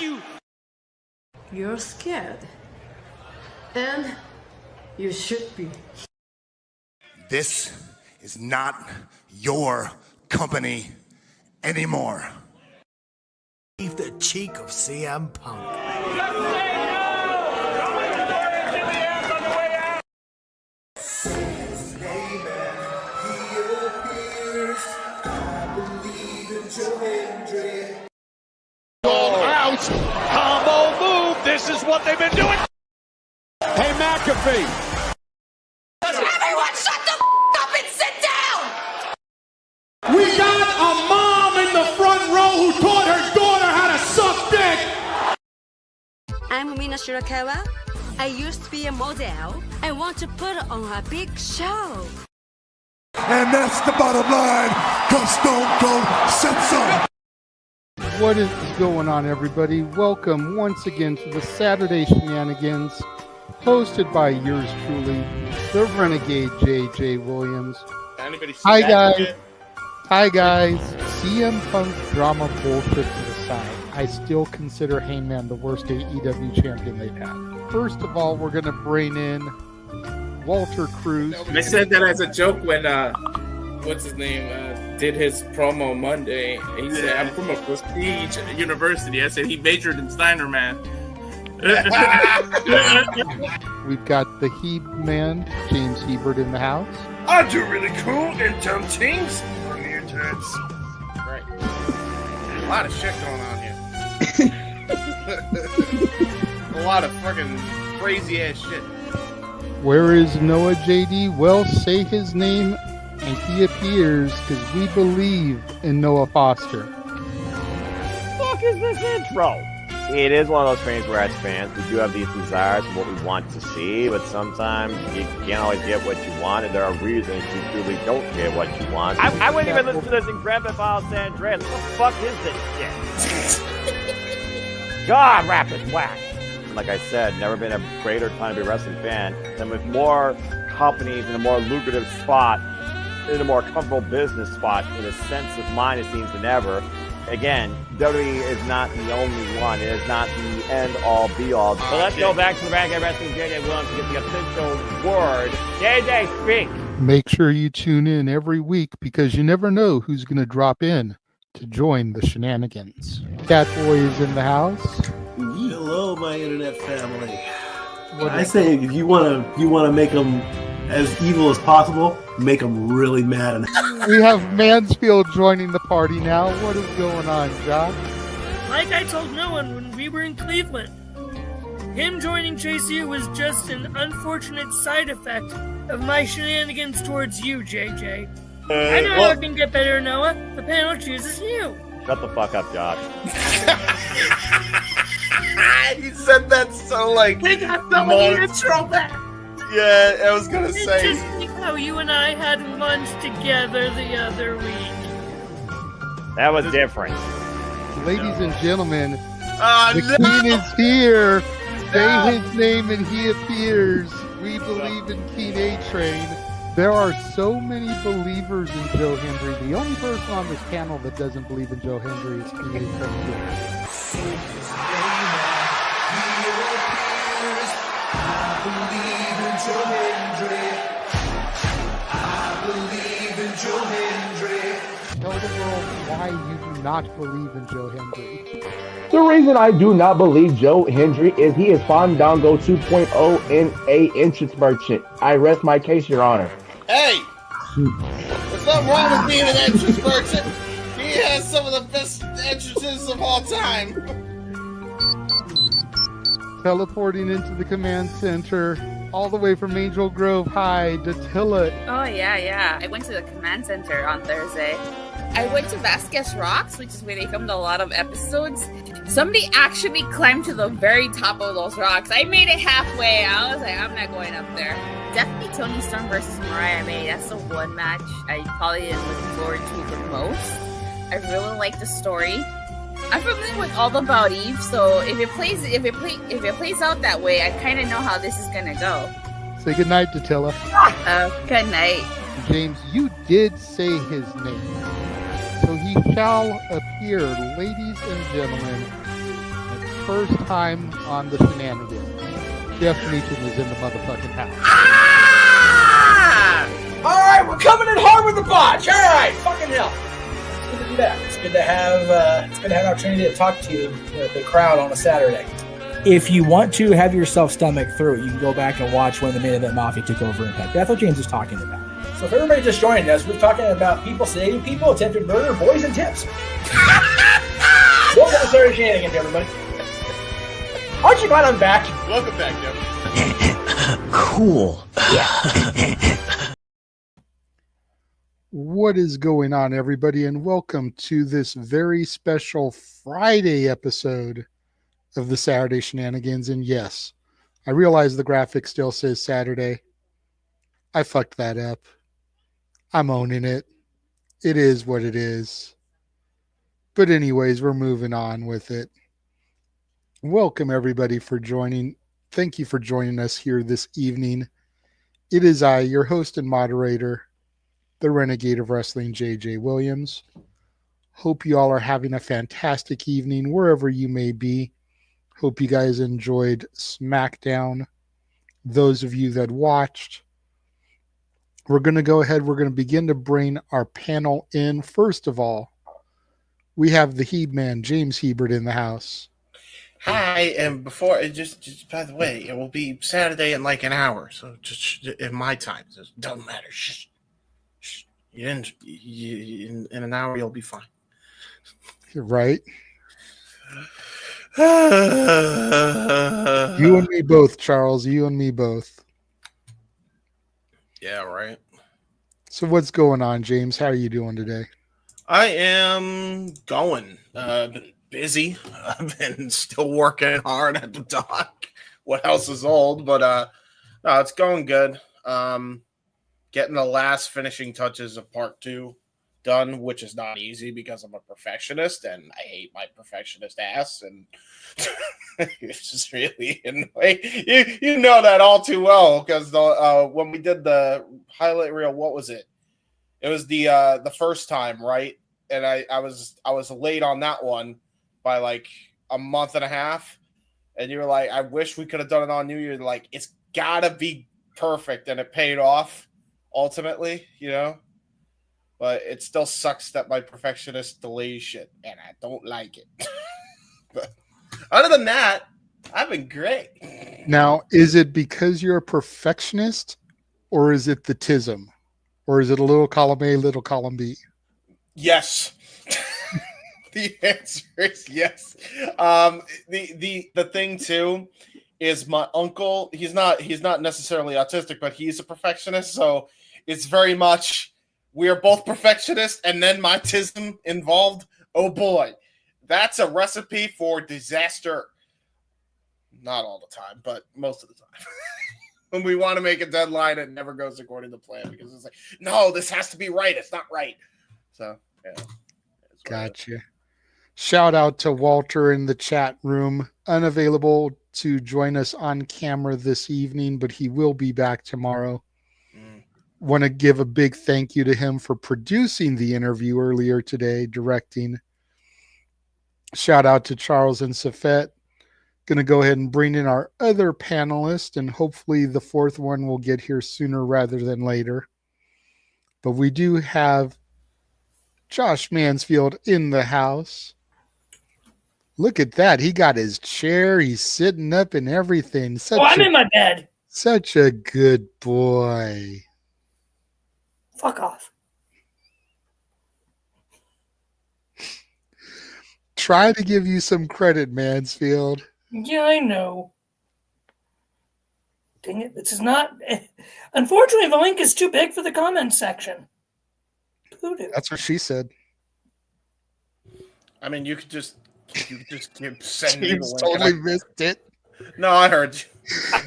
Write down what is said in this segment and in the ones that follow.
you. You're scared. And you should be. This is not your company anymore. Leave the cheek of CM Punk. Out. Combo move. This is what they've been doing. Hey, McAfee. Everyone shut the up and sit down! We got a mom in the front row who taught her daughter how to suck dick. I'm Mina Shirakawa. I used to be a model. I want to put on a big show. And that's the bottom line, because Stone Cold said so. What is going on, everybody? Welcome once again to the Saturday Shenanigans, hosted by yours truly, the Renegade JJ Williams. Hi guys. CM Punk drama bullshit to the side. I still consider Hangman the worst AEW champion they've had. First of all, we're going to bring in Walter Cruz. I said that as a joke when what's his name did his promo Monday. He said, "I'm from a prestige university." I said he majored in Steiner math. We've got the Heb man, James Hebert, in the house. I do really cool and dumb things on the internet. Right. A lot of shit going on here. A lot of fucking crazy ass shit. Where is Noah JD? Well, say his name and he appears, because we believe in Noah Foster. Fuck is this intro? It is one of those things where as fans we do have these desires for what we want to see, but sometimes you can't always get what you want, and there are reasons you truly don't get what you want. I wouldn't even listen to this in Grand Theft Auto San Andreas. What the fuck is this shit? God, rapid whack. Like I said, never been a greater time to be a wrestling fan, and with more companies in a more lucrative spot, in a more comfortable business spot, in a sense of mind, it seems, than ever. Again, WWE is not the only one. It is not the end-all, be-all. So let's go back to the Vaquer Wrestling JJ Williams to get the official word. JJ, speak! Make sure you tune in every week, because you never know who's going to drop in to join the shenanigans. Catboy is in the house. Hello, my internet family. I say if you want to make them as evil as possible, make them really mad. We have Mansfield joining the party now. What is going on, Josh? Like I told no one when we were in Cleveland, him joining Chase U was just an unfortunate side effect of my shenanigans towards you, JJ. I know how it can get better, Noah. The panel chooses you. Shut the fuck up, Josh. He said that so like. They got somebody to throw back. Yeah, I was gonna say. Just like how you and I had lunch together the other week. That was different. Ladies and gentlemen, the King is here. Say his name and he appears. We believe in King A-Train. There are so many believers in Joe Hendry. The only person on this panel that doesn't believe in Joe Hendry is King A-Train. Tell the world why you do not believe in Joe Hendry. The reason I do not believe Joe Hendry is he is Fandango 2.0 in a entrance merchant. I rest my case, Your Honor. Hey! There's nothing wrong with being an entrance merchant. He has some of the best entrances of all time. Teleporting into the command center, all the way from Angel Grove High, Datilla. Oh, yeah. I went to the command center on Thursday. I went to Vasquez Rocks, which is where they filmed a lot of episodes. Somebody actually climbed to the very top of those rocks. I made it halfway. I was like, I'm not going up there. Definitely Toni Storm versus Mariah May. That's the one match I probably am looking forward to the most. I really like the story. I'm familiar with All About Eve, so if it plays out that way, I kind of know how this is gonna go. Say goodnight, Datilla. Good night. James, you did say his name, so he shall appear. Ladies and gentlemen, announcement. First time on the Shenanigans. Jeff Meacham is in the motherfucking house. Ah! All right, we're coming in hard with the botch. All right, fucking hell. It's good to be back. It's good to have an opportunity to talk to the crowd on a Saturday. If you want to have yourself stomach through it, you can go back and watch when the Main Event Mafia took over Impact. That's what James is talking about. So if everybody just joined us, we're talking about people sedating people, attempted murder, boys, and tips. Welcome to Saturday Shenanigans, everybody. Aren't you glad I'm back? Welcome back, Jeff. Cool. What is going on, everybody, and welcome to this very special Friday episode of the Saturday Shenanigans. And yes, I realize the graphic still says Saturday. I fucked that up. I'm owning it. It is what it is. But anyways, we're moving on with it. Welcome, everybody, for joining. Thank you for joining us here this evening. It is I, your host and moderator, the Renegade of Wrestling, JJ Williams. Hope you all are having a fantastic evening wherever you may be. Hope you guys enjoyed SmackDown. Those of you that watched, we're going to go ahead. We're going to begin to bring our panel in. First of all, we have the He-Man, James Hebert, in the house. Hi, and before just by the way, it will be Saturday in like an hour, so just in my time, it doesn't matter. Shh. In an hour you'll be fine. You're right. You and me both, Charles. You and me both. Yeah, right. So what's going on, James? How are you doing today? I am going. Been busy. I've been still working hard at the dock. What else is old? But no, it's going good. Getting the last finishing touches of part 2 done, which is not easy because I'm a perfectionist and I hate my perfectionist ass, and it's just really annoying. You know that all too well because when we did the highlight reel, what was it? It was the first time, right? And I was late on that one by like a month and a half, and you were like, I wish we could have done it on New Year. Like, it's gotta be perfect, and it paid off ultimately, you know. But it still sucks that my perfectionist delays shit, and I don't like it. But other than that, I've been great. Now, is it because you're a perfectionist, or is it the tism? Or is it a little column A, little column B? Yes. The answer is yes. The thing too is my uncle, he's not necessarily autistic, but he's a perfectionist, so it's very much we are both perfectionists, and then my tism involved. Oh boy, that's a recipe for disaster. Not all the time, but most of the time. When we want to make a deadline, it never goes according to plan because it's like, no, this has to be right. It's not right. So, yeah. Gotcha. Shout out to Walter in the chat room. Unavailable to join us on camera this evening, but he will be back tomorrow. Want to give a big thank you to him for producing the interview earlier today, directing. Shout out to Charles and Safet. Going to go ahead and bring in our other panelist, and hopefully the fourth one will get here sooner rather than later. But we do have Josh Mansfield in the house. Look at that. He got his chair. He's sitting up and everything. I'm in my bed. Such a good boy. Fuck off. Try to give you some credit, Mansfield. Yeah, I know. Dang it. This is not... Unfortunately, the link is too big for the comments section. Voodoo. That's what she said. I mean, you could just keep sending me the link. Totally missed it. No, I heard you.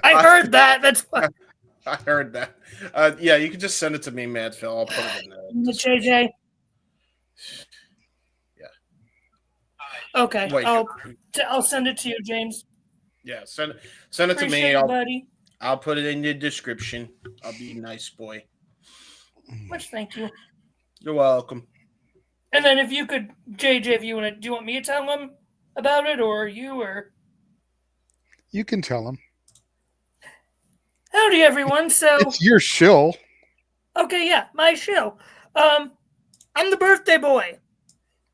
I heard that. That's why. I heard that. Yeah, you can just send it to me, Mansfield. I'll put it in there. JJ. Yeah. Okay. Wait, I'll send it to you, James. Yeah, send it to me. Buddy. I'll put it in the description. I'll be a nice boy. Much thank you. You're welcome. And then if you could, JJ, if you want to, do you want me to tell him about it, or you, or You can tell him. howdy, everyone. So It's your shill. okay, yeah, my show. I'm the birthday boy.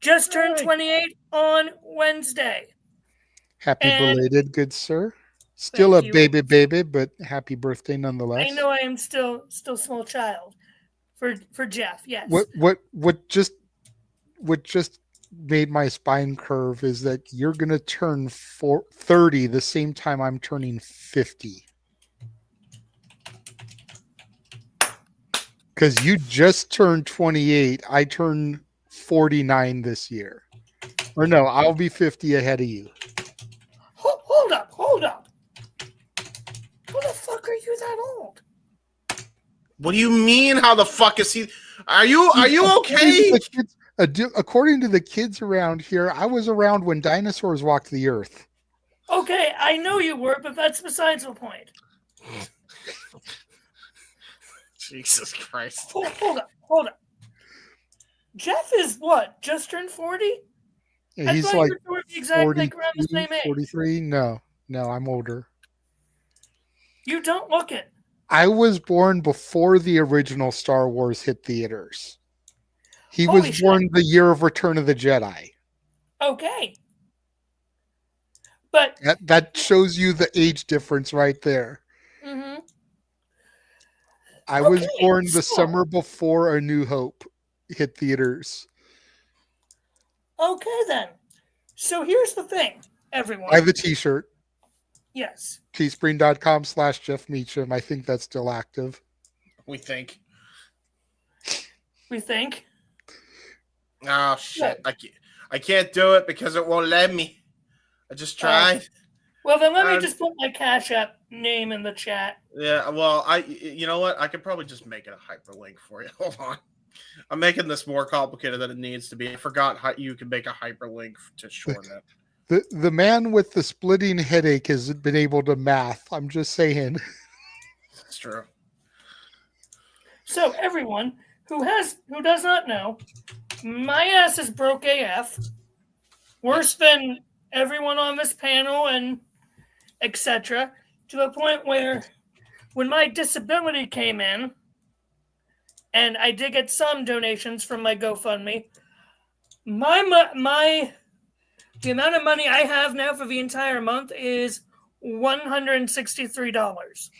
Just turned 28 on Wednesday. Happy And- belated, good sir. Still a Thank you. baby, but happy birthday nonetheless. I know I am still small child for Jeff. Yes. What just made my spine curve is that you're gonna turn 30 the same time I'm turning 50. Because you just turned 28. I turn 49 this year. Or no, I'll be 50 ahead of you. Hold up. How the fuck are you that old? What do you mean? How the fuck is he? Are you okay? According to the kids around here, I was around when dinosaurs walked the earth. Okay, I know you were, but that's besides the point. Jesus Christ. Hold up. Jeff is what? Just turned 40? Yeah, I he's thought like you were exactly like around the same age. 43. No, I'm older. You don't look it. I was born before the original Star Wars hit theaters. He Holy was born the year of Return of the Jedi. Okay. But That shows you the age difference right there. mm-hmm. I was born the summer before A New Hope hit theaters. Okay then. So here's the thing, everyone. I have a t-shirt. Yes. Teespring.com/Jeff Meacham. I think that's still active. We think. Oh shit! I can't do it because it won't let me. I just tried. Well, then let me just put my Cash App name in the chat. Yeah. Well, you know what? I could probably just make it a hyperlink for you. Hold on. I'm making this more complicated than it needs to be. I forgot how you can make a hyperlink to shorten it. The man with the splitting headache has been able to math. I'm just saying. It's true. So everyone who does not know, my ass is broke AF. Worse than everyone on this panel and etc. To the point where when my disability came in, and I did get some donations from my GoFundMe, the amount of money I have now for the entire month is $163.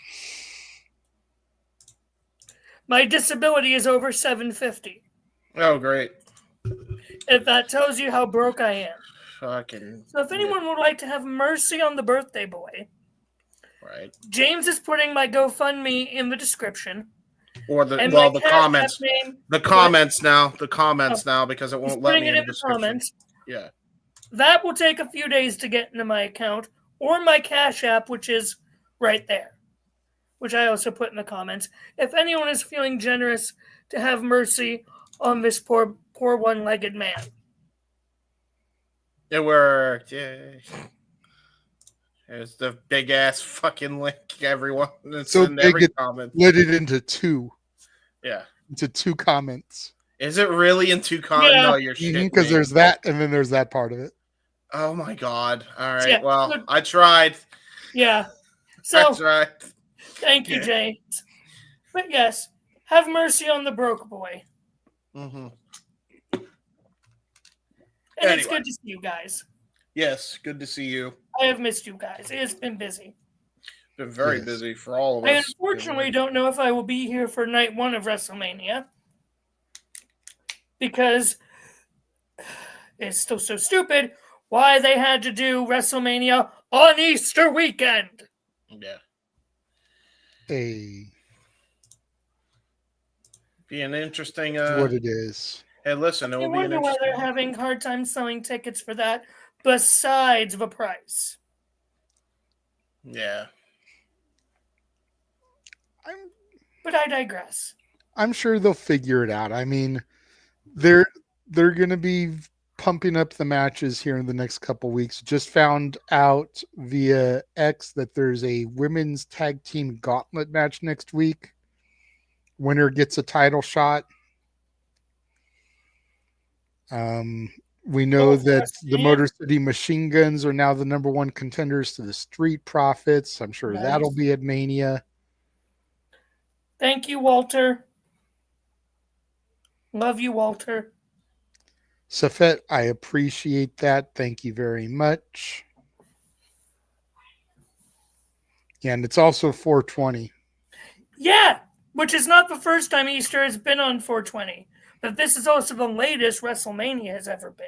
My disability is over $750. Oh, great. If that tells you how broke I am. Fucking. So if anyone would like to have mercy on the birthday boy, right. James is putting my GoFundMe in the description. Or the comments. The comments now because it won't let me in the description. Comments. Yeah. That will take a few days to get into my account or my Cash App, which is right there, which I also put in the comments. If anyone is feeling generous to have mercy on this poor one-legged man. It worked. Yay. There's the big ass fucking link, everyone. It's so in big every it comment. Split it into two. Yeah. Into two comments. Is it really in two comments? No, you're shitting because me. there's that and then there's that part of it. Oh my god. All right. Yeah. Well, I tried. Yeah. So I tried. Thank you, James. But yes, have mercy on the broke boy. Mm-hmm. And it's good to see you guys. Yes, good to see you. I have missed you guys. It's been busy. Been very busy for all of I us. unfortunately don't know if I will be here for night one of WrestleMania. Because it's still so stupid why they had to do WrestleMania on Easter weekend. Yeah. Hey. Be an interesting what it is. Hey, listen, it I will be an wonder why interesting. they're having a hard time selling tickets for that besides the price. Yeah. But I digress. I'm sure they'll figure it out. I mean, they're going to be pumping up the matches here in the next couple weeks. Just found out via X that there's a women's tag team gauntlet match next week. Winner gets a title shot. We know that the Motor City Machine Guns are now the number one contenders to the Street Profits. I'm sure that'll be at Mania. Thank you, Walter. Love you, Walter. Safet, I appreciate that. Thank you very much. Yeah, and it's also 420. Yeah, which is not the first time Easter has been on 420. But this is also the latest WrestleMania has ever been.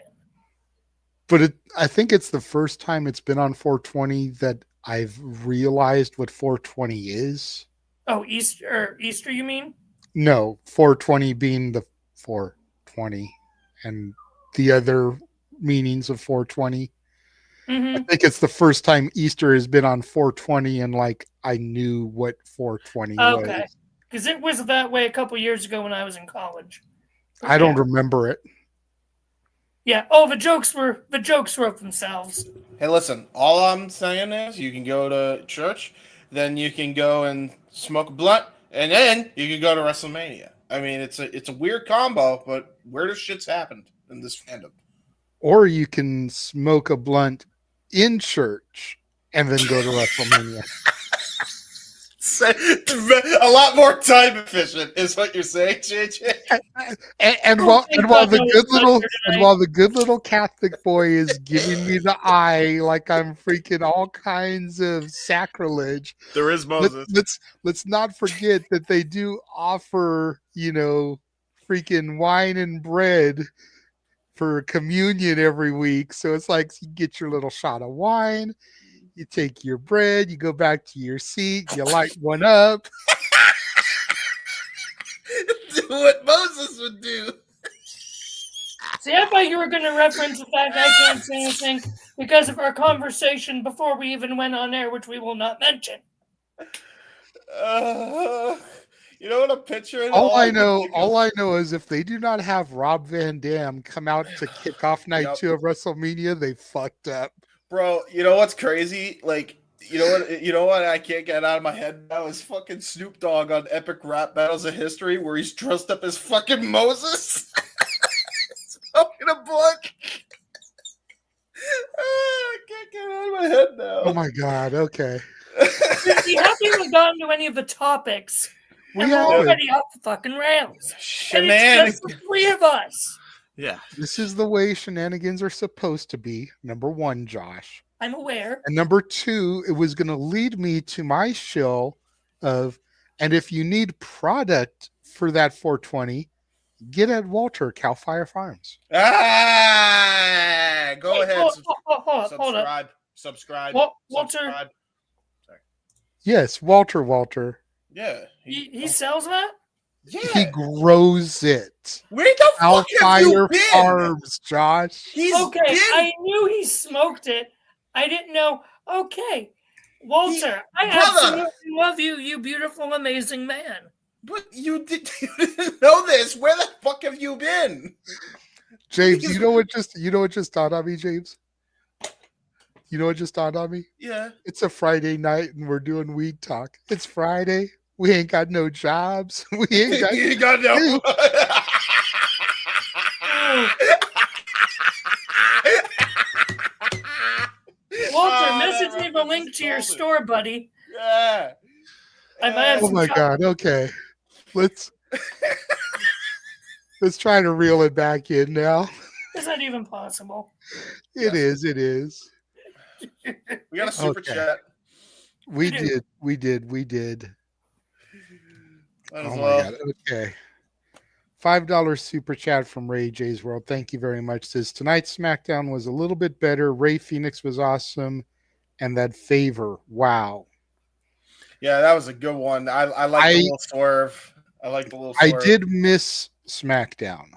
But I think it's the first time it's been on 420 that I've realized what 420 is. Oh, Easter, you mean? No, 420 being the 420 and the other meanings of 420. I think it's the first time Easter has been on 420 and like I knew what 420 was. Okay. Because it was that way a couple years ago when I was in college. I don't remember it. Yeah. Oh, the jokes wrote themselves. Hey, listen. All I'm saying is, you can go to church, then you can go and smoke a blunt, and then you can go to WrestleMania. I mean, it's a weird combo, but weirdest shit's happened in this fandom. Or you can smoke a blunt in church and then go to WrestleMania. A lot more time efficient is what you're saying, JJ. And while the good little Catholic boy is giving me the eye like I'm freaking all kinds of sacrilege. There is Moses. Let's not forget that they do offer, freaking wine and bread for communion every week. So it's like you get your little shot of wine. You take your bread, you go back to your seat, you light one up. Do what Moses would do. See, I thought you were going to reference the fact I can't say anything because of our conversation before we even went on air, which we will not mention. You know what I'm picturing? All I know is if they do not have Rob Van Dam come out to kick off night 2 of WrestleMania, they fucked up. Bro, you know what's crazy? Like, you know what I can't get out of my head now is fucking Snoop Dogg on Epic Rap Battles of History where he's dressed up as fucking Moses. Smoking a blunt. I can't get out of my head now. Oh my god, okay. We haven't even gotten to any of the topics. And we're already off the fucking rails. Shenanigans. And it's just the 3 of us. Yeah. This is the way shenanigans are supposed to be. Number 1, Josh. I'm aware. And number 2, it was going to lead me to my shill of, and if you need product for that 420, get at Walter, Cal Fire Farms. Go ahead. Subscribe. Walter. Subscribe. Yes, Walter. Yeah. He sells that? Yeah. He grows it. Where the fuck have you been? Farms, Josh. I knew he smoked it. I didn't know. Okay. Walter, I absolutely love you, you beautiful, amazing man. But you didn't know this. Where the fuck have you been? James, you know what just dawned on me, James? You know what just dawned on me? Yeah. It's a Friday night and we're doing weed talk. It's Friday. We ain't got no jobs. We ain't got no. Walter, message me the link to your store, buddy. Yeah. Oh my god. Okay. Let's try to reel it back in now. Is that even possible? It is. We got a super chat. We did. Oh my god. Okay. $5 super chat from Ray J's World. Thank you very much. Says tonight's SmackDown was a little bit better. Ray Phoenix was awesome. And that favor. Wow. Yeah, that was a good one. I like the little swerve. I did miss SmackDown.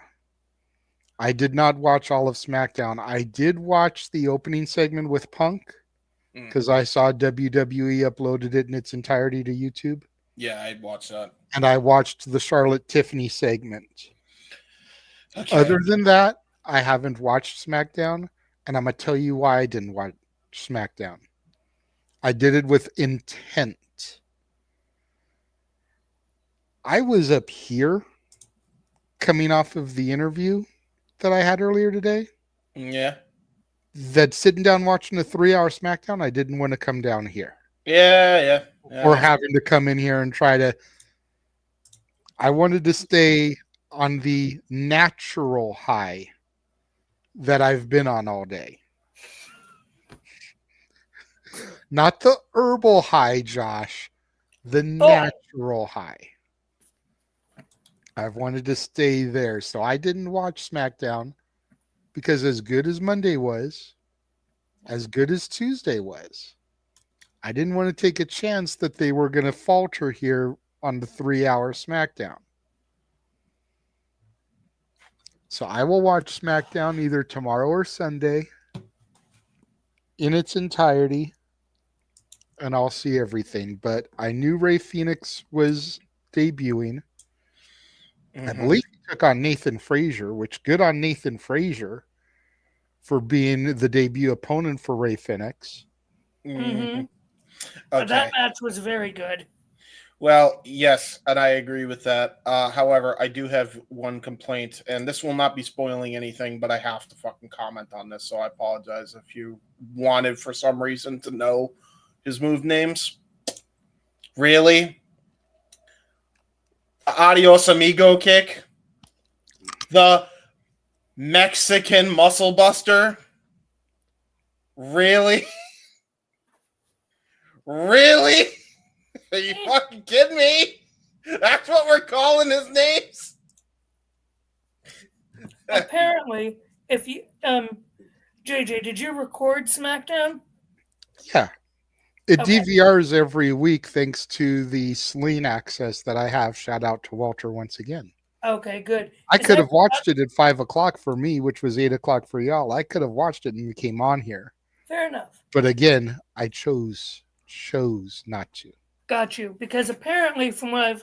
I did not watch all of SmackDown. I did watch the opening segment with Punk because I saw WWE uploaded it in its entirety to YouTube. Yeah, I'd watch that. And I watched the Charlotte Tiffany segment. Okay. Other than that, I haven't watched SmackDown, and I'm going to tell you why I didn't watch SmackDown. I did it with intent. I was up here coming off of the interview that I had earlier today. Yeah. That sitting down watching a 3-hour SmackDown, I didn't want to come down here. Yeah. Or having to come in here and try to. I wanted to stay on the natural high that I've been on all day. Not the herbal high, Josh. The natural high. I've wanted to stay there. So I didn't watch SmackDown because as good as Monday was, as good as Tuesday was, I didn't want to take a chance that they were going to falter here on the 3-hour SmackDown. So I will watch SmackDown either tomorrow or Sunday in its entirety, and I'll see everything. But I knew Rey Fenix was debuting. I believe he took on Nathan Frazier, which good on Nathan Frazier for being the debut opponent for Rey Fenix. Mm-hmm. Okay. That match was very good. Well, yes, and I agree with that. However, I do have one complaint, and this will not be spoiling anything, but I have to fucking comment on this, so I apologize if you wanted for some reason to know his move names. Really? Adios amigo kick? The Mexican muscle buster? Really? Really? Are you fucking kidding me? That's what we're calling his names? Apparently, if you JJ, did you record SmackDown? Yeah. It DVRs every week thanks to the Sleen access that I have. Shout out to Walter once again. Okay, good. I could have watched it at 5 o'clock for me, which was 8 o'clock for y'all. I could have watched it and came on here. Fair enough. But again, I chose not to. Got you. Because apparently, from what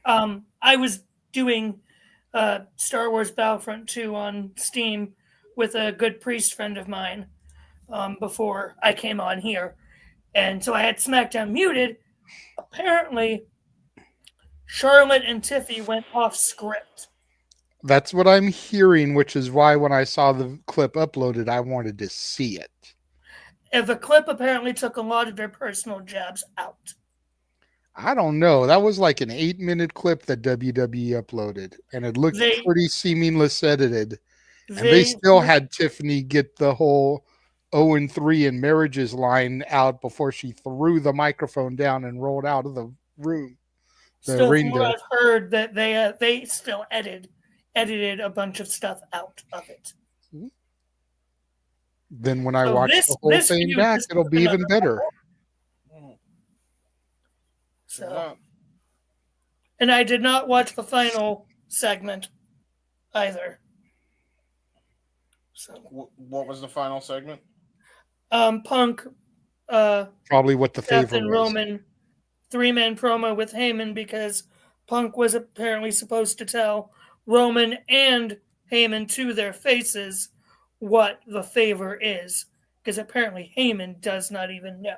I was doing Star Wars Battlefront 2 on Steam with a good priest friend of mine before I came on here. And so I had SmackDown muted. Apparently, Charlotte and Tiffany went off script. That's what I'm hearing, which is why when I saw the clip uploaded, I wanted to see it. And the clip apparently took a lot of their personal jabs out. I don't know. That was like an 8-minute clip that WWE uploaded, and it looked pretty seamless edited. And they still had Tiffany get the whole 0-3 in marriages line out before she threw the microphone down and rolled out of the room. Still, from what I've heard, that they still edited a bunch of stuff out of it. Then when I watch the whole thing back, it'll be even better. So, and I did not watch the final segment either. So, what was the final segment? Punk. Probably what the Seth favor and was. Roman 3-man promo with Heyman because Punk was apparently supposed to tell Roman and Heyman to their faces what the favor is, because apparently Heyman does not even know.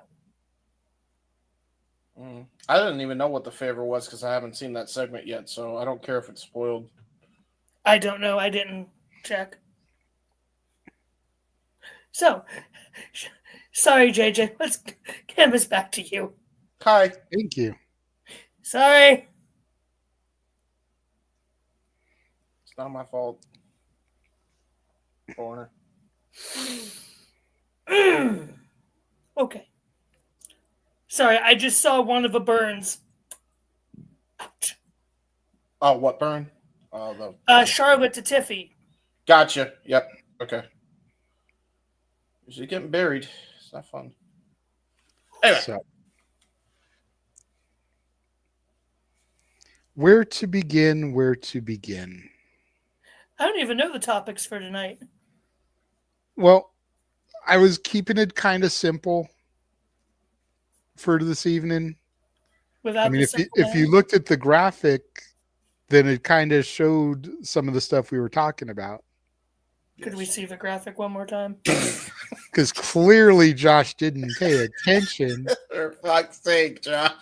I didn't even know what the favor was because I haven't seen that segment yet, so I don't care if it's spoiled. I don't know. I didn't check. So, sorry, JJ. Let's canvas back to you. Hi. Thank you. Sorry. It's not my fault. Corner. Okay. Sorry, I just saw one of the burns. Ouch. Oh, what burn? Charlotte to Tiffy. Gotcha. Yep. Okay. Usually getting buried. It's not fun. Anyway. So, where to begin? I don't even know the topics for tonight. Well, I was keeping it kind of simple for this evening. If you looked at the graphic, then it kind of showed some of the stuff we were talking about. Could we see the graphic one more time? Because clearly Josh didn't pay attention. For fuck's sake, Josh.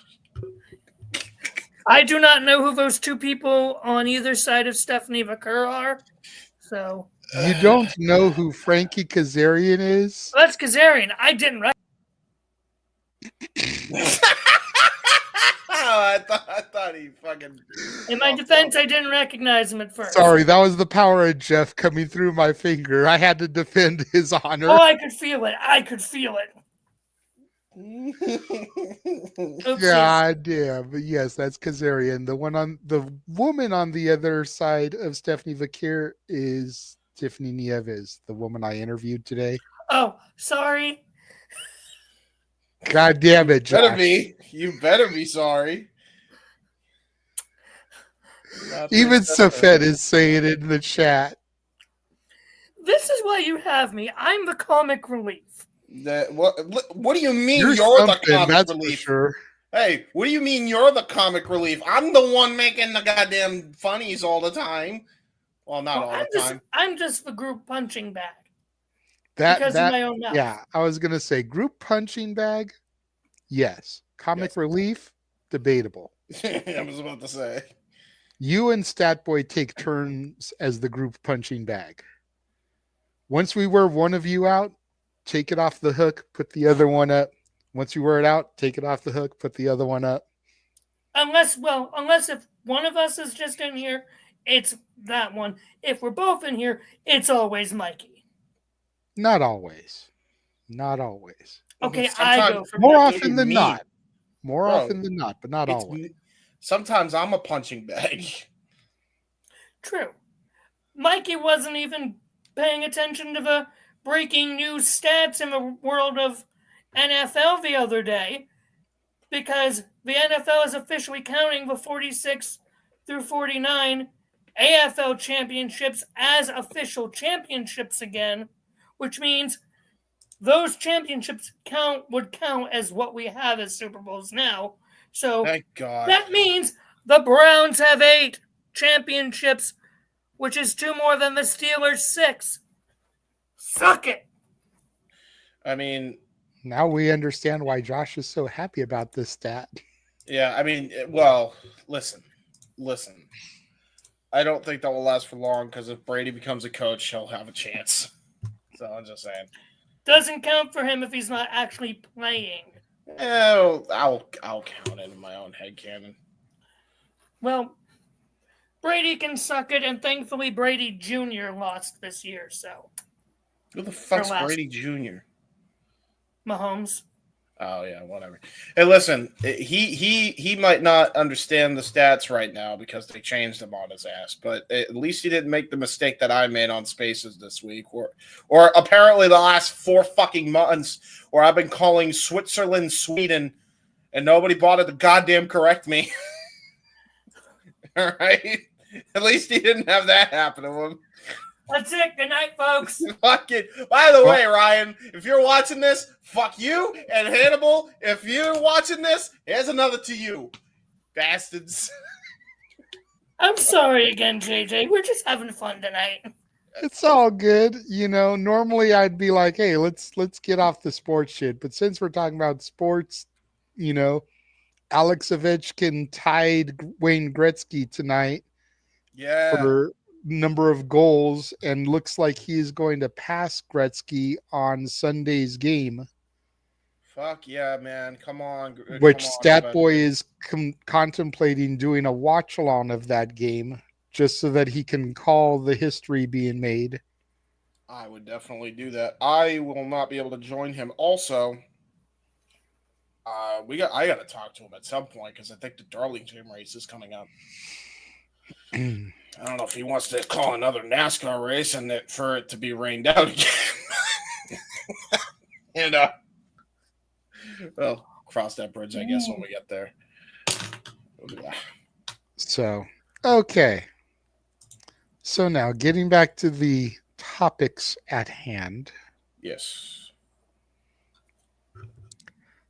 I do not know who those two people on either side of Stephanie Vaquer are. So You don't know who Frankie Kazarian is? That's Kazarian. I didn't I thought he fucking. In my defense, I didn't recognize him at first. Sorry, that was the power of Jeff coming through my finger. I had to defend his honor. Oh, I could feel it. I could feel it. God damn. But yes, that's Kazarian. The woman on the other side of Stephanie Vaquer is Tiffany Nieves, the woman I interviewed today. Oh, sorry. God damn it, Josh. You better be sorry. Even Safed is saying it in the chat. This is why you have me. I'm the comic relief. What do you mean you're the comic relief? Sure. Hey, what do you mean you're the comic relief? I'm the one making the goddamn funnies all the time. Well, not all the time. I'm just the group punching bag. Because of my own mouth. Yeah, I was going to say group punching bag. Yes. Comic relief, debatable. I was about to say. You and Statboy take turns as the group punching bag. Once we wear one of you out, take it off the hook, put the other one up. Once you wear it out, take it off the hook, put the other one up. Unless if one of us is just in here, it's that one. If we're both in here, it's always Mikey. Not always. Not always. Okay, I go for more often than not. More often than not, but not always. Sometimes I'm a punching bag. True. Mikey wasn't even paying attention to the breaking news stats in the world of NFL the other day, because the NFL is officially counting the 46 through 49 AFL championships as official championships again, which means those championships would count as what we have as Super Bowls now. So thank God. That means the Browns have 8 championships, which is 2 more than the Steelers' 6. Suck it. I mean, now we understand why Josh is so happy about this stat. Yeah, I mean, well, listen. I don't think that will last for long, because if Brady becomes a coach, he'll have a chance. So I'm just saying. Doesn't count for him if he's not actually playing. I'll count it in my own headcanon. Well, Brady can suck it, and thankfully Brady Jr. lost this year, so. Who the fuck's Brady Jr.? Mahomes. Oh yeah, whatever. Hey, listen, he might not understand the stats right now because they changed them on his ass, but at least he didn't make the mistake that I made on Spaces this week, or apparently the last 4 fucking months, where I've been calling Switzerland Sweden, and nobody bothered to goddamn correct me. All right, at least he didn't have that happen to him. That's it. Good night, folks. Fuck it. By the way, Ryan, if you're watching this, fuck you. And Hannibal, if you're watching this, here's another to you. Bastards. I'm sorry again, JJ. We're just having fun tonight. It's all good. You know, normally I'd be like, hey, let's get off the sports shit. But since we're talking about sports, you know, Alex Ovechkin tied Wayne Gretzky tonight. Yeah. For number of goals, and looks like he's going to pass Gretzky on Sunday's game. Fuck yeah, man. Come on. Which Statboy is contemplating doing a watch along of that game just so that he can call the history being made. I would definitely do that. I will not be able to join him. Also, I got to talk to him at some point, because I think the Darlington race is coming up. I don't know if he wants to call another NASCAR race and for it to be rained out again. And well, cross that bridge, I guess, when we get there. So, okay. So now, getting back to the topics at hand. Yes.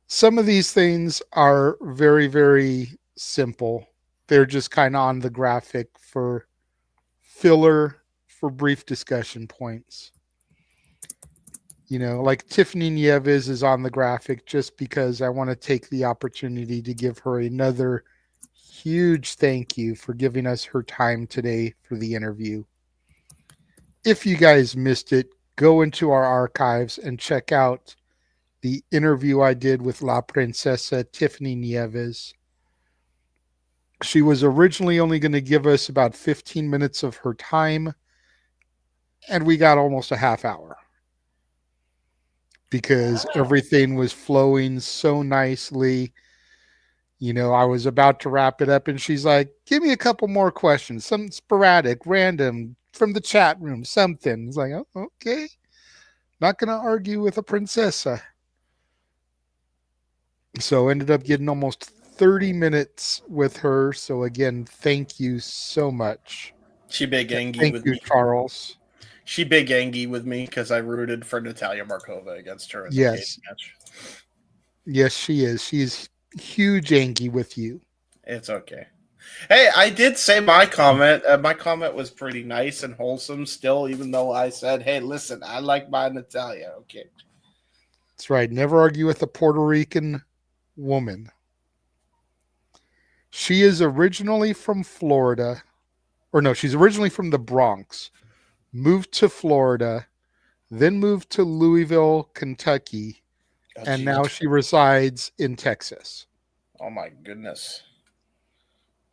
Some of these things are very, very simple. They're just kind of on the graphic for filler, for brief discussion points. You know, like Tiffany Nieves is on the graphic just because I want to take the opportunity to give her another huge thank you for giving us her time today for the interview. if you guys missed it, go into our archives and check out the interview I did with La Princesa Tiffany Nieves. She was originally only going to give us about 15 minutes of her time, and we got almost a half hour because everything was flowing so nicely. You know, I was about to wrap it up, and she's like, give me a couple more questions, some sporadic, random, from the chat room, something. It's like, oh, okay. Not going to argue with a princessa. So ended up getting almost 30 minutes with her. So again, thank you so much. She big Angie thank with you, me. Charles. She big Angie with me because I rooted for Natalia Markova against her in the cage match. Yes, she is. She's huge Angie with you. It's okay. Hey, I did say my comment. My comment was pretty nice and wholesome still, even though I said, hey, listen, I like my Natalia. Okay. That's right. Never argue with a Puerto Rican woman. She is originally from Florida. Or no, she's originally from the Bronx. Moved to Florida. Then moved to Louisville, Kentucky. And now she resides in Texas. Oh, my goodness.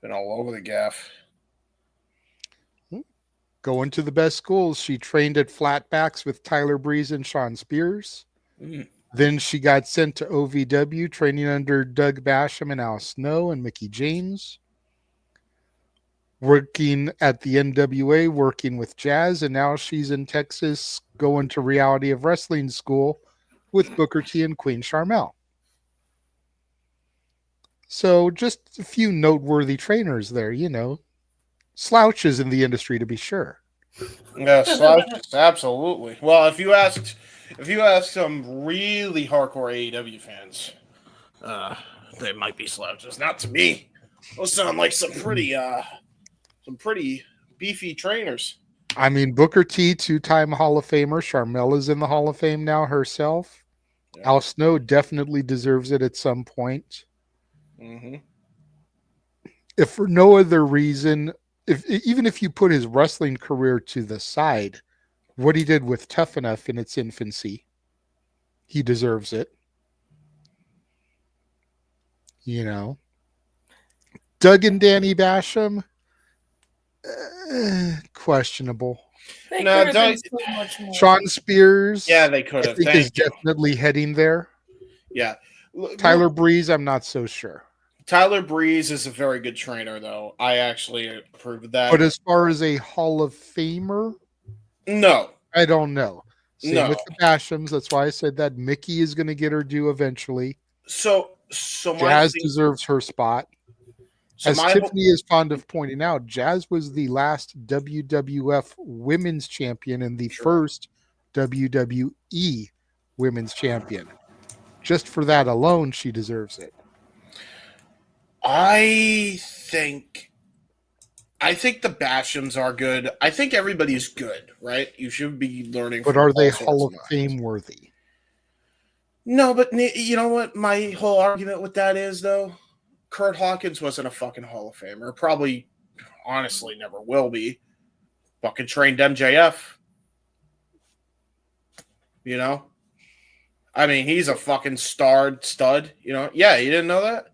Been all over the gaff. Going to the best schools. She trained at Flatbacks with Tyler Breeze and Sean Spears. Then she got sent to OVW, training under Doug Basham and Al Snow and Mickey James. Working at the NWA, working with Jazz, and now she's in Texas going to Reality of Wrestling School with Booker T and Queen Sharmell. So just a few noteworthy trainers there, you know. Slouches in the industry, to be sure. Yeah, slouches, absolutely. Well, if you asked some really hardcore AEW fans, they might be slouches. Not to me. Those sound like some pretty beefy trainers. I mean, Booker T, 2-time Hall of Famer. Sharmell is in the Hall of Fame now herself. Yeah. Al Snow definitely deserves it at some point. Mm-hmm. If for no other reason, even if you put his wrestling career to the side, what he did with Tough Enough in its infancy, he deserves it. You know, Doug and Danny Basham, questionable. No, Doug, so much more. Sean Spears, yeah, they could have. I think is definitely heading there. Yeah, Tyler Breeze, I'm not so sure. Tyler Breeze is a very good trainer, though. I actually approve of that. But as far as a Hall of Famer, no, I don't know. Same with the Bashams. That's why I said that Mickey is going to get her due eventually. So Jazz deserves her spot. As Tiffany is fond of pointing out, Jazz was the last WWF Women's Champion and the first WWE Women's Champion. Just for that alone, she deserves it. I think the Bashams are good. I think everybody's good, right? You should be learning. But are they Hall of Fame worthy? No, but you know what? My whole argument with that is, though, Kurt Hawkins wasn't a fucking Hall of Famer. Probably, honestly, never will be. Fucking trained MJF. You know? I mean, he's a fucking stud. You know? Yeah, you didn't know that?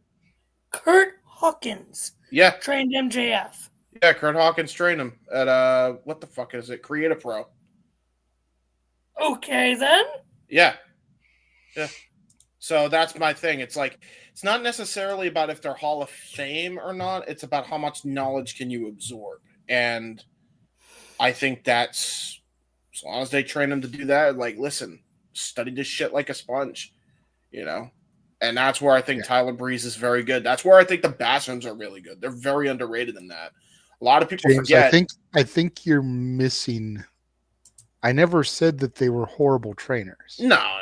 Kurt Hawkins. Yeah. Trained MJF. Yeah, Kurt Hawkins trained him at, what the fuck is it? Create a Pro. Okay, then. Yeah. Yeah. So that's my thing. It's like, it's not necessarily about if they're Hall of Fame or not. It's about how much knowledge can you absorb. And I think that's, as long as they train them to do that, like, listen, study this shit like a sponge, you know? And that's where I think Tyler Breeze is very good. That's where I think the Bashams are really good. They're very underrated in that. A lot of people James, forget. I think you're missing. I never said that they were horrible trainers. No.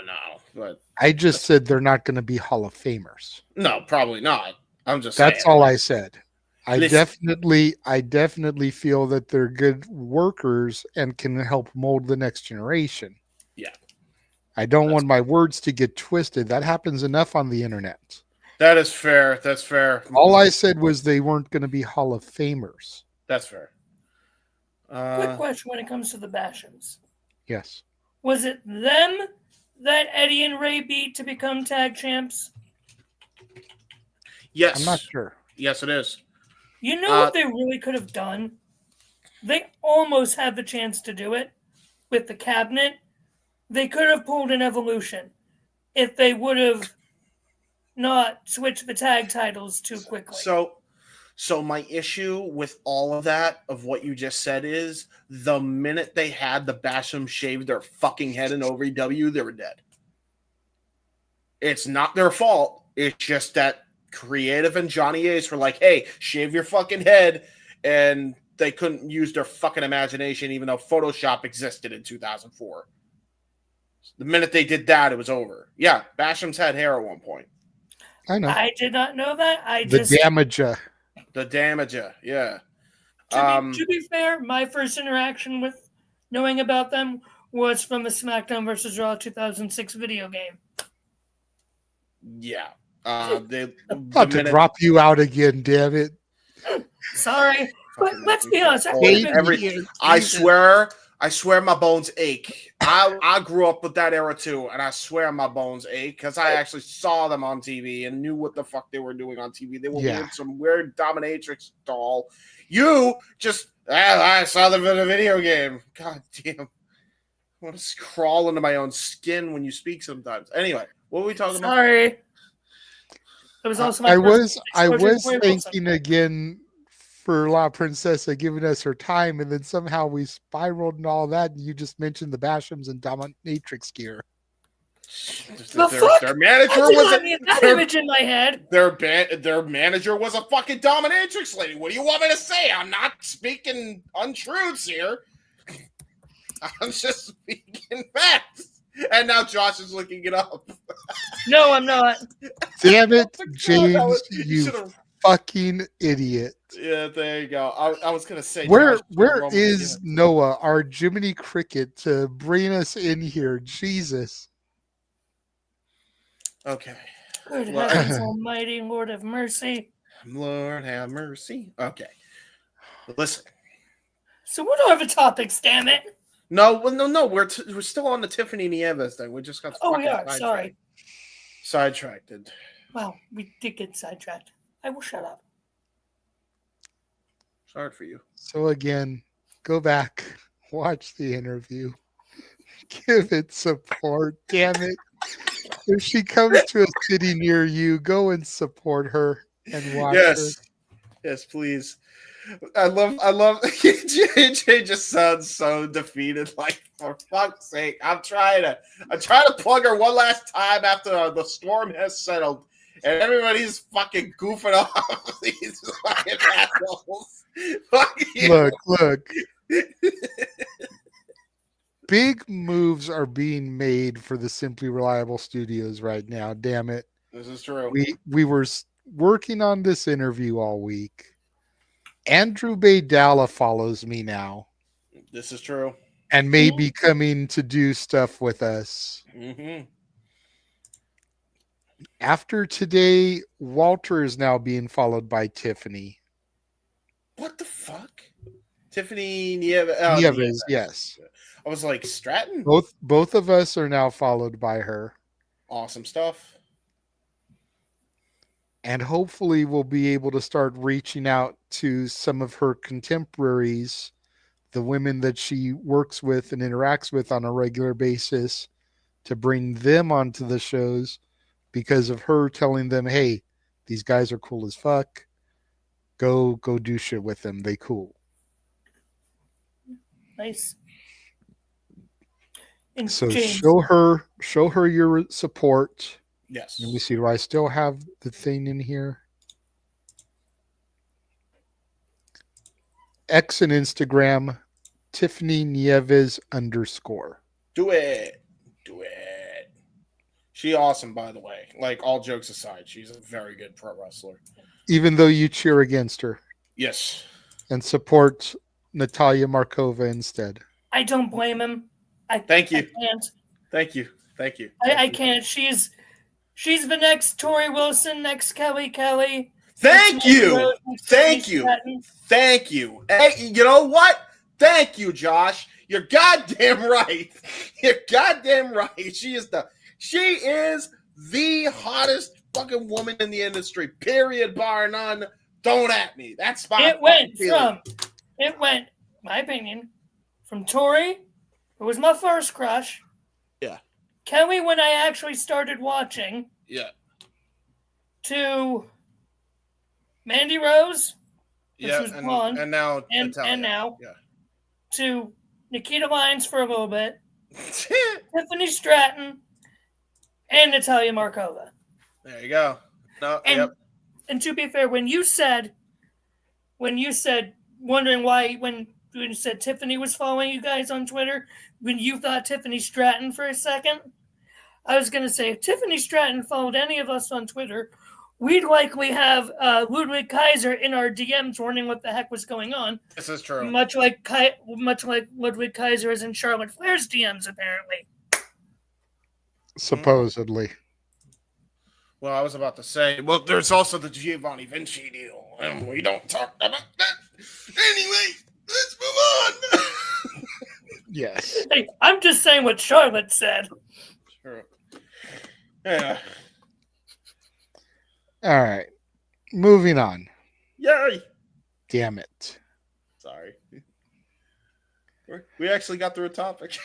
But I just said they're not going to be Hall of Famers. No, probably not. I'm just That's saying. all I said. I Listen. definitely feel that they're good workers and can help mold the next generation. Yeah. I don't want my words to get twisted. That happens enough on the internet. That is fair. That's fair. All I said was they weren't going to be Hall of Famers. That's fair. Quick question when it comes to the Bashams. Yes. Was it them that Eddie and Ray beat to become tag champs? Yes. I'm not sure. Yes, it is. You know what they really could have done? They almost had the chance to do it with the cabinet. They could have pulled an Evolution if they would have not switched the tag titles too quickly. So my issue with all of that, of what you just said, is the minute they had the Basham shave their fucking head in OVW, they were dead. It's not their fault. It's just that Creative and Johnny Ace were like, hey, shave your fucking head. And they couldn't use their fucking imagination, even though Photoshop existed in 2004. The minute they did that, it was over. Yeah, Basham's had hair at one point. I know. I did not know that. The Damager. The Damager, yeah. To be fair, my first interaction with knowing about them was from the SmackDown vs. Raw 2006 video game. Yeah. About to drop you out again, damn it. Sorry, but let's be honest. I swear my bones ache. I grew up with that era too, and I swear my bones ache because I actually saw them on TV and knew what the fuck they were doing on TV. They were with some weird dominatrix doll. You just, I saw them in a video game. God damn. I want to crawl into my own skin when you speak sometimes. Anyway, what were we talking about? Sorry. It was also I was thanking again for La Princesa giving us her time, and then somehow we spiraled and all that, and you just mentioned the Bashams and dominatrix gear. Their manager was that image in my head. Their manager was a fucking dominatrix lady. What do you want me to say? I'm not speaking untruths here. I'm just speaking facts. And now Josh is looking it up. No, I'm not. Damn it, James, you fucking idiot. Yeah, there you go. I was going to say. Where is Noah, our Jiminy Cricket, to bring us in here? Jesus. Okay. Good heavens almighty, Lord have mercy. Lord have mercy. Okay. Listen. So what are the topics, damn it? No. We're still on the Tiffany Nieves thing. We just got we are. Sorry. Sidetracked. Well, we did get sidetracked. I will shut up. Sorry for you. So again, go back, watch the interview, give it support. Damn it! If she comes to a city near you, go and support her and watch her. Yes, please. I love JJ just sounds so defeated. Like, for fuck's sake. I'm trying to plug her one last time after the storm has settled, and everybody's fucking goofing off these fucking assholes. Look. Big moves are being made for the Simply Reliable Studios right now. Damn it. This is true. We were working on this interview all week. Andrew Baydala follows me now. This is true. And may be coming to do stuff with us. Mm-hmm. After today, Walter is now being followed by Tiffany. What the fuck? Tiffany Nieves. Nieves, yes. I was like, Stratton? Both of us are now followed by her. Awesome stuff. And hopefully we'll be able to start reaching out to some of her contemporaries, the women that she works with and interacts with on a regular basis, to bring them onto the shows because of her telling them, hey, these guys are cool as fuck. Go do shit with them. They cool. Nice. So show her your support. Yes. Let me see. Do I still have the thing in here? X and Instagram, Tiffany Nieves _. Do it. She awesome, by the way. Like, all jokes aside, she's a very good pro wrestler. Even though you cheer against her. Yes. And support Natalia Markova instead. I don't blame him. Thank you. I can't. Thank you. I can't. She's the next Tori Wilson, next Kelly. Thank you. Hey, you know what? Thank you, Josh. You're goddamn right. You're goddamn right. She is the hottest fucking woman in the industry. Period. Bar none. Don't at me. That's my It went, my opinion, from Tori, who was my first crush. Yeah. Kelly, when I actually started watching. Yeah. To Mandy Rose, which was blonde. And now and now to Nikita Lyons for a little bit. Tiffany Stratton and Natalia Markova. There you go. No, and to be fair, when you said wondering why when you said Tiffany was following you guys on Twitter, when you thought Tiffany Stratton for a second, I was going to say if Tiffany Stratton followed any of us on Twitter, we'd likely have Ludwig Kaiser in our DMs wondering what the heck was going on. This is true. Much like Ludwig Kaiser is in Charlotte Flair's DMs, apparently. Supposedly. Well, I was about to say, well, there's also the Giovanni Vinci deal, and we don't talk about that. Anyway, let's move on. Yes. Hey, I'm just saying what Charlotte said. Sure. Yeah. All right. Moving on. Yay. Damn it. Sorry. We actually got through a topic.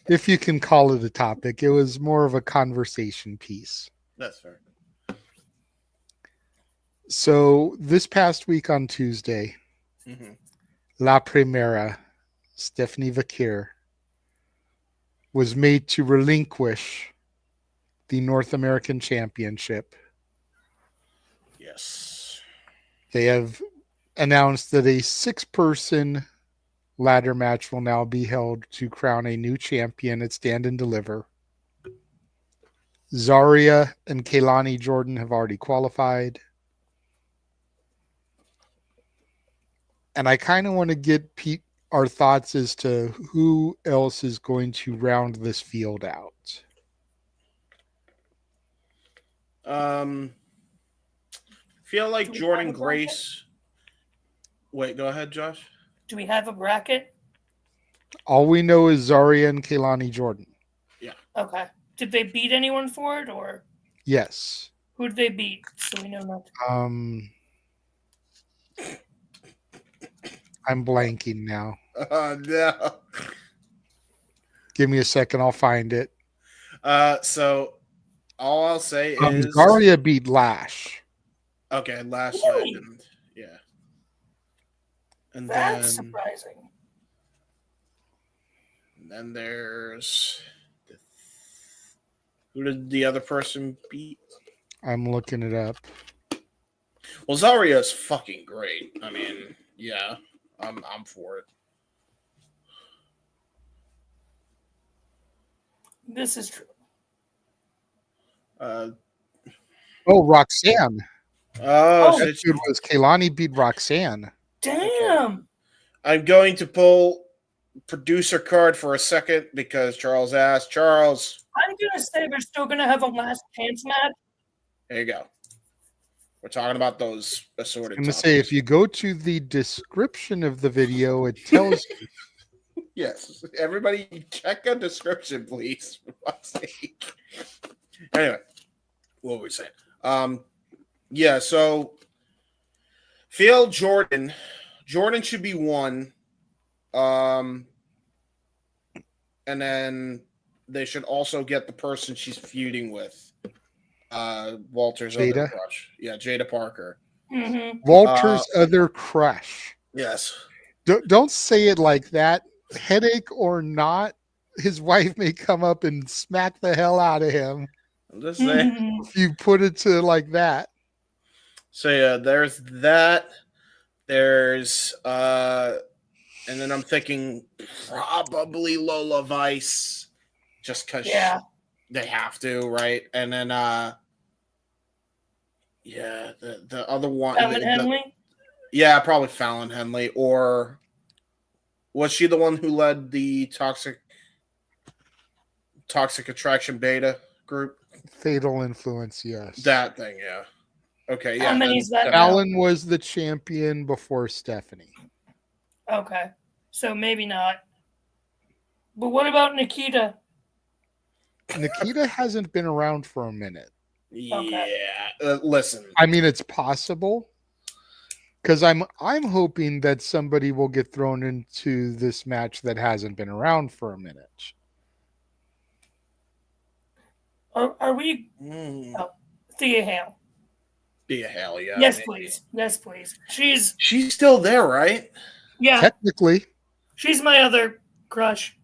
If you can call it a topic, it was more of a conversation piece. That's fair. So this past week on Tuesday, La Primera, Stephanie Vaquer, was made to relinquish the North American Championship. Yes. They have announced that a 6-person ladder match will now be held to crown a new champion at Stand and Deliver. Zarya and Kaylani Jordan have already qualified. And I kind of want to get our thoughts as to who else is going to round this field out. Feel like Jordan Grace. Wait, go ahead, Josh. Do we have a bracket? All we know is Zarya and Kaylani Jordan. Yeah. Okay. Did they beat anyone for it, or? Yes. Who did they beat? So we know nothing. I'm blanking now. No. Give me a second. I'll find it. So all I'll say is Zarya beat Lash. Okay, Lash Really? Legend. Yeah. And That's then surprising. And then there's who did the other person beat? I'm looking it up. Well, Zarya's fucking great. I mean, yeah, I'm for it. This is true. Roxanne. Oh, that dude was Kaylani beat Roxanne. Damn. I'm going to pull producer card for a second because Charles asked. Charles. I'm going to say they're still going to have a last chance match. There you go. We're talking about those assorted. I'm going to say, if you go to the description of the video, it tells you. Yes. Everybody check a description, please. For fuck's sake. Anyway, what were we saying? Yeah, so Phil Jordan should be one. And then they should also get the person she's feuding with. Walter's Jada? other crush. Yeah, Jada Parker. Mm-hmm. Walter's other crush. Yes. Don't say it like that. Headache or not, his wife may come up and smack the hell out of him. I'm just saying. If you put it to like that. So yeah, there's that. There's and then I'm thinking probably Lola Vice, just because they have to, right? And then the other one, Fallon Henley. Yeah, probably Fallon Henley, or was she the one who led the Toxic Attraction Beta group? Fatal Influence, yes. That thing, yeah. Okay, yeah. How many is that? Fallon was the champion before Stephanie. Okay. So maybe not. But what about Nikita? Nikita hasn't been around for a minute. Yeah. Listen. I mean, it's possible. Because I'm hoping that somebody will get thrown into this match that hasn't been around for a minute. Are we? Oh, Thea Hale. Thea Hale, yeah. Yes, please. Yes, please. She's still there, right? Yeah. Technically. She's my other crush.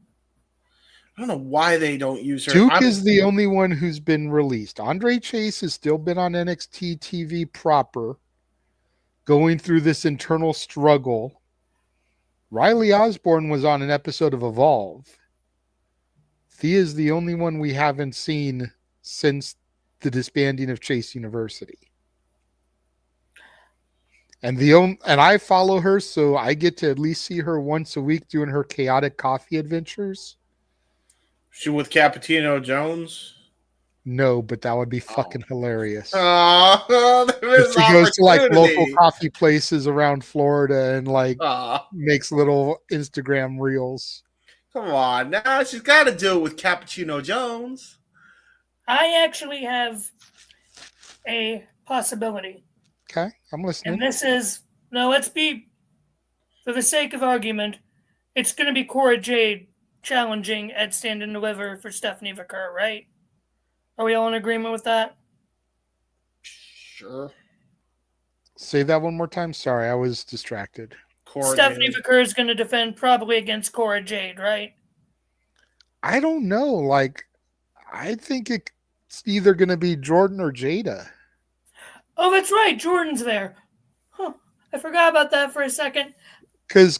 I don't know why they don't use her. Duke is the only one who's been released. Andre Chase has still been on NXT TV proper, going through this internal struggle. Riley Osborne was on an episode of Evolve. Thea is the only one we haven't seen since the disbanding of Chase University. And I follow her, so I get to at least see her once a week doing her chaotic coffee adventures. She with Cappuccino Jones? No, but that would be fucking hilarious. If she goes to like local coffee places around Florida and like makes little Instagram reels. Come on, now she's got to do it with Cappuccino Jones. I actually have a possibility. Okay, I'm listening. And this is, no, let's be, for the sake of argument, it's going to be Cora Jade challenging at Stand and Deliver for Stephanie Vaquer, right? Are we all in agreement with that? Sure. Say that one more time. Sorry, I was distracted. Stephanie Vaquer is going to defend probably against Cora Jade, right? I don't know. Like, I think it's either going to be Jordan or Jada. Oh, that's right. Jordan's there. Huh. I forgot about that for a second. Because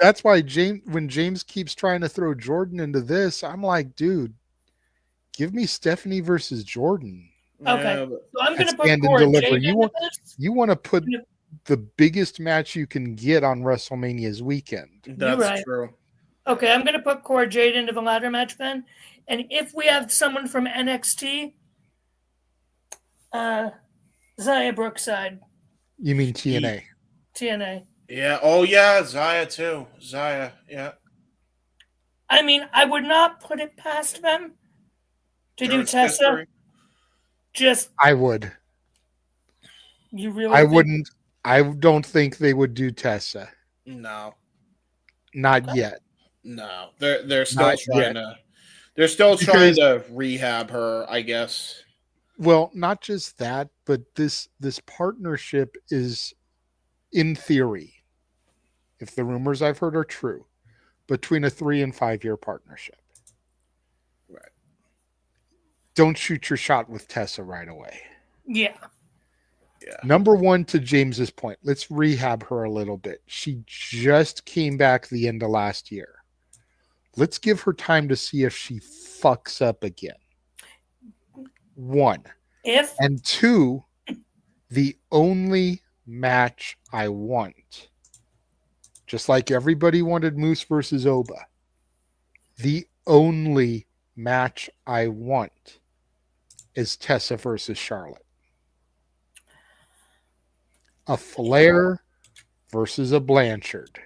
that's why when James keeps trying to throw Jordan into this, I'm like, dude, give me Stephanie versus Jordan. Okay. So I'm going to put Cora Jade into this. You want to put the biggest match you can get on WrestleMania's weekend. That's true. Okay, I'm going to put Cora Jade into the ladder match then. And if we have someone from NXT, Zaya Brookside. You mean TNA? TNA. Yeah. Oh, yeah. Zaya, too. Zaya. Yeah. I mean, I would not put it past them to do Tessa. I would. You really? I wouldn't. I don't think they would do Tessa. No. Not yet. No. They're still trying to. They're still trying to rehab her, I guess. Well, not just that, but this partnership is, in theory, if the rumors I've heard are true, between a 3 and 5 year partnership. Right. Don't shoot your shot with Tessa right away. Yeah. Yeah. Number one, to James's point, let's rehab her a little bit. She just came back the end of last year. Let's give her time to see if she fucks up again. 1. And 2, the only match I want, just like everybody wanted Moose versus Oba, the only match I want is Tessa versus Charlotte. A Flair versus a Blanchard.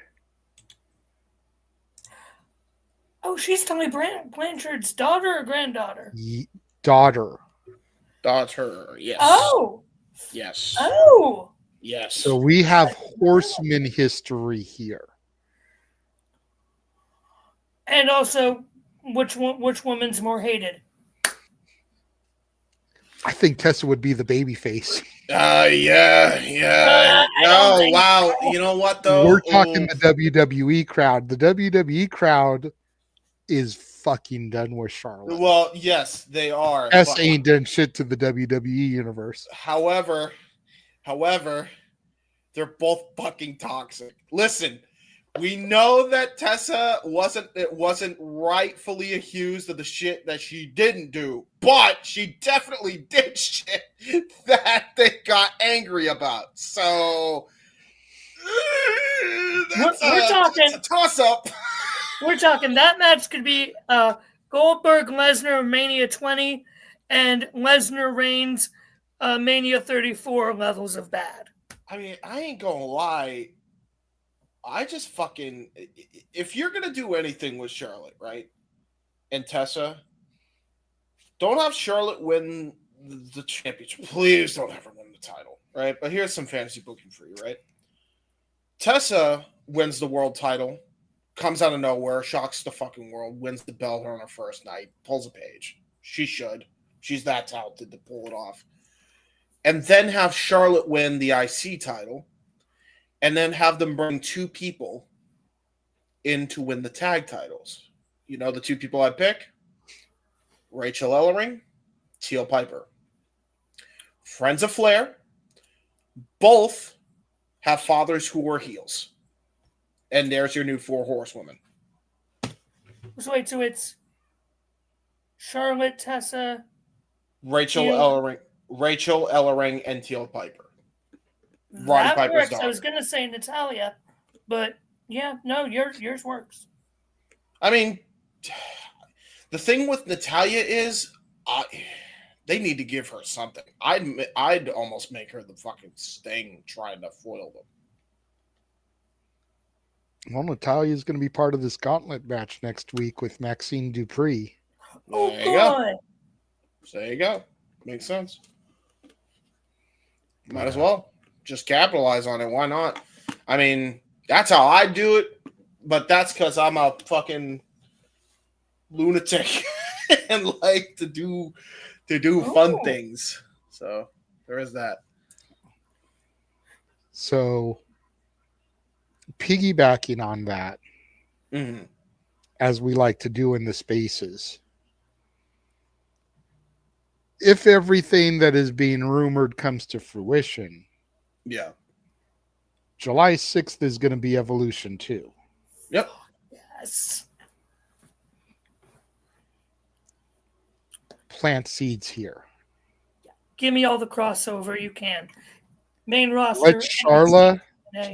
Oh, she's Tully Blanchard's daughter or granddaughter? Daughter. Daughter, yes. Oh. Yes. Oh. Yes. So we have horseman history here. And also, which woman's more hated? I think Tessa would be the babyface. Yeah. Oh, wow. So. You know what, though? We're talking the WWE crowd. The WWE crowd is fucking done with Charlotte. Well, yes, they are. Tessa ain't done shit to the WWE universe. However, they're both fucking toxic. Listen, we know that Tessa wasn't rightfully accused of the shit that she didn't do, but she definitely did shit that they got angry about. So that's a toss-up. We're talking that match could be Goldberg Lesnar Mania 20 and Lesnar Reigns Mania 34 levels of bad. I mean, I ain't gonna lie. I just fucking, if you're gonna do anything with Charlotte, right, and Tessa, don't have Charlotte win the championship. Please don't have her win the title, right? But here's some fantasy booking for you, right? Tessa wins the world title, comes out of nowhere, shocks the fucking world, wins the belt on her first night, pulls a page. She should. She's that talented to pull it off. And then have Charlotte win the IC title, and then have them bring two people in to win the tag titles. You know the two people I pick? Rachel Ellering, Teal Piper. Friends of Flair, both have fathers who were heels. And there's your new 4 horsewomen. So wait, so it's Charlotte, Tessa, Rachel Teal. Ellering, and Teal Piper. That Piper's works. daughter. I was gonna say Natalia, but yeah, no, yours works. I mean, the thing with Natalia is, they need to give her something. I'd almost make her the fucking Sting trying to foil them. Well, Natalia's going to be part of this gauntlet match next week with Maxine Dupree. There you go. There you go. Makes sense. Might as well. Just capitalize on it. Why not? I mean, that's how I do it, but that's because I'm a fucking lunatic and like to do fun things. So there is that. So piggybacking on that, as we like to do in the spaces, if everything that is being rumored comes to fruition, yeah, July 6th is going to be Evolution 2. Yep. Yes. Plant seeds here. Give me all the crossover you can. Main roster.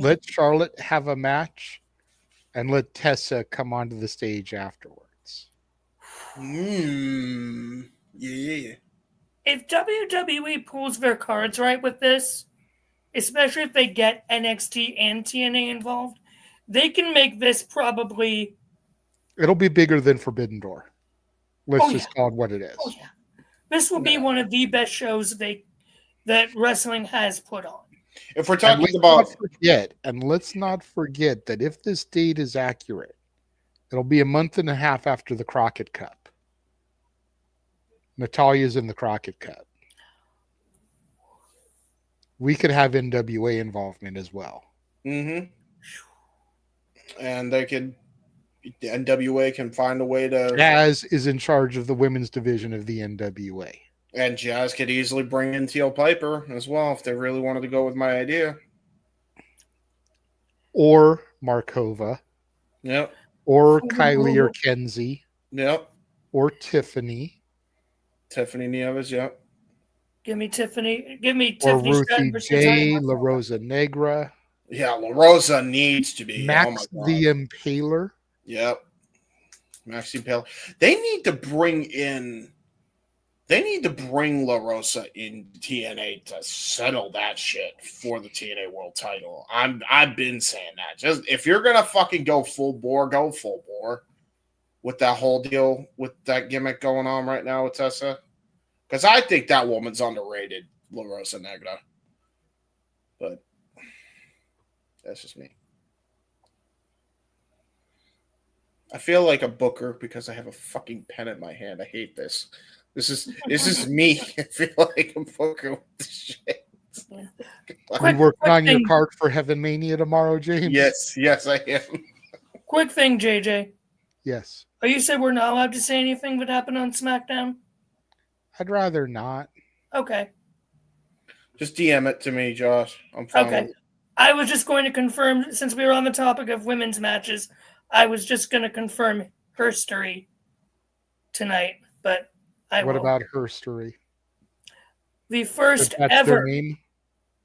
Let Charlotte have a match, and let Tessa come onto the stage afterwards. Yeah. If WWE pulls their cards right with this, especially if they get NXT and TNA involved, they can make this probably... It'll be bigger than Forbidden Door. Let's just call it what it is. Oh, yeah. This will be one of the best shows that wrestling has put on. If we're talking about... let's not forget that if this date is accurate, it'll be a month and a half after the Crockett Cup. Natalia's in the Crockett Cup. We could have NWA involvement as well. And the NWA can find a way to... Jazz is in charge of the women's division of the NWA. And Jazz could easily bring in Teal Piper as well if they really wanted to go with my idea. Or Markova. Yep. Or Kylie or Kenzie. Yep. Or Tiffany. Tiffany Nieves, yep. Give me Tiffany. Give me Or Tiffany. Ruthie J. La Rosa Negra. Yeah, La Rosa needs to be. Max the Impaler. Yep. Max the Impaler. They need to bring La Rosa in TNA to settle that shit for the TNA World Title. I've been saying that. Just if you're gonna fucking go full bore with that whole deal, with that gimmick going on right now with Tessa. Because I think that woman's underrated, La Rosa Negra. But that's just me. I feel like a booker because I have a fucking pen in my hand. I hate this. This is me. I feel like a booker with this shit. Are you working on your card for Heaven Mania tomorrow, James? Yes, I am. Quick thing, JJ. Yes. Oh, you said we're not allowed to say anything that happened on SmackDown? I'd rather not. Okay. Just DM it to me, Josh. I'm fine. Okay. I was just going to confirm, since we were on the topic of women's matches, I was just going to confirm Herstory tonight, but I What will. about Herstory? The first That's ever. their name?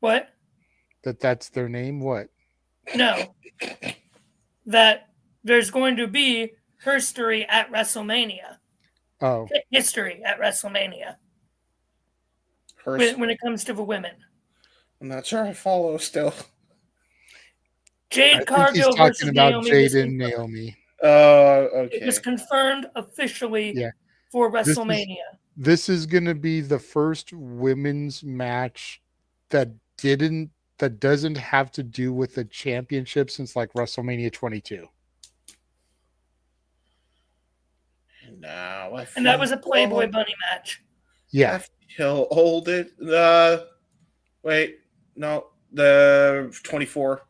What? That's their name? What? No. That there's going to be Herstory at WrestleMania. Oh. History at WrestleMania. When it comes to the women. I'm not sure I follow still. Jade I think he's Cargill talking versus about Naomi. Jade and Naomi. It was confirmed officially Yeah. for WrestleMania. This is going to be the first women's match that doesn't have to do with the championship since like WrestleMania 22. No, And that was a Playboy Bunny match. Yeah. He'll hold it. Wait, no, the 24,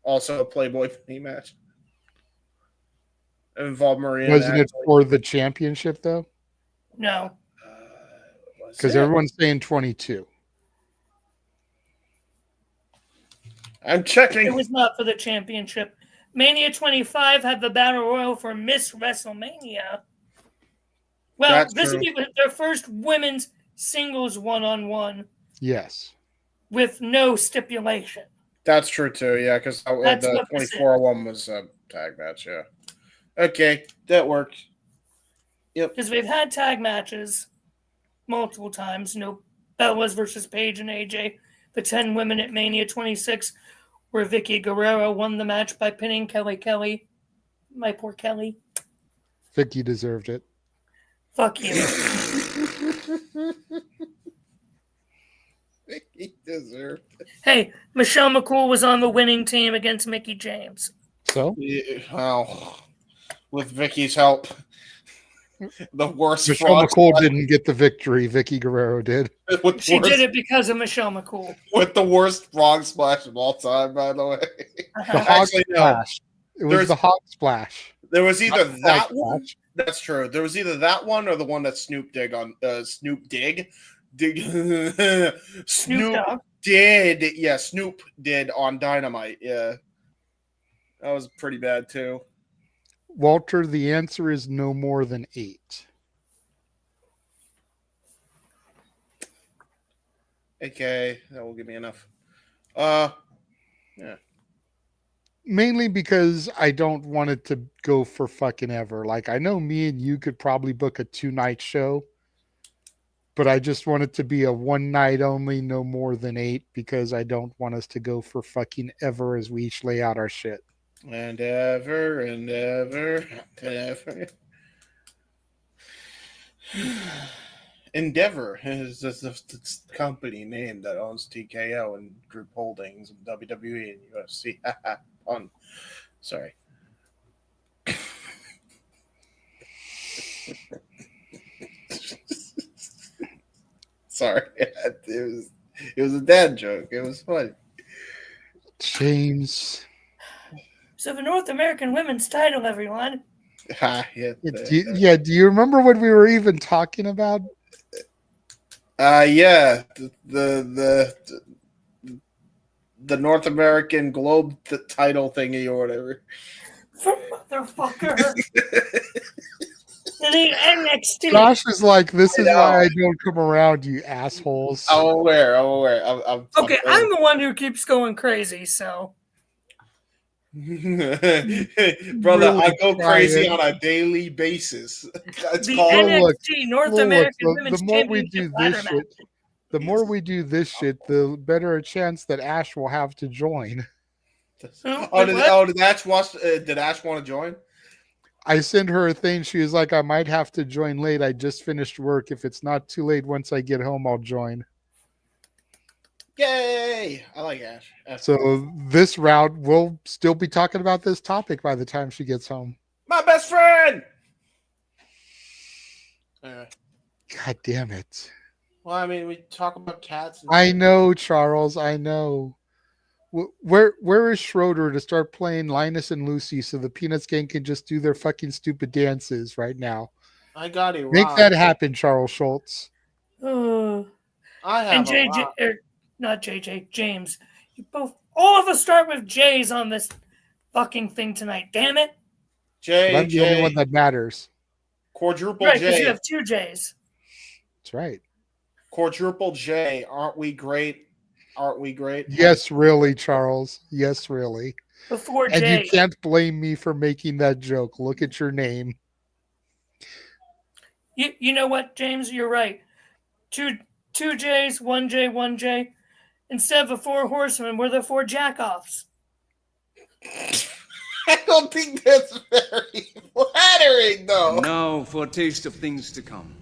also a Playboy Bunny match. It involved Maria. Wasn't it for the championship though? No. Because everyone's saying 22. I'm checking. It was not for the championship. Mania 25 had the Battle Royal for Miss WrestleMania. Well, That's this true. would be their first women's singles one-on-one Yes. with no stipulation. That's true too. Yeah, because That's the what this 24 one was a tag match. Yeah. Okay, that works. Yep. Because we've had tag matches multiple times. Bellas versus Paige and AJ. The 10 women at Mania 26, where Vicky Guerrero won the match by pinning Kelly. My poor Kelly. Vicky deserved it. Fuck you. He deserved it. Hey, Michelle McCool was on the winning team against Mickie James. So? Yeah, well, with Vicky's help, the worst. Michelle frog McCool splash- didn't get the victory. Vicky Guerrero did. with She worst- did it because of Michelle McCool. with the worst frog splash of all time, by the way. The hog Actually, no. splash. It was There's- the hog splash. There was either Not the that hog one. splash. That's true. There was either that one or the one that Snoop did on Snoop Dogg. did. Yeah, Snoop did on Dynamite. Yeah, that was pretty bad too. Walter, the answer is no more than 8. Okay, that will give me enough. Yeah. Mainly because I don't want it to go for fucking ever. Like, I know me and you could probably book a 2-night show, but I just want it to be a 1 night only, no more than 8, because I don't want us to go for fucking ever as we each lay out our shit. And ever and ever and ever. Endeavor is the company name that owns TKO and Group Holdings and WWE and UFC. Pun. Sorry. Sorry. It was a dad joke. It was funny. James. So the North American Women's title, everyone. Yeah. Do you remember what we were even talking about? Yeah. The North American Globe title thingy or whatever. Motherfucker. The NXT. Josh is like, this is why I don't come around, you assholes. I'm aware. Okay, I'm the one who keeps going crazy, so. Brother, Really I go crazy trying. on a daily basis. It's The called NXT North American Women's the more we do Championship this ladder shit, the more we do this shit, the better a chance that Ash will have to join. did Ash want to join? I sent her a thing. She was like, I might have to join late. I just finished work. If it's not too late, once I get home, I'll join. Yay! I like Ash. So this route, we'll still be talking about this topic by the time she gets home. My best friend. Anyway. God damn it. Well, I mean, we talk about cats. I know, Charles. I know. Where is Schroeder to start playing Linus and Lucy so the Peanuts gang can just do their fucking stupid dances right now? I got it. Make that happen, Charles Schultz. I have And JJ, not JJ, James. You both, all of us start with J's on this fucking thing tonight. Damn it. J. I'm the only one that matters. Quadruple Right, because J. you have 2 J's. That's right. Quadruple J. Aren't we great? Aren't we great? Yes, really, Charles. Yes, really. Before And J. you can't blame me for making that joke. Look at your name. You know what, James? You're right. Two J's, 1 J, 1 J. Instead of the 4 horsemen, we're the 4 jackoffs. I don't think that's very flattering, though. Now for a taste of things to come.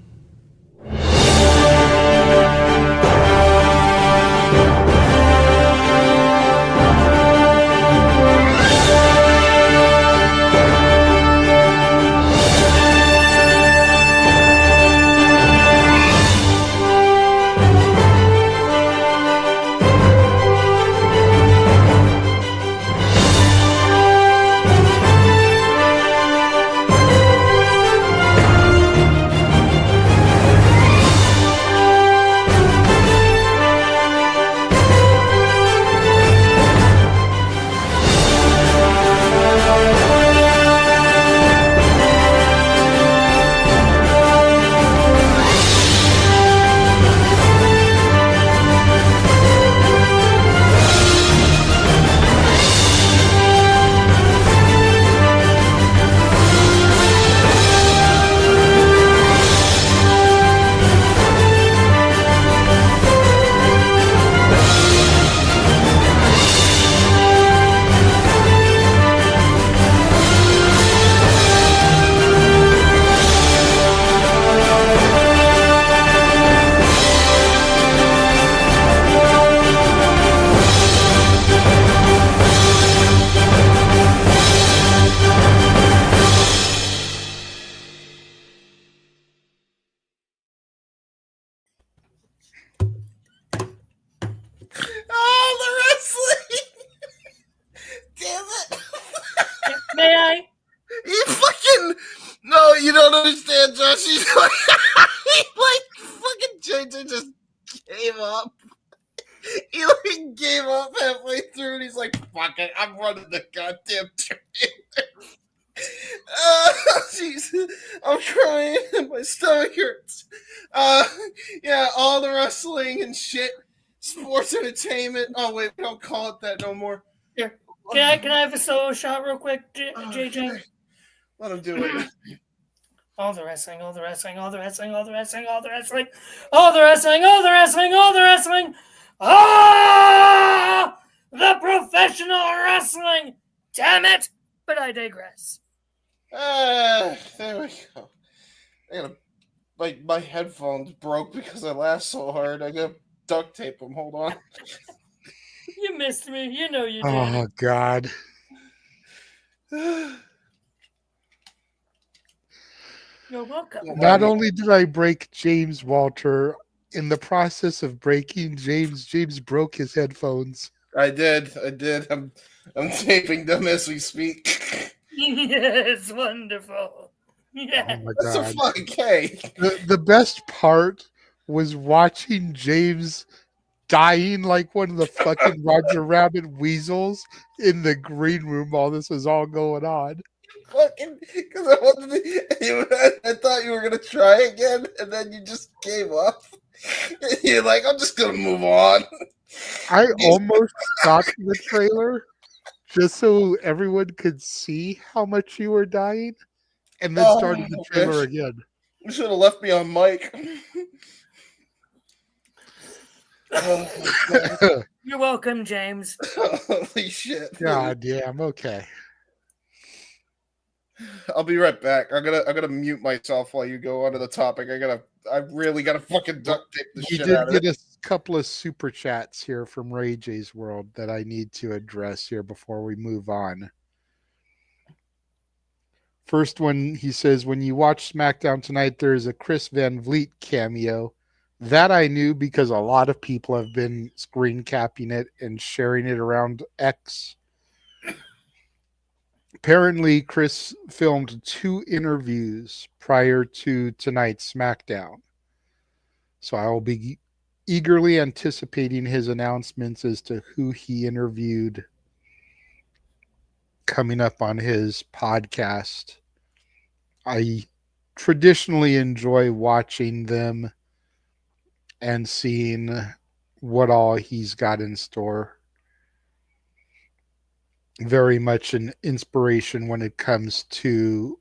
Oh, the wrestling! Damn it! May I? You fucking no, you don't understand, Josh. He's like, fucking JJ just gave up. He like gave up halfway through, and he's like, "Fuck it, I'm running the goddamn trailer." Jeez, I'm crying, and my stomach hurts. Yeah, all the wrestling and shit, sports entertainment. Oh wait, we don't call it that no more. Here, can I have a solo shot real quick, JJ? Let him do it. All the wrestling, all the wrestling, all the wrestling, all the wrestling, all the wrestling, all the wrestling, all the wrestling, all the wrestling. Ah, the professional wrestling. Damn it! But I digress. There we go. I gotta, my headphones broke because I laughed so hard. I gotta duct tape them. Hold on. You missed me. You know you did. Oh, God. You're welcome. Not only did I break James, Walter, in the process of breaking James broke his headphones. I did. I'm taping them as we speak. Yes, wonderful. Yeah. Oh my That's God. a fucking K. The best part was watching James dying like one of the fucking Roger Rabbit weasels in the green room while this was all going on. Fucking, because I thought you were gonna try again, and then you just gave up. You're like, I'm just gonna move on. I almost stopped the trailer just so everyone could see how much you were dying, and then started the trailer again. You should have left me on mic. You're welcome, James. Holy shit! God damn. Okay. I'll be right back. I'm gonna mute myself while you go on to the topic. I really gotta fucking duct tape the You shit did out of it. get a couple of super chats here from Ray J's World that I need to address here before we move on. First one, he says, when you watch SmackDown tonight, there's a Chris Van Vliet cameo. That I knew because a lot of people have been screen capping it and sharing it around X. Apparently, Chris filmed 2 interviews prior to tonight's SmackDown. So I will be eagerly anticipating his announcements as to who he interviewed coming up on his podcast. I traditionally enjoy watching them and seeing what all he's got in store. Very much an inspiration when it comes to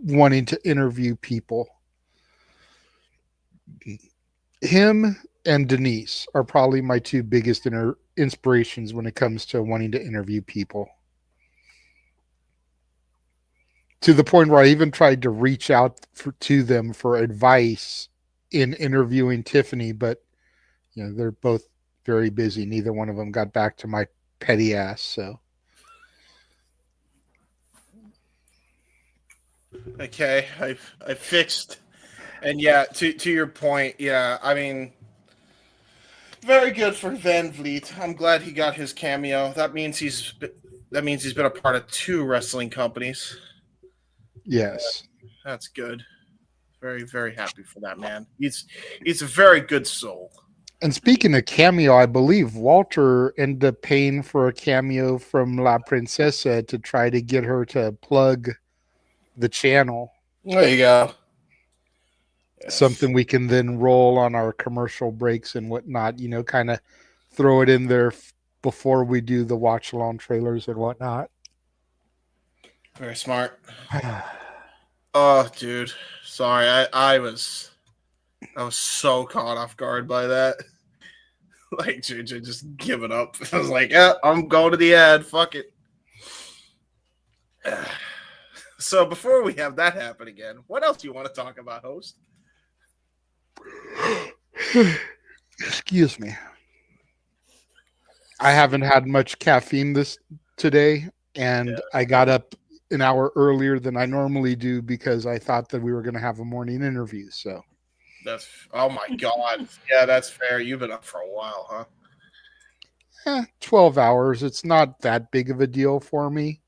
wanting to interview people. Him and Denise are probably my 2 biggest inspirations when it comes to wanting to interview people. to the point where I even tried to reach out to them for advice in interviewing Tiffany, but they're both very busy. Neither one of them got back to my petty ass. So okay, I fixed, and yeah, to your point, yeah, I mean, very good for Van Vliet. I'm glad he got his cameo. That means he's been a part of 2 wrestling companies. yes, that's good. Very, very happy for that man. He's a very good soul. And speaking of cameo, I believe Walter ended up paying for a cameo from La Princesa to try to get her to plug the channel. There you go. Yes. Something we can then roll on our commercial breaks and whatnot, kind of throw it in there before we do the watch along trailers and whatnot. Very smart. Oh, dude. Sorry. I was so caught off guard by that. Like, JJ just giving up. I was like, yeah, I'm going to the ad. Fuck it. So before we have that happen again, what else do you want to talk about, host? Excuse me. I haven't had much caffeine today, and I got up an hour earlier than I normally do because I thought that we were going to have a morning interview. So that's, oh my God. Yeah, that's fair. You've been up for a while, huh? 12 hours. It's not that big of a deal for me,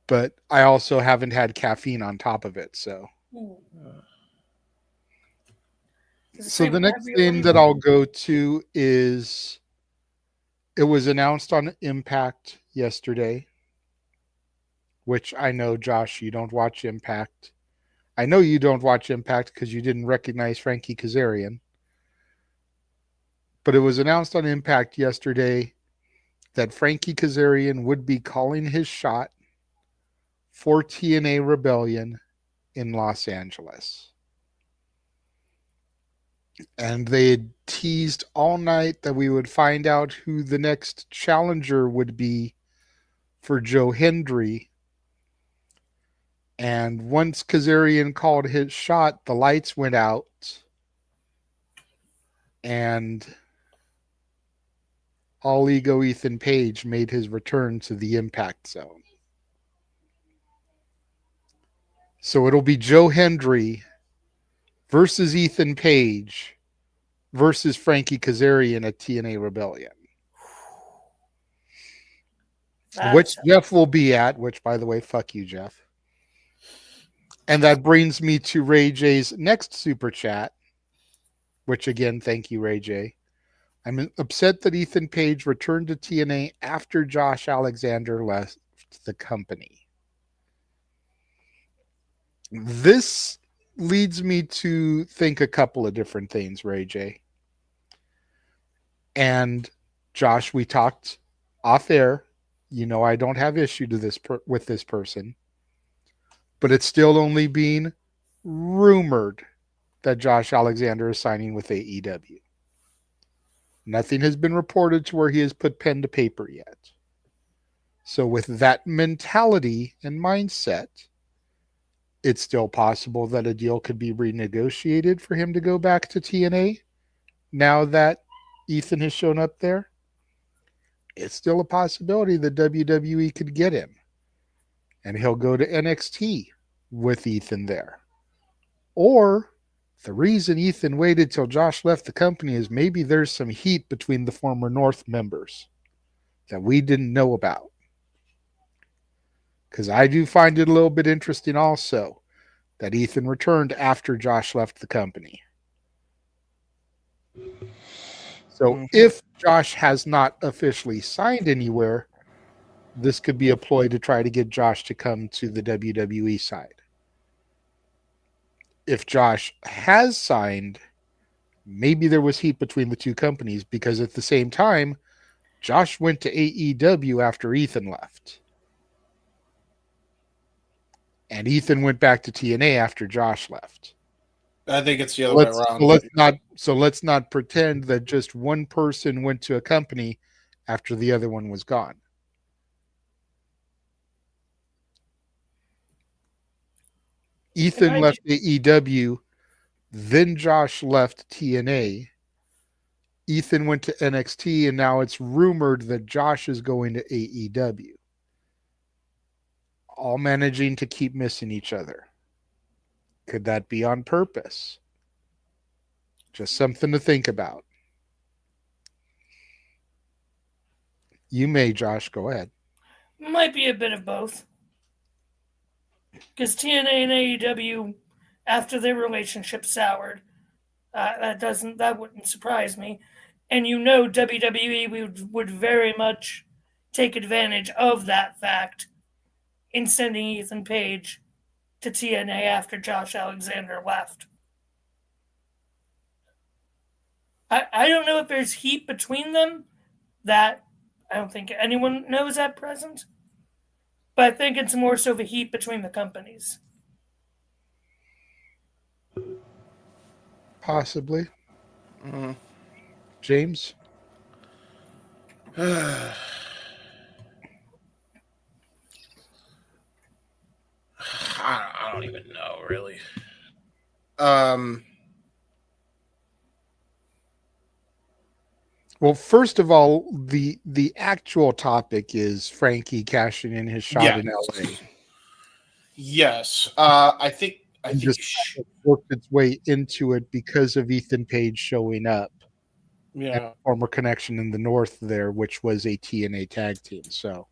but I also haven't had caffeine on top of it. So the next thing that I'll go to is it was announced on Impact yesterday, which I know, Josh, you don't watch Impact. I know you don't watch Impact because you didn't recognize Frankie Kazarian. But it was announced on Impact yesterday that Frankie Kazarian would be calling his shot for TNA Rebellion in Los Angeles. And they had teased all night that we would find out who the next challenger would be for Joe Hendry. And once Kazarian called his shot, the lights went out. And All Ego Ethan Page made his return to the Impact Zone. So it'll be Joe Hendry versus Ethan Page versus Frankie Kazarian at TNA Rebellion. Which Jeff will be at, which, by the way, fuck you, Jeff. And that brings me to Ray J's next super chat, which, again, thank you, Ray J. I'm upset that Ethan Page returned to TNA after Josh Alexander left the company. This leads me to think a couple of different things, Ray J. And Josh, we talked off air. I don't have issue with this person, but it's still only being rumored that Josh Alexander is signing with AEW. Nothing has been reported to where he has put pen to paper yet. So with that mentality and mindset, it's still possible that a deal could be renegotiated for him to go back to TNA now that Ethan has shown up there. It's still a possibility that WWE could get him and he'll go to NXT with Ethan there. Or the reason Ethan waited till Josh left the company is maybe there's some heat between the former North members that we didn't know about. Because I do find it a little bit interesting also that Ethan returned after Josh left the company. So if Josh has not officially signed anywhere, this could be a ploy to try to get Josh to come to the WWE side. If Josh has signed, maybe there was heat between the two companies because at the same time, Josh went to AEW after Ethan left. And Ethan went back to TNA after Josh left. I think it's the other way around. Let's not pretend that just one person went to a company after the other one was gone. Ethan left AEW, then Josh left TNA. Ethan went to NXT, and now it's rumored that Josh is going to AEW. All managing to keep missing each other. Could that be on purpose? Just something to think about. You may, Josh. Go ahead. Might be a bit of both. Because TNA and AEW, after their relationship soured, that wouldn't surprise me. And WWE would very much take advantage of that fact in sending Ethan Page to TNA after Josh Alexander left. I don't know if there's heat between them that I don't think anyone knows at present, but I think it's more so the heat between the companies. Possibly. Mm-hmm. James? I don't even know, really. Well, first of all, the actual topic is Frankie cashing in his shot in LA. Yes. I think it worked its way into it because of Ethan Page showing up. Yeah. And a former connection in the North there, which was a TNA tag team. So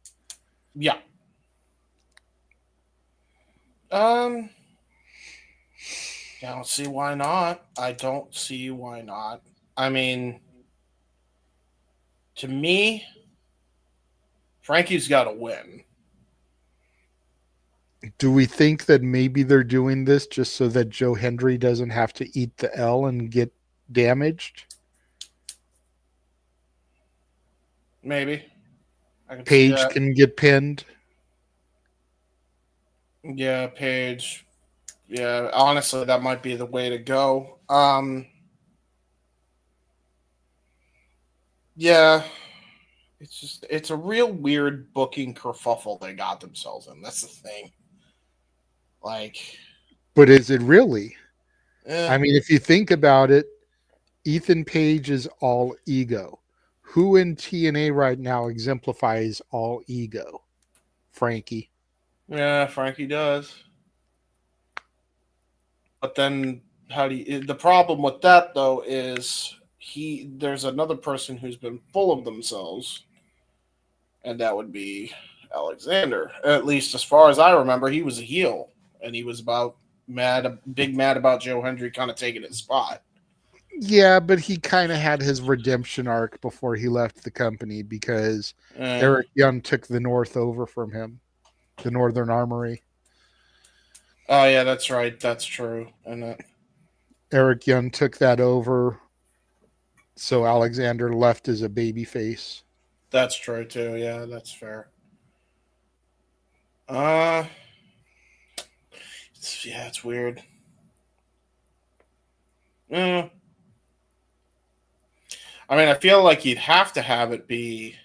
yeah. I don't see why not. I mean, to me, Frankie's got to win. do we think that maybe they're doing this just so that Joe Hendry doesn't have to eat the L and get damaged? Maybe. Page can get pinned. Yeah, Page. Yeah, honestly, that might be the way to go. Yeah. It's a real weird booking kerfuffle they got themselves in. That's the thing. But is it really? Yeah. I mean, if you think about it, Ethan Page is all ego. Who in TNA right now exemplifies all ego? Frankie. Yeah, Frankie does. But then the problem with that though is there's another person who's been full of themselves, and that would be Alexander. At least as far as I remember, he was a heel, and he was mad about Joe Hendry kind of taking his spot. Yeah, but he kind of had his redemption arc before he left the company because Eric Young took the North over from him, the Northern Armory. Oh, yeah, that's right. That's true. And Eric Young took that over, so Alexander left as a babyface. That's true, too. Yeah, that's fair. It's weird. I mean, I feel like you'd have to have it be.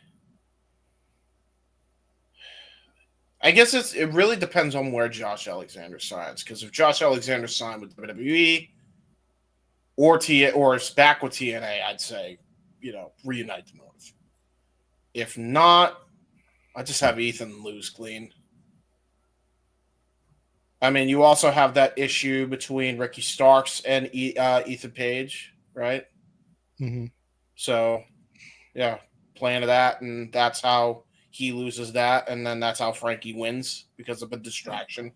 I guess it really depends on where Josh Alexander signs. Because if Josh Alexander signed with WWE or is back with TNA, I'd say, reunite the North. If not, I just have Ethan lose clean. I mean, you also have that issue between Ricky Starks and Ethan Page, right? Mm-hmm. So, yeah, plan of that, and that's how he loses that, and then that's how Frankie wins because of a distraction.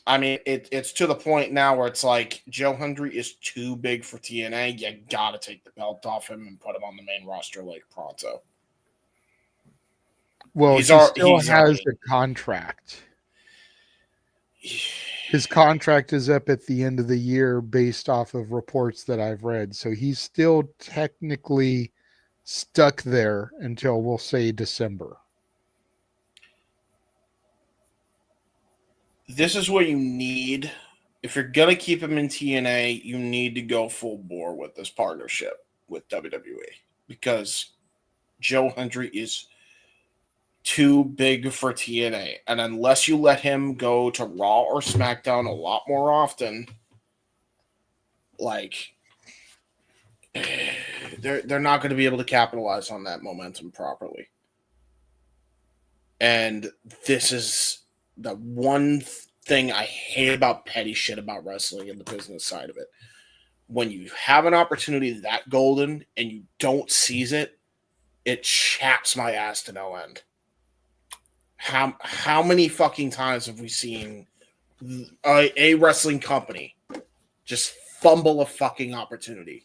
I mean, it's to the point now where it's like Joe Hendry is too big for TNA. You got to take the belt off him and put him on the main roster like pronto. Well, he still has a contract. His contract is up at the end of the year based off of reports that I've read. So he's still technically stuck there until, we'll say, December. This is what you need. If you're going to keep him in TNA, you need to go full bore with this partnership with WWE because Joe Hendry is too big for TNA. And unless you let him go to Raw or SmackDown a lot more often, like, they're not going to be able to capitalize on that momentum properly. And this is the one thing I hate about petty shit about wrestling and the business side of it. When you have an opportunity that golden and you don't seize it, it chaps my ass to no end. How many fucking times have we seen a wrestling company just fumble a fucking opportunity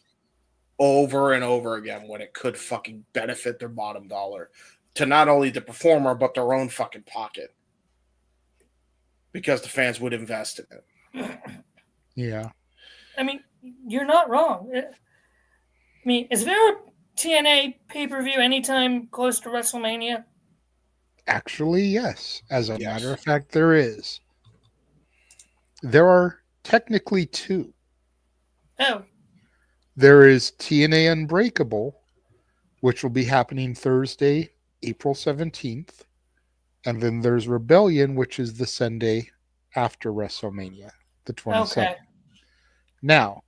over and over again when it could fucking benefit their bottom dollar to not only the performer, but their own fucking pocket? Because the fans would invest in it. Yeah. I mean, you're not wrong. I mean, is there a TNA pay-per-view anytime close to WrestleMania? Actually, yes. As a matter of fact, there is. There are technically two. Oh. There is TNA Unbreakable, which will be happening Thursday, April 17th. And then there's Rebellion, which is the Sunday after WrestleMania, the 27th. Okay. Now,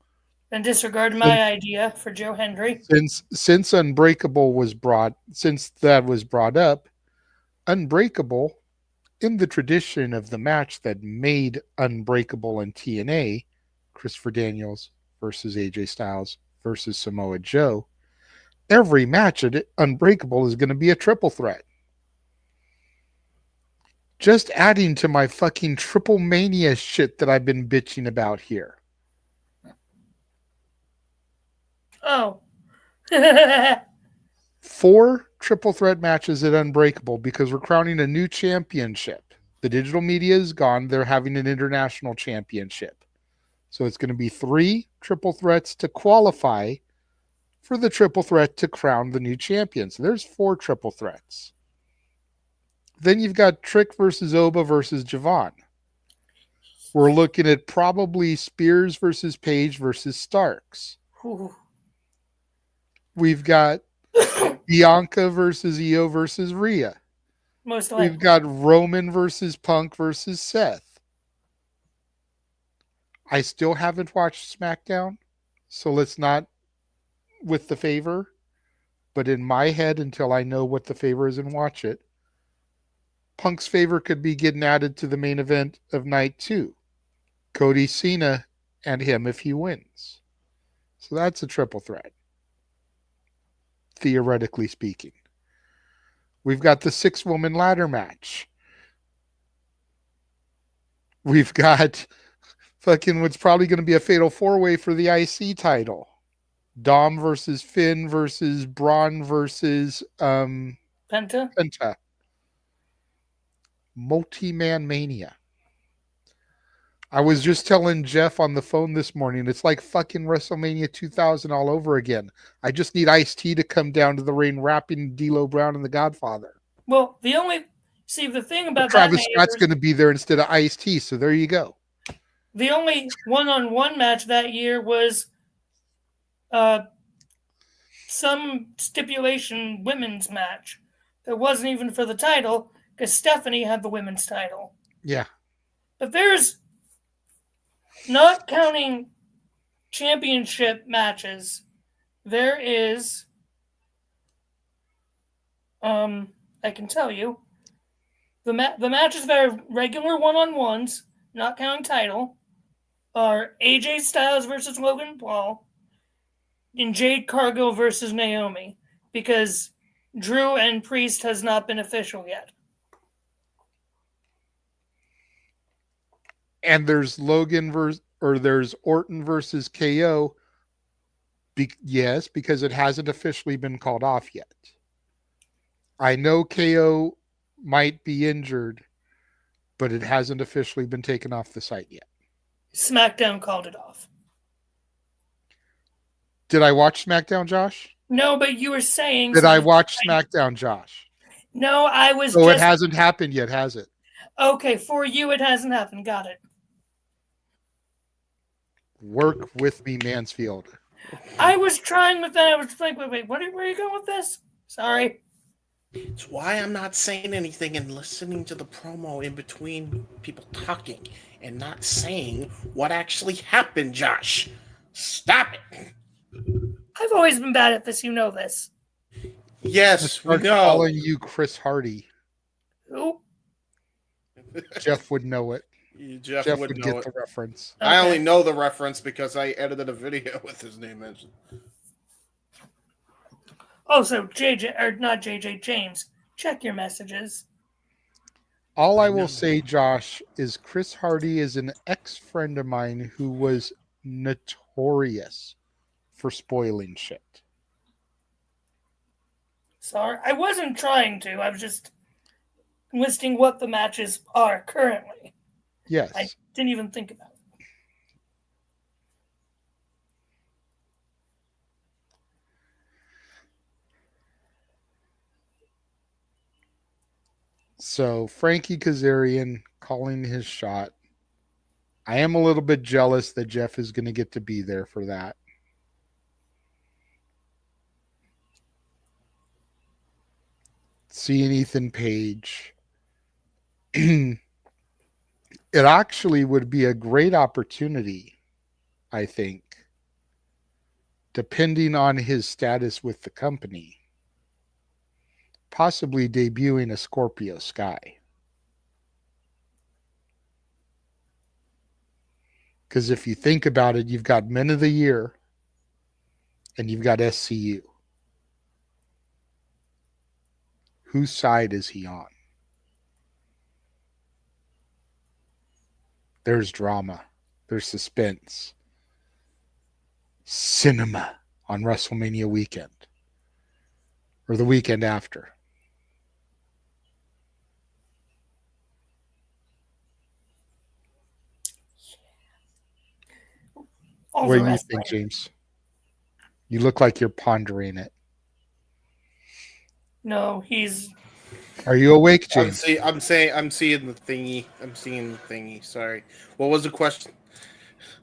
Then disregard my idea for Joe Hendry. Since Unbreakable was brought up, Unbreakable, in the tradition of the match that made Unbreakable in TNA, Christopher Daniels versus AJ Styles versus Samoa Joe, every match at Unbreakable is going to be a triple threat. Just adding to my fucking Triple Mania shit that I've been bitching about here. Oh. 4 triple threat matches at Unbreakable because we're crowning a new championship. The digital media is gone. They're having an international championship. So it's going to be 3 triple threats to qualify for the triple threat to crown the new champion. So there's 4 triple threats. Then you've got Trick versus Oba versus Javon. We're looking at probably Spears versus Page versus Starks. Ooh. We've got Bianca versus Io versus Rhea. Most likely. We've got Roman versus Punk versus Seth. I still haven't watched SmackDown, so let's not with the favor. But in my head, until I know what the favor is and watch it, Punk's favor could be getting added to the main event of night 2. Cody, Cena, and him if he wins. So that's a triple threat, theoretically speaking. We've got the 6-woman ladder match. We've got fucking what's probably going to be a fatal 4-way for the IC title. Dom versus Finn versus Braun versus Penta. Multi-man mania. I was just telling Jeff on the phone this morning, it's like fucking WrestleMania 2000 all over again. I just need Ice-T to come down to the ring rapping D'Lo Brown and the Godfather. Well, the thing about Travis Scott's going to be there instead of Ice-T, so there you go. The only one-on-one match that year was some stipulation women's match. That wasn't even for the title, because Stephanie had the women's title. Yeah. But there's, not counting championship matches, there is, I can tell you, the matches that are regular one-on-ones, not counting title, are AJ Styles versus Logan Paul and Jade Cargill versus Naomi, because Drew and Priest has not been official yet. And there's there's Orton versus KO. Yes, because it hasn't officially been called off yet. I know KO might be injured, but it hasn't officially been taken off the site yet. SmackDown called it off. Did I watch SmackDown, Josh? No, but you were saying... Did I watch SmackDown, Josh? No, I was it hasn't happened yet, has it? Okay, for you it hasn't happened. Got it. Work with me, Mansfield. I was trying with that. I was like, wait, where are you going with this? Sorry. It's why I'm not saying anything and listening to the promo in between people talking and not saying what actually happened, Josh. Stop it. I've always been bad at this. You know this. Yes, we Start know. calling you Chris Hardy. Who? Jeff would know it. Jeff Jeff would would know get it. the reference. I only know the reference because I edited a video with his name mentioned. Oh, so JJ, or not JJ, James. Check your messages. All I will say, Josh, is Chris Hardy is an ex-friend of mine who was notorious for spoiling shit. Sorry, I wasn't trying to. I was just listing what the matches are currently. Yes. I didn't even think about it. So Frankie Kazarian calling his shot. I am a little bit jealous that Jeff is going to get to be there for that. Seeing Ethan Page. It actually would be a great opportunity, I think, depending on his status with the company, possibly debuting a Scorpio Sky. Because if you think about it, you've got Men of the Year and you've got SCU. Whose side is he on? There's drama. There's suspense. Cinema on WrestleMania weekend. Or the weekend after. What do you think, James? You look like you're pondering it. No, he's... Are you awake, James? I'm seeing the thingy. I'm seeing the thingy. Sorry. What was the question?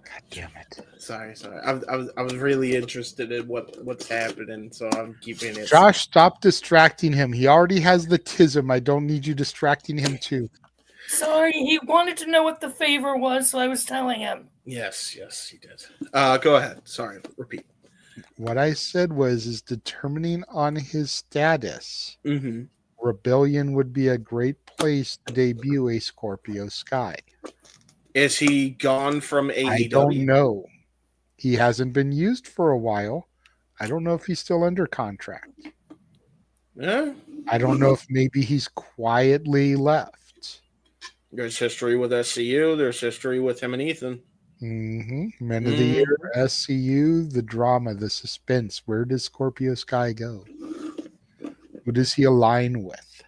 God damn it. Sorry. I was really interested in what's happening, so I'm keeping it. Josh, stop distracting him. He already has the tism. I don't need you distracting him too. Sorry, he wanted to know what the favor was, so I was telling him. Yes, he did. Go ahead. Sorry, repeat. What I said is determining on his status. Mm-hmm. Rebellion would be a great place to debut a Scorpio Sky. Is he gone from AEW? I don't know. He hasn't been used for a while. I don't know if he's still under contract. Yeah. I don't know if maybe he's quietly left. There's history with SCU. There's history with him and Ethan. Mm-hmm. Men of the Year, SCU, the drama, the suspense. Where does Scorpio Sky go? Who does he align with?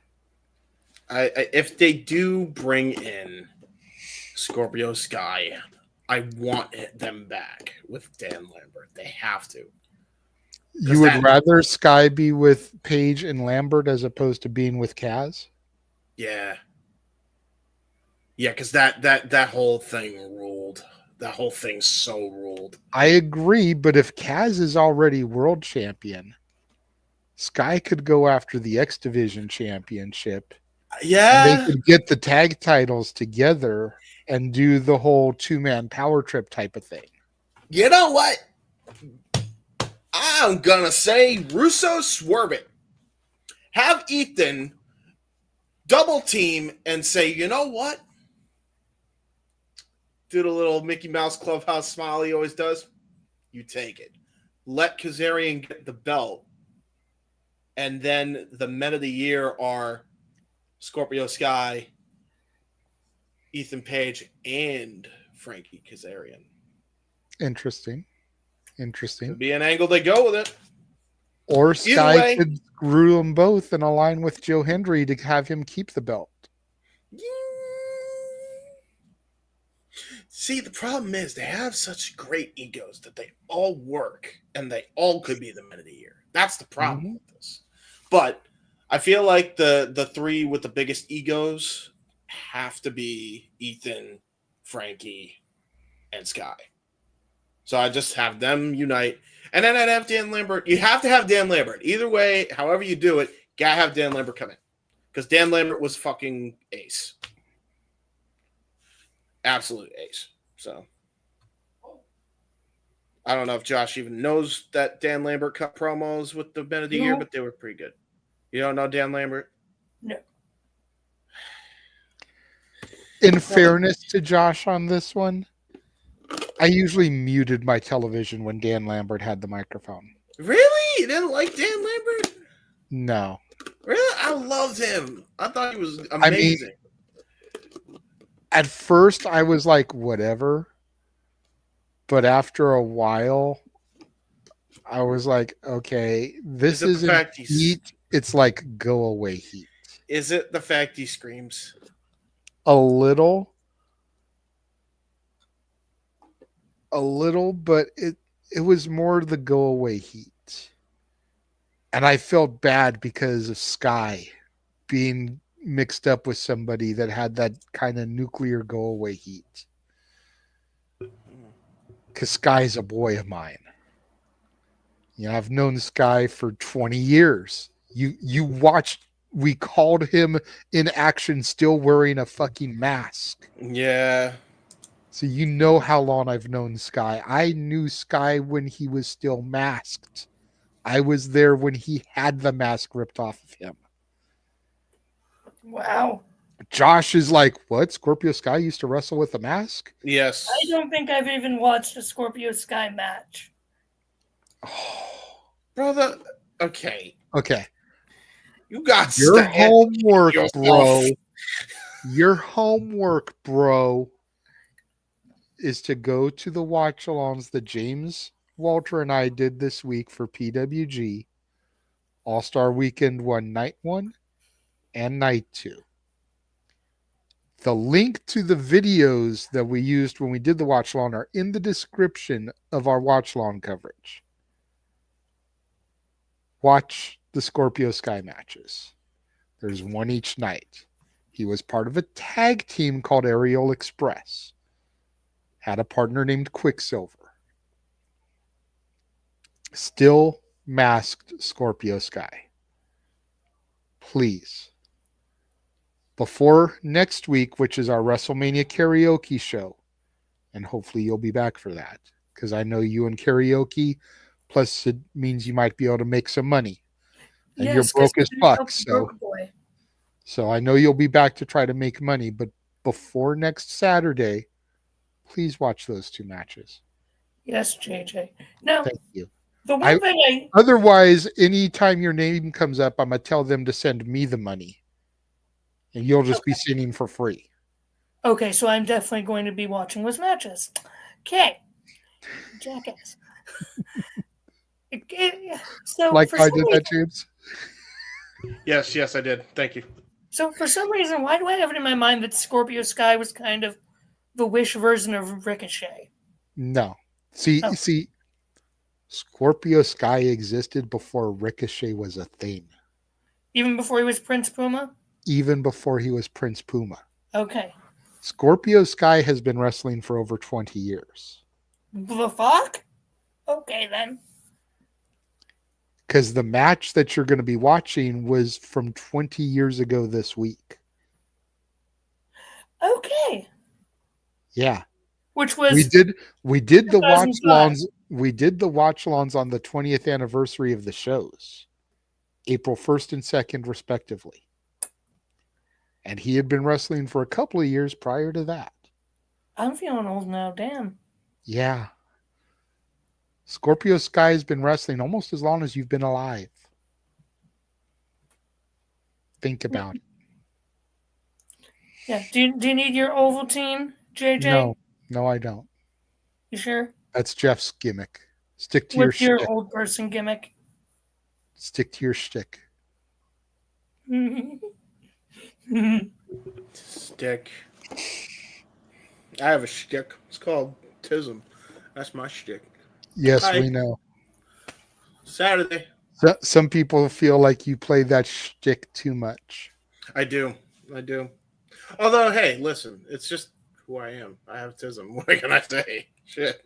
If they do bring in Scorpio Sky, I want them back with Dan Lambert. They have to. You would rather Sky be with Page and Lambert as opposed to being with Kaz? Yeah. Yeah, because that whole thing ruled. That whole thing's so ruled. I agree, but if Kaz is already world champion, Sky could go after the X Division championship. Yeah. And they could get the tag titles together and do the whole two-man power trip type of thing. You know what? I'm going to say Russo swerve it. Have Ethan double team and say, you know what? Do the little Mickey Mouse Clubhouse smile he always does. You take it. Let Kazarian get the belt. And then the men of the year are Scorpio Sky, Ethan Page, and Frankie Kazarian. Interesting. Could be an angle they go with it. Or Sky could screw them both and align with Joe Hendry to have him keep the belt. See, the problem is they have such great egos that they all work and they all could be the men of the year. That's the problem with this. But I feel like the three with the biggest egos have to be Ethan, Frankie, and Sky. So I just have them unite. And then I'd have Dan Lambert. You have to have Dan Lambert. Either way, however you do it, Gotta have Dan Lambert come in. Because Dan Lambert was fucking ace. Absolute ace. So I don't know if Josh even knows that Dan Lambert cut promos with the Ben of the Year, but they were pretty good. You don't know Dan Lambert? No. In fairness to Josh on this one, I usually muted my television when Dan Lambert had the microphone. Really? You didn't like Dan Lambert? No. Really? I loved him. I thought he was amazing. At first, I was like, whatever. But after a while, I was like, okay, this isn't heat. It's like go away heat. Is it the fact he screams? A little, but it was more the go away heat. And I felt bad because of Sky being mixed up with somebody that had that kind of nuclear go away heat. Because Sky's a boy of mine. You know, I've known Sky for 20 years. You watched, we called him in action still wearing a fucking mask. Yeah. So you know how long I've known Sky. I knew Sky when he was still masked. I was there when he had the mask ripped off of him. Wow. Josh is like, what? Scorpio Sky used to wrestle with a mask? Yes. I don't think I've even watched a Scorpio Sky match. Brother, okay. Okay. You got your homework, bro. Your homework, bro, is to go to the watch-alongs that James, Walter, and I did this week for PWG. All-Star Weekend 1, Night 1, and Night 2. The link to the videos that we used when we did the watch-along are in the description of our watch-along coverage. Watch the Scorpio Sky matches. There's one each night. He was part of a tag team called Aerial Express. Had a partner named Quicksilver. Still masked Scorpio Sky. Please. Before next week, which is our WrestleMania karaoke show, and hopefully you'll be back for that, because I know you and karaoke, plus it means you might be able to make some money. And you're broke as fuck, so I know you'll be back to try to make money, but before next Saturday, please watch those two matches. Yes, JJ. Now, thank you. The one thing otherwise, anytime your name comes up, I'm going to tell them to send me the money. And you'll just be singing for free. Okay, so I'm definitely going to be watching those matches. Okay. Jackass. So like I did that, James? Yes, I did. Thank you. So for some reason, why do I have it in my mind that Scorpio Sky was kind of the Wish version of Ricochet? No. See, Scorpio Sky existed before Ricochet was a thing. Even before he was Prince Puma? Even before he was Prince Puma. Okay. Scorpio Sky has been wrestling for over 20 years. The fuck? Okay, then. Because the match that you're going to be watching was from 20 years ago this week. Okay. Yeah. Which was we did the watch-alongs. We did the watch-alongs on the 20th anniversary of the shows. April 1st and 2nd, respectively. And he had been wrestling for a couple of years prior to that. I'm feeling old now, damn. Yeah. Scorpio Sky has been wrestling almost as long as you've been alive. Think about it. Yeah. Do you need your Ovaltine, JJ? No, I don't. You sure? That's Jeff's gimmick. Stick to What's your your shtick. old person gimmick? Stick to your shtick. Stick. I have a shtick. It's called Tism. That's my shtick. Yes, we know. Saturday. Some people feel like you play that shtick too much. I do. Although, hey, listen, it's just who I am. I have Tism. What can I say? Shit.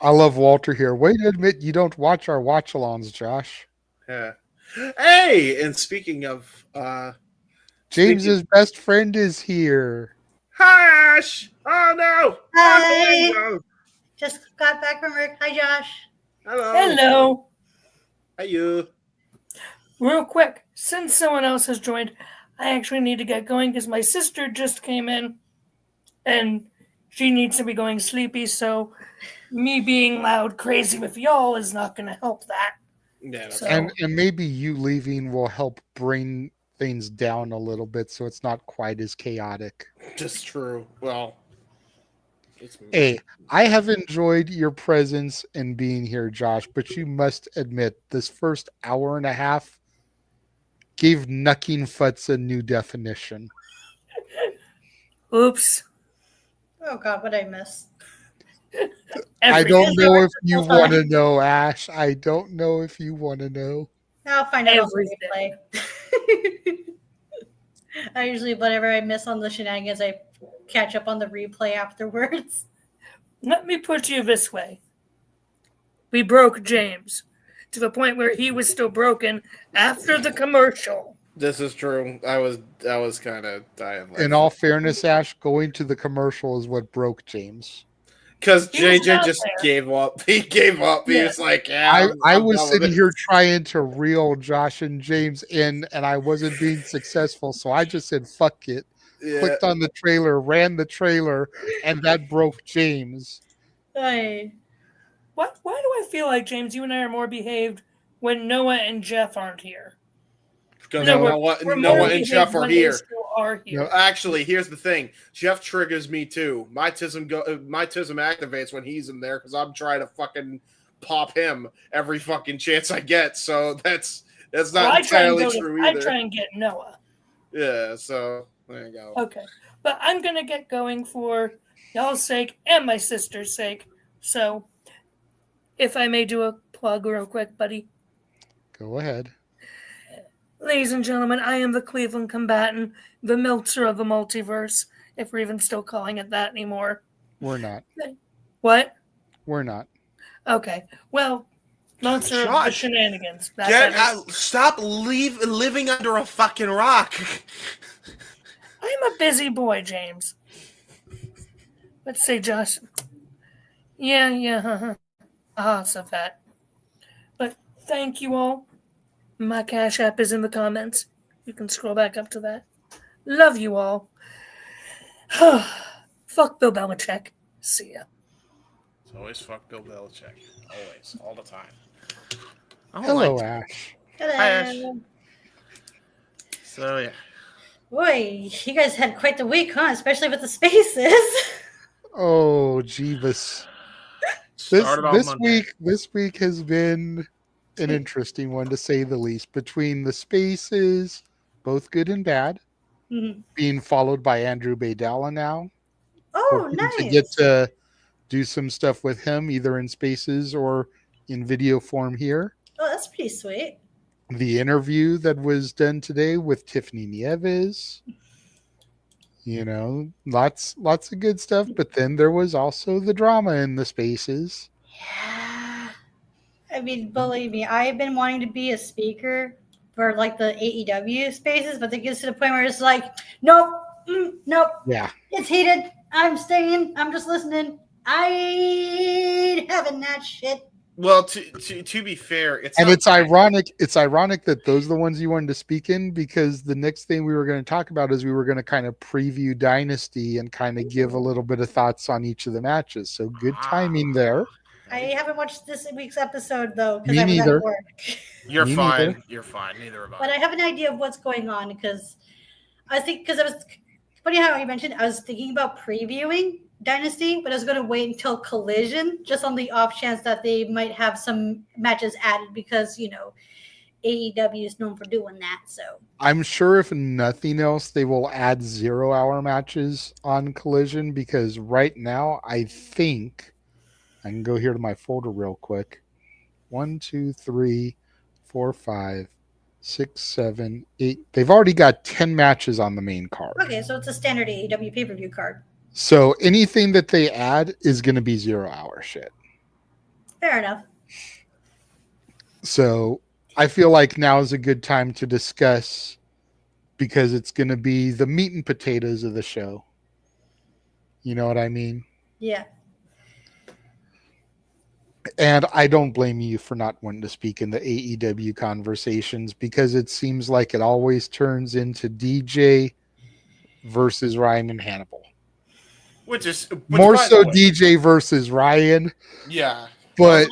I love Walter here. Way to admit you don't watch our watch-alongs, Josh. Yeah. Hey, and speaking of James's best friend is here. Hi, Ash. Oh no. Hi. Oh, Just got back from work. Hi, Josh. hello. Hello. How you? Real quick, since someone else has joined, I actually need to get going because my sister just came in and she needs to be going sleepy, so me being loud crazy with y'all is not going to help that. Yeah, so, and maybe you leaving will help bring things down a little bit so it's not quite as chaotic. Just true. Well, hey, I have enjoyed your presence and being here, Josh, but you must admit this first hour and a half gave Knucking Futz a new definition. Oops. Oh, God, what did I miss? I don't know if you want to know, Ash. I don't know if you want to know. I'll find out on the replay. I usually, whatever I miss on the shenanigans, I catch up on the replay afterwards. Let me put you this way. We broke James to the point where he was still broken after the commercial. This is true. I was kind of dying. In all fairness, Ash, going to the commercial is what broke James. Because JJ just gave up. He gave up. He was like, yeah. I was sitting here trying to reel Josh and James in, and I wasn't being successful. So I just said, fuck it. Yeah. Clicked on the trailer, ran the trailer, and that broke James. Hey. Why do I feel like, James, you and I are more behaved when Noah and Jeff aren't here? Because we're Noah and Jeff are here. Are here. No, actually, here's the thing. Jeff triggers me too. My tism activates when he's in there because I'm trying to fucking pop him every fucking chance I get. So that's not entirely true either. I try and get Noah. Yeah, so there you go. Okay. But I'm gonna get going for y'all's sake and my sister's sake. So if I may do a plug real quick, buddy. Go ahead. Ladies and gentlemen, I am the Cleveland combatant, the Meltzer of the multiverse, if we're even still calling it that anymore. We're not. What? We're not. Okay. Well, Meltzer of the Shenanigans. Stop living under a fucking rock. I'm a busy boy, James. Let's say Josh. Yeah. So fat. But thank you all. My Cash App is in the comments. You can scroll back up to that. Love you all. Fuck Bill Belichick. See ya. It's always fuck Bill Belichick. Always. All the time. Hello, Ash. Hello. Hi, Ash. So, yeah. Boy, you guys had quite the week, huh? Especially with the spaces. Oh, Jeebus. This week has been an interesting one, to say the least, between the spaces, both good and bad, being followed by Andrew Baydala now. Oh, nice. To get to do some stuff with him, either in spaces or in video form here. Oh, that's pretty sweet. The interview that was done today with Tiffany Nieves. You know, lots of good stuff, but then there was also the drama in the spaces. Yeah. I mean, believe me, I've been wanting to be a speaker for like the AEW spaces, but it gets to the point where it's like, nope. Yeah. It's heated. I'm staying. I'm just listening. I ain't having that shit. Well, to be fair, it's ironic. It's ironic that those are the ones you wanted to speak in, because the next thing we were going to talk about is we were going to kind of preview Dynasty and kind of give a little bit of thoughts on each of the matches. So good timing there. I haven't watched this week's episode though because Me I was neither. at work. You're Me fine. neither. You're fine. Neither am I. But I have an idea of what's going on because I was funny how you mentioned I was thinking about previewing Dynasty, but I was going to wait until Collision, just on the off chance that they might have some matches added because, you know, AEW is known for doing that. So I'm sure if nothing else, they will add 0-hour matches on Collision, because right now I think I can go here to my folder real quick. 1, 2, 3, 4, 5, 6, 7, 8. They've already got 10 matches on the main card. okay, so it's a standard AEW pay-per-view card. So anything that they add is going to be 0-hour shit. Fair enough. So I feel like now is a good time to discuss because it's going to be the meat and potatoes of the show. You know what I mean? Yeah. And I don't blame you for not wanting to speak in the AEW conversations because it seems like it always turns into DJ versus Ryan and Hannibal. Which More by so the way, DJ versus Ryan. Yeah. But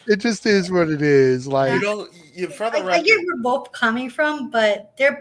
it just is what it is. Like, you know, for the I record, get where both coming from, but they're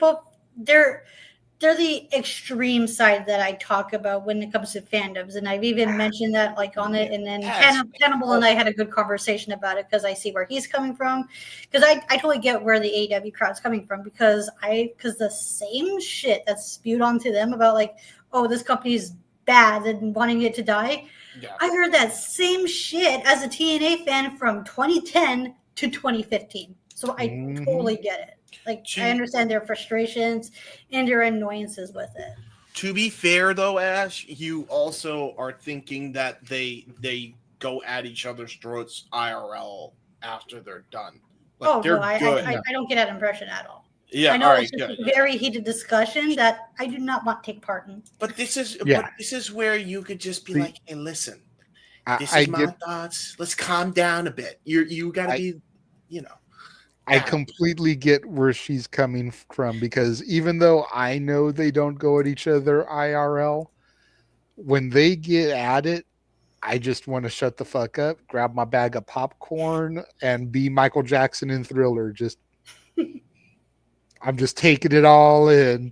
the extreme side that I talk about when it comes to fandoms, and I've even mentioned that like on it. And then Hannibal and I had a good conversation about it because I see where he's coming from. Because I totally get where the AEW crowd's coming from because the same shit that's spewed onto them about like, oh, this company's bad and wanting it to die. Yeah. I heard that same shit as a TNA fan from 2010 to 2015. So I totally get it. Like, I understand their frustrations and their annoyances with it. To be fair, though, Ash, you also are thinking that they go at each other's throats IRL after they're done. Like, I don't get that impression at all. Yeah, I know all right, it's just good. a very heated discussion that I do not want to take part in. But this is where you could just be like, hey, listen, this is my thoughts. Let's calm down a bit. You got to be, you know. I completely get where she's coming from because even though I know they don't go at each other IRL, when they get at it, I just want to shut the fuck up, grab my bag of popcorn, and be Michael Jackson in Thriller. I'm just taking it all in.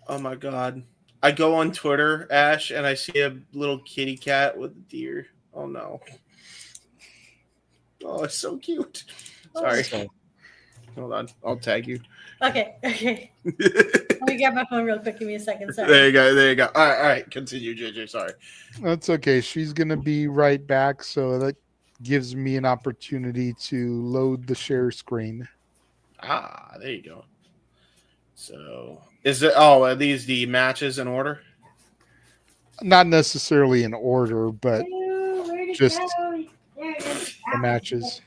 Oh my God. I go on Twitter, Ash, and I see a little kitty cat with a deer. Oh no. Oh, it's so cute. Sorry. Hold on. I'll tag you. Okay. Let me get my phone real quick. Give me a second. Sorry. There you go. All right. Continue, JJ. Sorry. That's okay. She's going to be right back. So that gives me an opportunity to load the share screen. There you go. So are these the matches in order? Not necessarily in order, but just the matches.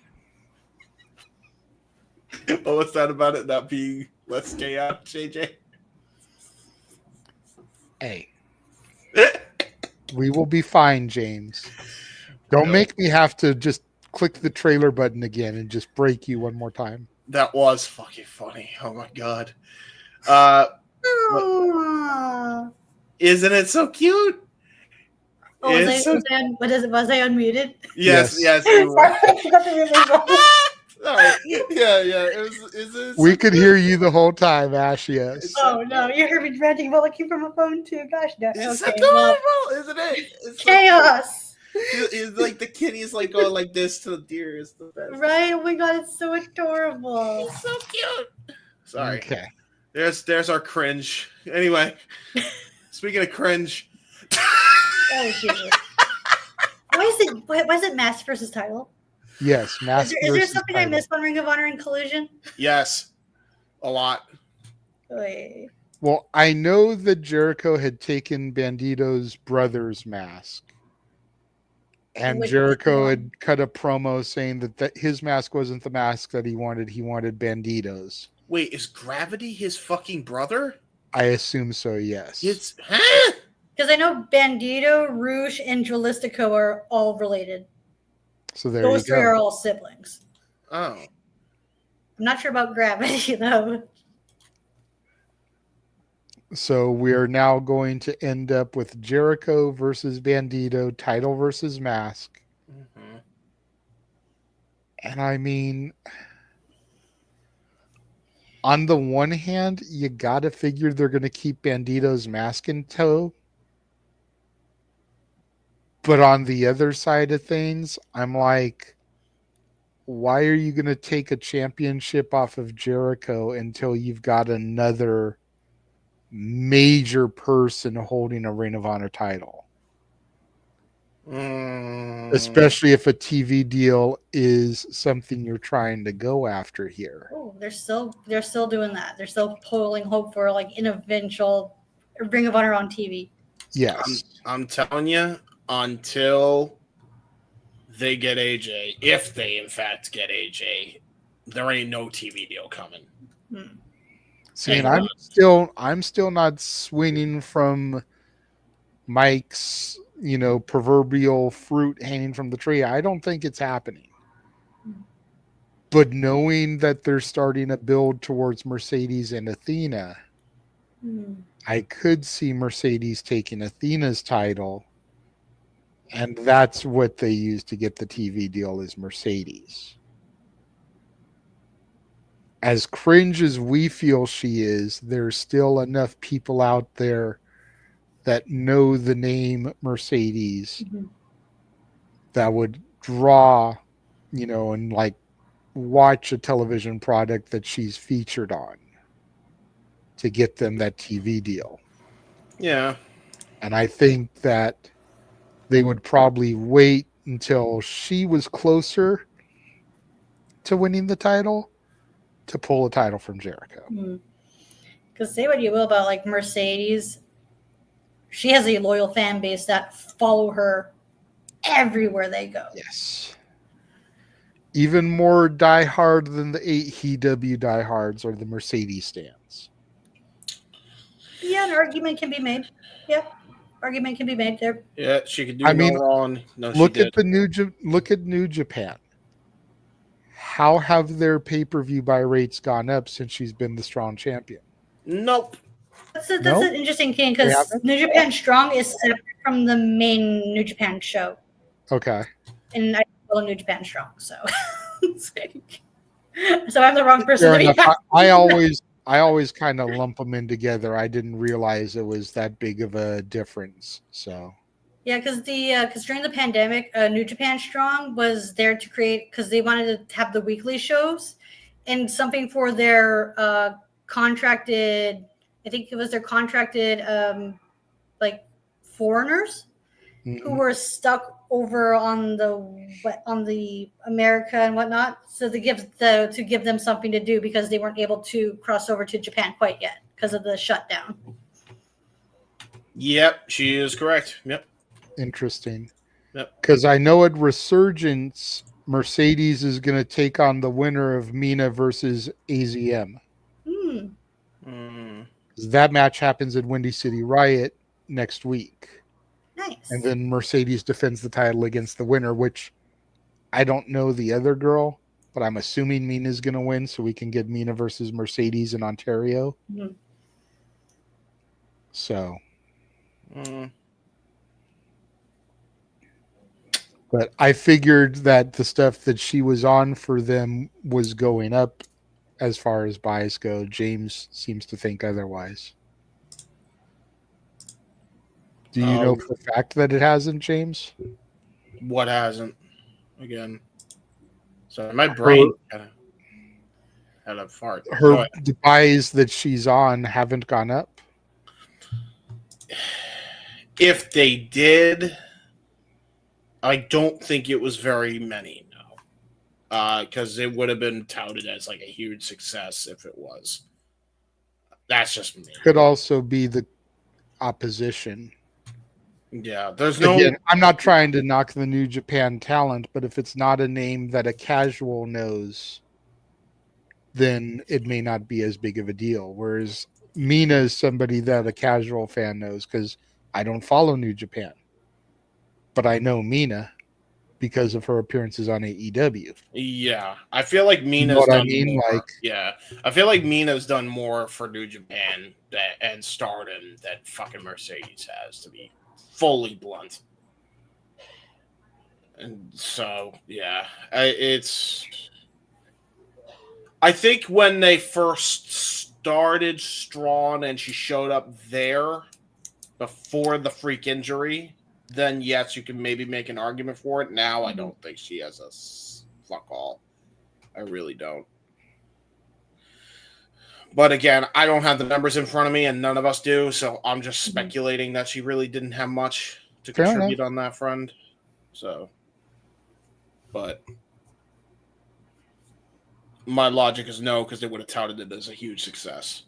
Well, what's that about it not being less chaos, JJ? Hey. We will be fine, James. Don't make me have to just click the trailer button again and just break you one more time. That was fucking funny. Oh my God. Isn't it so cute? Oh, was I unmuted? Yes. I forgot to mute myself. Yeah. We could hear you the whole time, Ash. Yes. Oh no, you heard me ranting about looking for my phone too. Gosh, no. It's Okay, adorable, isn't it? It's chaos. It's like the kitty's like going like this to the deer. It's the best. Right? Oh my God, it's so adorable. It's so cute. Sorry. Okay. There's our cringe. Anyway, speaking of cringe. Oh Jesus. Why is it mask versus title? Yes, mask. Is there something I missed on Ring of Honor and Collision? Yes, a lot. Wait. Well, I know that Jericho had taken Bandito's brother's mask. And Jericho had cut a promo saying that his mask wasn't the mask that he wanted. He wanted Bandito's. Wait, is Gravity his fucking brother? I assume so, yes. It's because I know Bandito, Rouge, and Jalistico are all related. So there Those you three go. are all siblings. Oh. I'm not sure about Gravity, though. So we are now going to end up with Jericho versus Bandito, title versus mask. Mm-hmm. And I mean, on the one hand, you got to figure they're going to keep Bandito's mask in tow. But on the other side of things, I'm like, why are you going to take a championship off of Jericho until you've got another major person holding a Ring of Honor title? Especially if a TV deal is something you're trying to go after here. Oh, they're still doing that. They're still pulling hope for like an eventual Ring of Honor on TV. Yes. I'm telling you, until they get AJ, if they in fact get AJ, there ain't no TV deal coming. See, and I'm still not swinging from Mike's, proverbial fruit hanging from the tree. I don't think it's happening. But knowing that they're starting to build towards Mercedes and Athena, I could see Mercedes taking Athena's title, and that's what they use to get the TV deal is Mercedes. As cringe as we feel she is, there's still enough people out there that know the name Mercedes that would draw, and like watch a television product that she's featured on to get them that TV deal. Yeah. And I think that they would probably wait until she was closer to winning the title to pull a title from Jericho. Because say what you will about like Mercedes, she has a loyal fan base that follow her everywhere they go. Yes. Even more diehard than the AEW diehards are the Mercedes stands. Yeah, an argument can be made. Yeah, argument can be made there. Yeah, she could do no wrong. No, look she at look at New Japan. How have their pay-per-view buy rates gone up since she's been the strong champion? Nope. That's an interesting thing because New Japan Strong is separate from the main New Japan show. Okay. And I follow New Japan Strong, so so I'm the wrong person. I always kind of lump them in together. I didn't realize it was that big of a difference. So yeah, because during the pandemic, New Japan Strong was there to create because they wanted to have the weekly shows and something for their contracted. I think it was their contracted like foreigners who were stuck over on the America and whatnot. So to give them something to do because they weren't able to cross over to Japan quite yet because of the shutdown. Yep, she is correct. Yep. Interesting. Yep. Because I know at Resurgence, Mercedes is going to take on the winner of Mina versus AZM. That match happens at Windy City Riot next week. Nice. And then Mercedes defends the title against the winner, which I don't know the other girl, but I'm assuming Mina's going to win so we can get Mina versus Mercedes in Ontario. So. But I figured that the stuff that she was on for them was going up as far as buys go. James seems to think otherwise. Do you know for a fact that it hasn't, James? What hasn't? Again. So my brain had a fart. The buys that she's on haven't gone up? If they did, I don't think it was very many, no. Because it would have been touted as like a huge success if it was. That's just me. Could also be the opposition. Yeah, there's Again, I'm not trying to knock the New Japan talent, but if it's not a name that a casual knows, then it may not be as big of a deal. Whereas Mina is somebody that a casual fan knows because I don't follow New Japan. But I know Mina because of her appearances on AEW. Yeah, I feel like Mina's done more. Yeah, I feel like Mina's done more for New Japan and Stardom than fucking Mercedes has, to be fully blunt. And so, yeah, I think when they first started Strong and she showed up there before the freak injury, then yes, you can maybe make an argument for it. Now I don't think she has a fuck all. I really don't. But again, I don't have the numbers in front of me, and none of us do, so I'm just speculating that she really didn't have much to contribute on that front. So, but my logic is no, because they would have touted it as a huge success.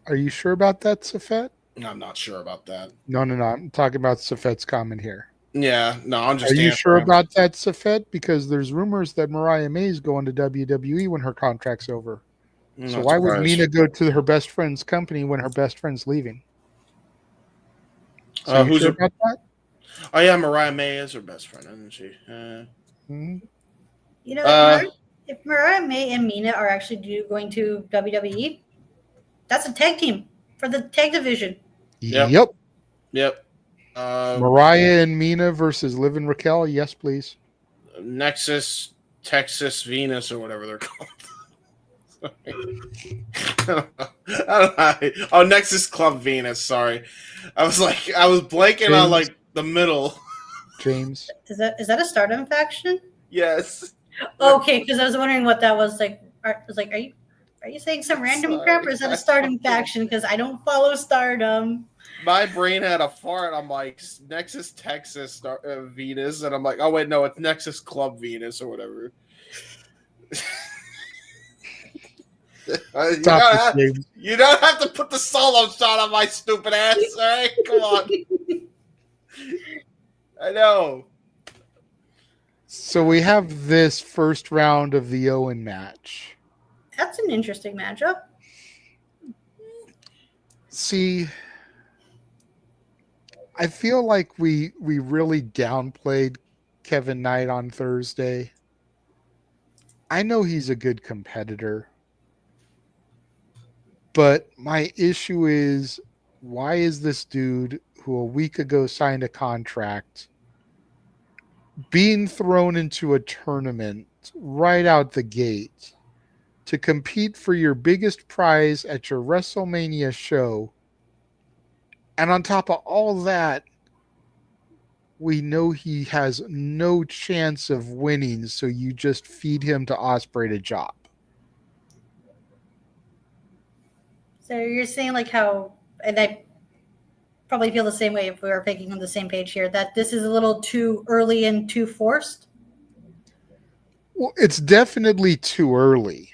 Are you sure about that, Safet? I'm not sure about that. No. I'm talking about Safet's comment here. Yeah, no, I'm just. Are you sure about that, Safed? Because there's rumors that Mariah May is going to WWE when her contract's over. So why would Mina go to her best friend's company when her best friend's leaving? So you sure about that? Oh yeah, Mariah May is her best friend, isn't she? You know, if Mariah May and Mina are actually going to WWE, that's a tag team for the tag division. Yep. Mariah and Mina versus Liv and Raquel. Yes, please. Nexus, Texas, Venus, or whatever they're called. I don't know. Oh, Nexus Club Venus. Sorry, I was blanking on like the middle. James, is that a Stardom faction? Yes. Okay, because I was wondering what that was like. Are you saying some random crap, or is that a Stardom faction? Because I don't follow Stardom. My brain had a fart. I'm like Nexus Texas Venus, and I'm like, oh wait, no, it's Nexus Club Venus or whatever. You don't have to put the solo shot on my stupid ass. All right, come on. I know. So we have this first round of the Owen match. That's an interesting matchup. See, I feel like we really downplayed Kevin Knight on Thursday. I know he's a good competitor. But my issue is, why is this dude who a week ago signed a contract being thrown into a tournament right out the gate to compete for your biggest prize at your WrestleMania show? And on top of all that, we know he has no chance of winning, so you just feed him to Ospreay to job. So you're saying like how, and I probably feel the same way if we were picking on the same page here, that this is a little too early and too forced? Well, it's definitely too early.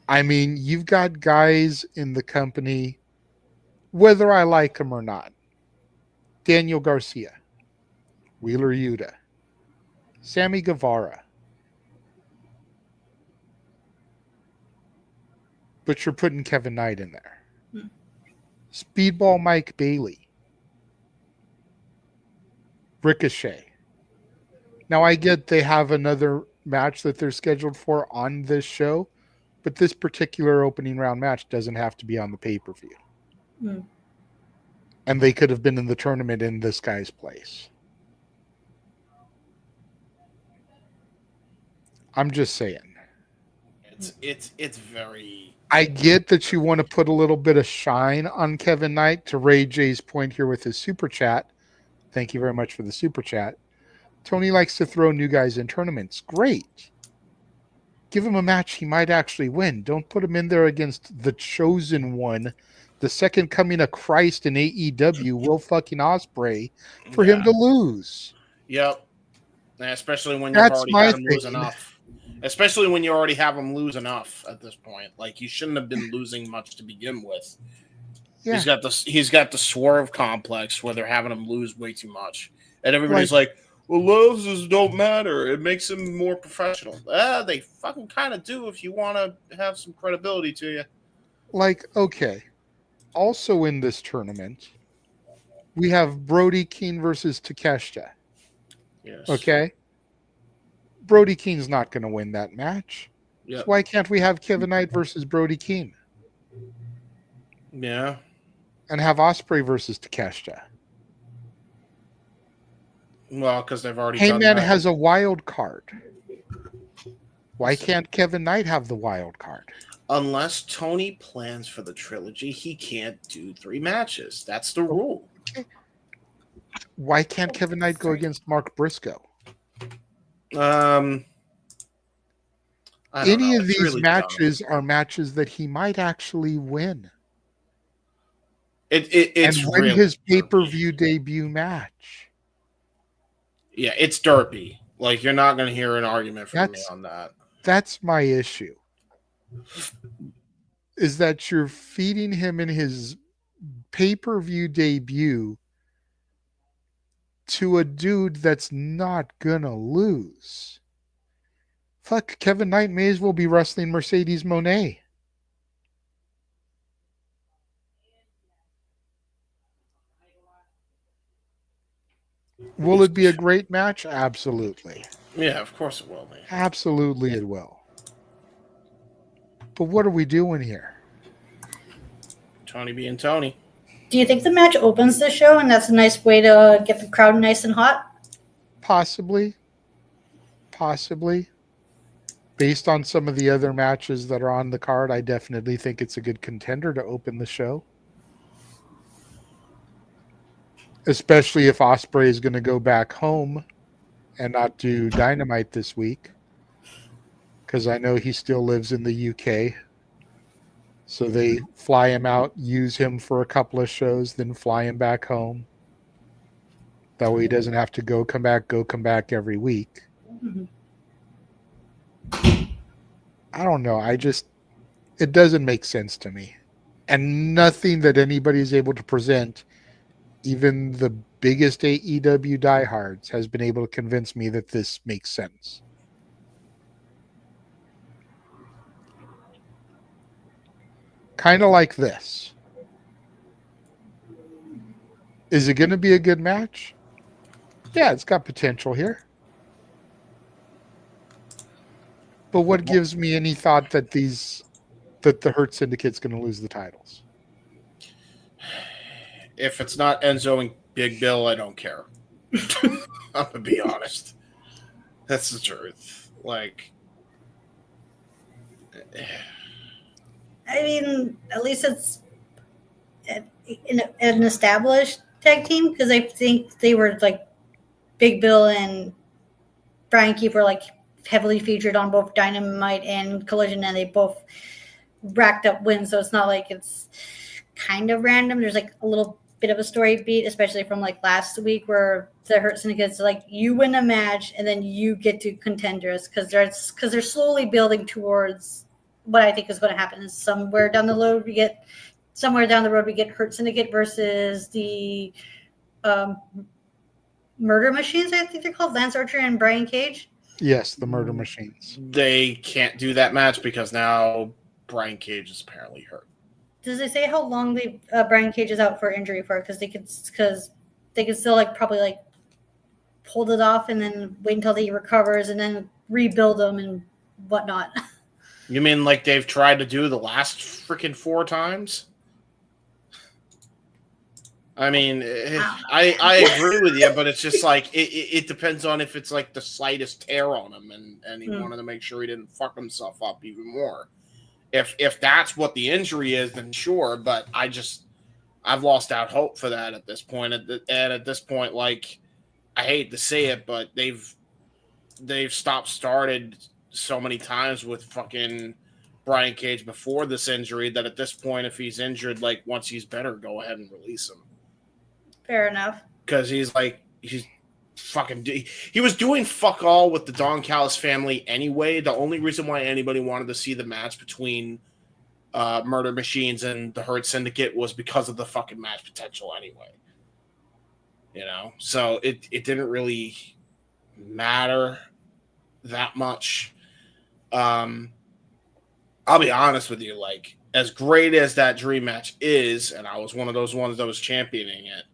I mean, you've got guys in the company, whether I like them or not. Daniel Garcia, Wheeler Yuta, Sammy Guevara. But you're putting Kevin Knight in there. Speedball Mike Bailey. Ricochet. Now, I get they have another match that they're scheduled for on this show, but this particular opening round match doesn't have to be on the pay-per-view. And they could have been in the tournament in this guy's place. I'm just saying. It's very... I get that you want to put a little bit of shine on Kevin Knight, to Ray J's point here with his super chat. Thank you very much for the super chat. Tony likes to throw new guys in tournaments. Great. Give him a match he might actually win. Don't put him in there against the chosen one, the second coming of Christ in AEW, Will fucking Ospreay, for him to lose. Yep. And especially when you've already had him lose enough. Especially when you already have him lose enough at this point. Like, you shouldn't have been losing much to begin with. Yeah. He's got the swerve complex where they're having him lose way too much. And everybody's like, well, losses don't matter. It makes him more professional. They fucking kind of do if you want to have some credibility to you. Like, okay. Also in this tournament, we have Brody King versus Takeshita. Yes. Okay? Brody King's not going to win that match. Yep. So why can't we have Kevin Knight versus Brody King? Yeah. And have Ospreay versus Takeshita. Well, because they've already done Heyman that. has a wild card. Why can't Kevin Knight have the wild card? Unless Tony plans for the trilogy, he can't do 3 matches. That's the rule. Why can't Kevin Knight go against Mark Briscoe? Any of these really matches are matches that he might actually win. It's and win really his pay-per-view debut match. Yeah, it's derpy. Like, you're not going to hear an argument from me on that. That's my issue. Is that you're feeding him in his pay-per-view debut to a dude that's not gonna lose. Fuck, Kevin Knight may as well be wrestling Mercedes Moné. Will it be a great match? Absolutely. Yeah, of course it will be. Absolutely it will. But what are we doing here? Tony being Tony. Do you think the match opens the show and that's a nice way to get the crowd nice and hot? Possibly. Based on some of the other matches that are on the card, I definitely think it's a good contender to open the show. Especially if Ospreay is going to go back home and not do Dynamite this week. Because I know he still lives in the UK. So they fly him out, use him for a couple of shows, then fly him back home. That way he doesn't have to go, come back every week. Mm-hmm. I don't know. It doesn't make sense to me. And nothing that anybody is able to present, even the biggest AEW diehards, has been able to convince me that this makes sense. Kind of like this. Is it going to be a good match? Yeah, it's got potential here. But what gives me any thought that the Hurt Syndicate's going to lose the titles? If it's not Enzo and Big Bill, I don't care. I'm going to be honest. That's the truth. Like, I mean, at least it's an established tag team, because I think they were like Big Bill and Frankie were like heavily featured on both Dynamite and Collision, and they both racked up wins. So it's not like it's kind of random. There's like a little bit of a story beat, especially from like last week, where the Hurt Syndicate's like, you win a match and then you get to contenders, because they're slowly building towards what I think is going to happen. Is somewhere down the road we get Hurt Syndicate versus the Murder Machines. I think they're called, Lance Archer and Brian Cage. Yes, the Murder Machines. They can't do that match because now Brian Cage is apparently hurt. Does it say how long Brian Cage is out for injury for? Because they could still like probably like hold it off and then wait until he recovers and then rebuild them and whatnot. You mean like they've tried to do the last freaking 4 times? I mean, I agree with you, but it's just like it depends on if it's like the slightest tear on him, and he wanted to make sure he didn't fuck himself up even more. If that's what the injury is, then sure. But I've lost out hope for that at this point. And at this point, like, I hate to say it, but they've started so many times with fucking Brian Cage before this injury that at this point, if he's injured, like once he's better, go ahead and release him. Fair enough. Because he was doing fuck all with the Don Callis family anyway. The only reason why anybody wanted to see the match between Murder Machines and the Hurt Syndicate was because of the fucking match potential anyway. You know? So it didn't really matter that much. I'll be honest with you, like, as great as that dream match is, and I was one of those ones that was championing it,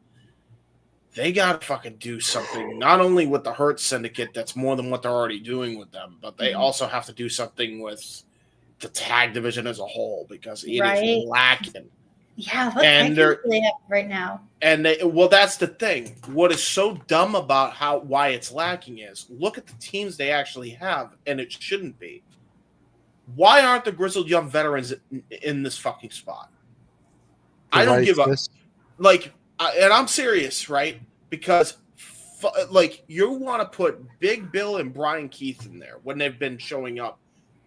they got to fucking do something, not only with the Hurt Syndicate that's more than what they're already doing with them, but they also have to do something with the tag division as a whole, because it is lacking. Yeah, what tag do they have right now? And that's the thing. What is so dumb about why it's lacking is, look at the teams they actually have, and it shouldn't be. Why aren't the Grizzled Young Veterans in this fucking spot? I don't give up. Like, and I'm serious, right? Because, like, you want to put Big Bill and Brian Keith in there when they've been showing up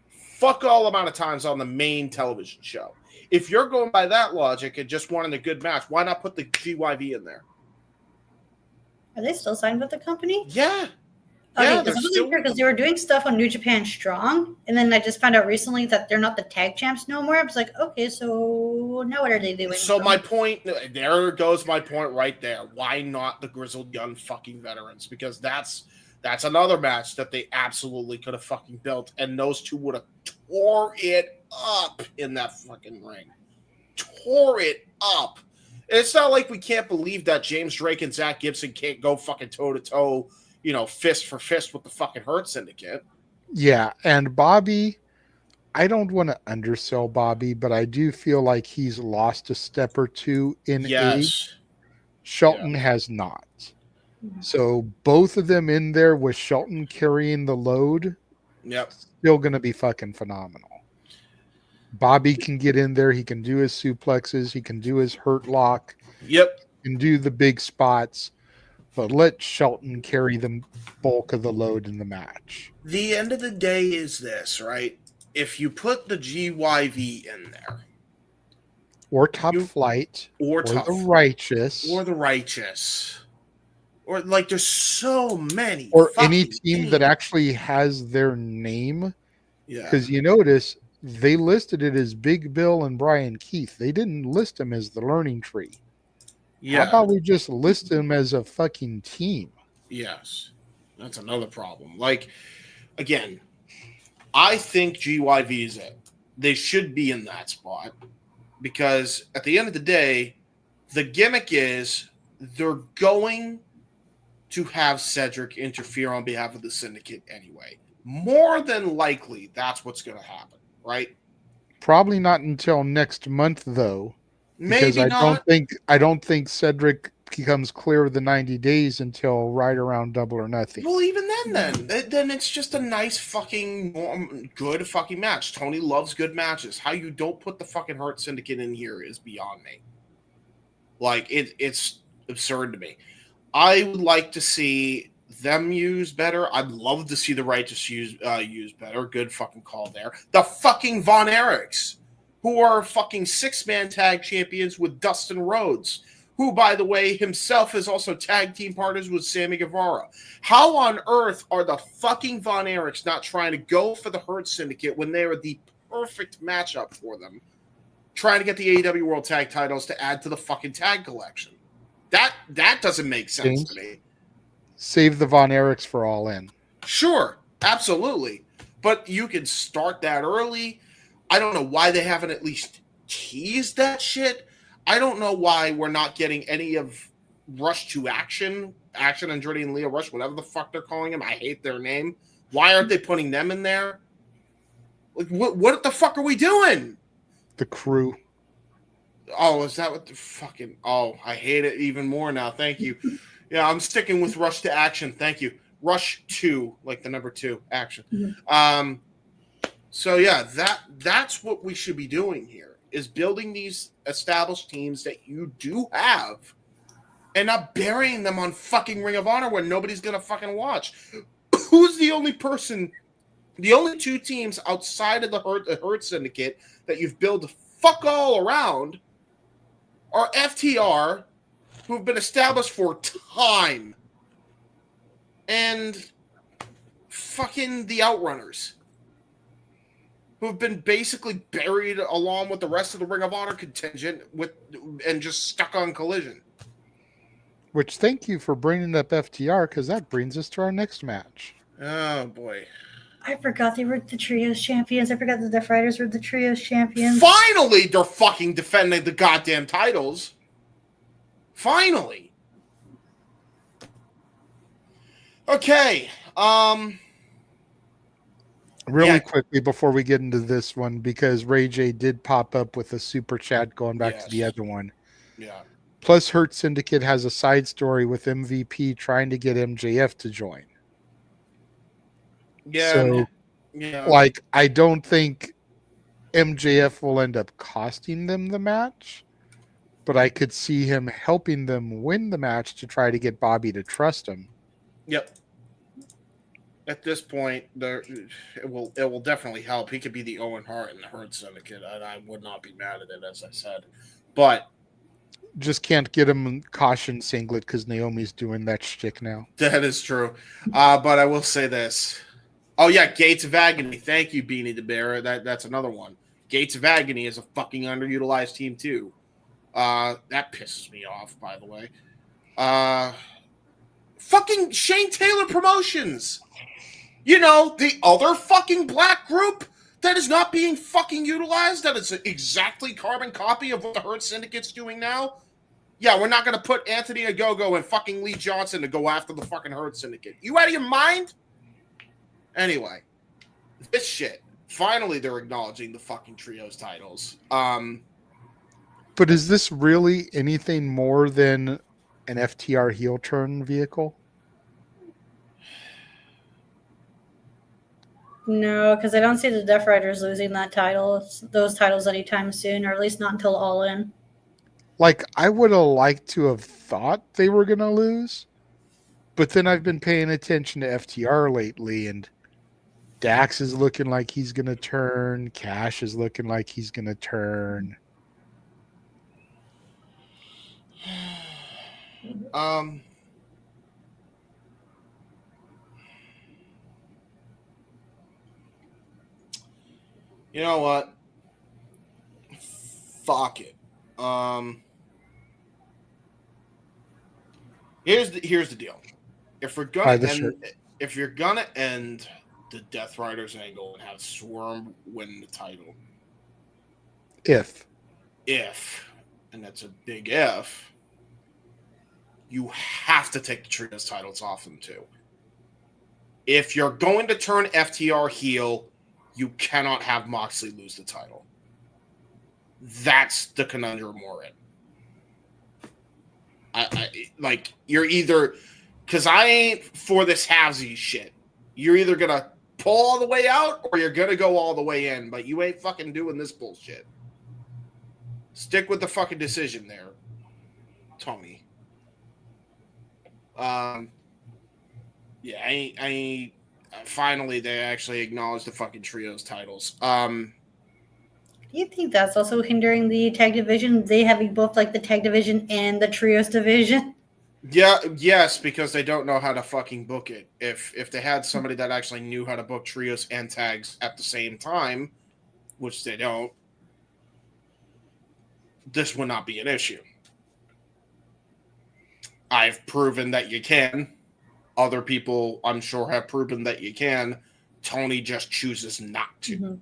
fuck all amount of times on the main television show. If you're going by that logic and just wanting a good match, why not put the GYV in there? Are they still signed with the company? Yeah. Okay, Yeah, because I wasn't sure because they were doing stuff on New Japan Strong, and then I just found out recently that they're not the tag champs no more. I was like, okay, so now what are they doing? So my point, there goes my point right there. Why not the grizzled young fucking veterans? Because that's another match that they absolutely could have fucking built, and those two would have tore it up in that fucking ring. Tore it up. It's not like we can't believe that James Drake and Zach Gibson can't go fucking toe to toe, fist for fist with the fucking Hurt Syndicate. Yeah, and Bobby, I don't want to undersell Bobby, but I do feel like he's lost a step or two in age. Shelton has not. So both of them in there with Shelton carrying the load, still going to be fucking phenomenal. Bobby can get in there. He can do his suplexes. He can do his hurt lock. Yep. He can do the big spots. But let Shelton carry the bulk of the load in the match. The end of the day is this, right? If you put the GYV in there, or Top Flight, or the Righteous, or like there's so many, or any team that actually has their name. Yeah, because you notice they listed it as Big Bill and Brian Keith. They didn't list them as the Learning Tree. Yeah. How about we just list them as a fucking team? Yes, that's another problem. Like, again, I think GYV is it. They should be in that spot because at the end of the day, the gimmick is they're going to have Cedric interfere on behalf of the Syndicate anyway. More than likely, that's what's going to happen, right? Probably not until next month, though. Because Maybe not. I don't think Cedric becomes clear of the 90 days until right around Double or Nothing. Well, even then it's just a nice fucking good fucking match. Tony loves good matches. How you don't put the fucking Hurt Syndicate in here is beyond me. Like it's absurd to me. I would like to see them use better. I'd love to see the Righteous use better. Good fucking call there. The fucking Von Erichs, who are fucking 6-man tag champions with Dustin Rhodes, who, by the way, himself is also tag team partners with Sammy Guevara. How on earth are the fucking Von Erichs not trying to go for the Hurt Syndicate when they are the perfect matchup for them, trying to get the AEW World Tag titles to add to the fucking tag collection? That doesn't make sense to me. Save the Von Erichs for All In. Sure, absolutely. But you can start that early. I don't know why they haven't at least teased that shit. I don't know why we're not getting any of Rush to Action, Andretti and Leo Rush, whatever the fuck they're calling them. I hate their name. Why aren't they putting them in there? Like, what the fuck are we doing? The Crew. Oh, is that what the fucking... Oh, I hate it even more now. Thank you. Yeah, I'm sticking with Rush to Action. Thank you. Rush 2, like the number 2, Action. Mm-hmm. So yeah, that's what we should be doing here, is building these established teams that you do have and not burying them on fucking Ring of Honor where nobody's going to fucking watch. Who's the only two teams outside of the Hurt Syndicate that you've built fuck all around are FTR, who've been established for time, and fucking the Outrunners, who've been basically buried along with the rest of the Ring of Honor contingent and just stuck on Collision. Which, thank you for bringing up FTR, because that brings us to our next match. Oh, boy. I forgot they were the Trios champions. I forgot that the Fighters were the Trios champions. Finally, they're fucking defending the goddamn titles. Finally. Okay. Really quickly before we get into this one, because Ray J did pop up with a super chat going back to the other one. Yeah. Plus, Hurt Syndicate has a side story with MVP trying to get MJF to join. Yeah. So, like, I don't think MJF will end up costing them the match, but I could see him helping them win the match to try to get Bobby to trust him. Yep. At this point, it will definitely help. He could be the Owen Hart in the Hurt Syndicate, and I would not be mad at it, as I said. But just can't get him caution singlet because Naomi's doing that shtick now. That is true. But I will say this. Oh, yeah, Gates of Agony. Thank you, Beanie the Bear. That's another one. Gates of Agony is a fucking underutilized team, too. That pisses me off, by the way. Fucking Shane Taylor Promotions. You know, the other fucking black group that is not being fucking utilized, that is exactly carbon copy of what the Hurt Syndicate's doing now. Yeah, we're not going to put Anthony Ogogo and fucking Lee Johnson to go after the fucking Hurt Syndicate. You out of your mind? Anyway, this shit. Finally, they're acknowledging the fucking trios titles. But is this really anything more than an FTR heel turn vehicle? No, because I don't see the Death Riders losing those titles anytime soon, or at least not until All In. Like, I would have liked to have thought they were going to lose, but then I've been paying attention to FTR lately, and Dax is looking like he's going to turn. Cash is looking like he's going to turn. You know what? Fuck it. Here's the deal. If you're gonna end the Death Riders angle and have Swarm win the title, if, and that's a big if, you have to take the trios titles off them too. If you're going to turn FTR heel, you cannot have Moxley lose the title. That's the conundrum we're in. I like, you're either, because I ain't for this halvesies shit. You're either gonna pull all the way out or you're gonna go all the way in, but you ain't fucking doing this bullshit. Stick with the fucking decision there, Tony. Yeah, I finally they actually acknowledged the fucking trios titles. You think that's also hindering the tag division? They having both like the tag division and the trios division? Yeah, yes, because they don't know how to fucking book it. If they had somebody that actually knew how to book trios and tags at the same time, which they don't, this would not be an issue. I've proven that you can. Other people, I'm sure, have proven that you can. Tony just chooses not to. Mm-hmm.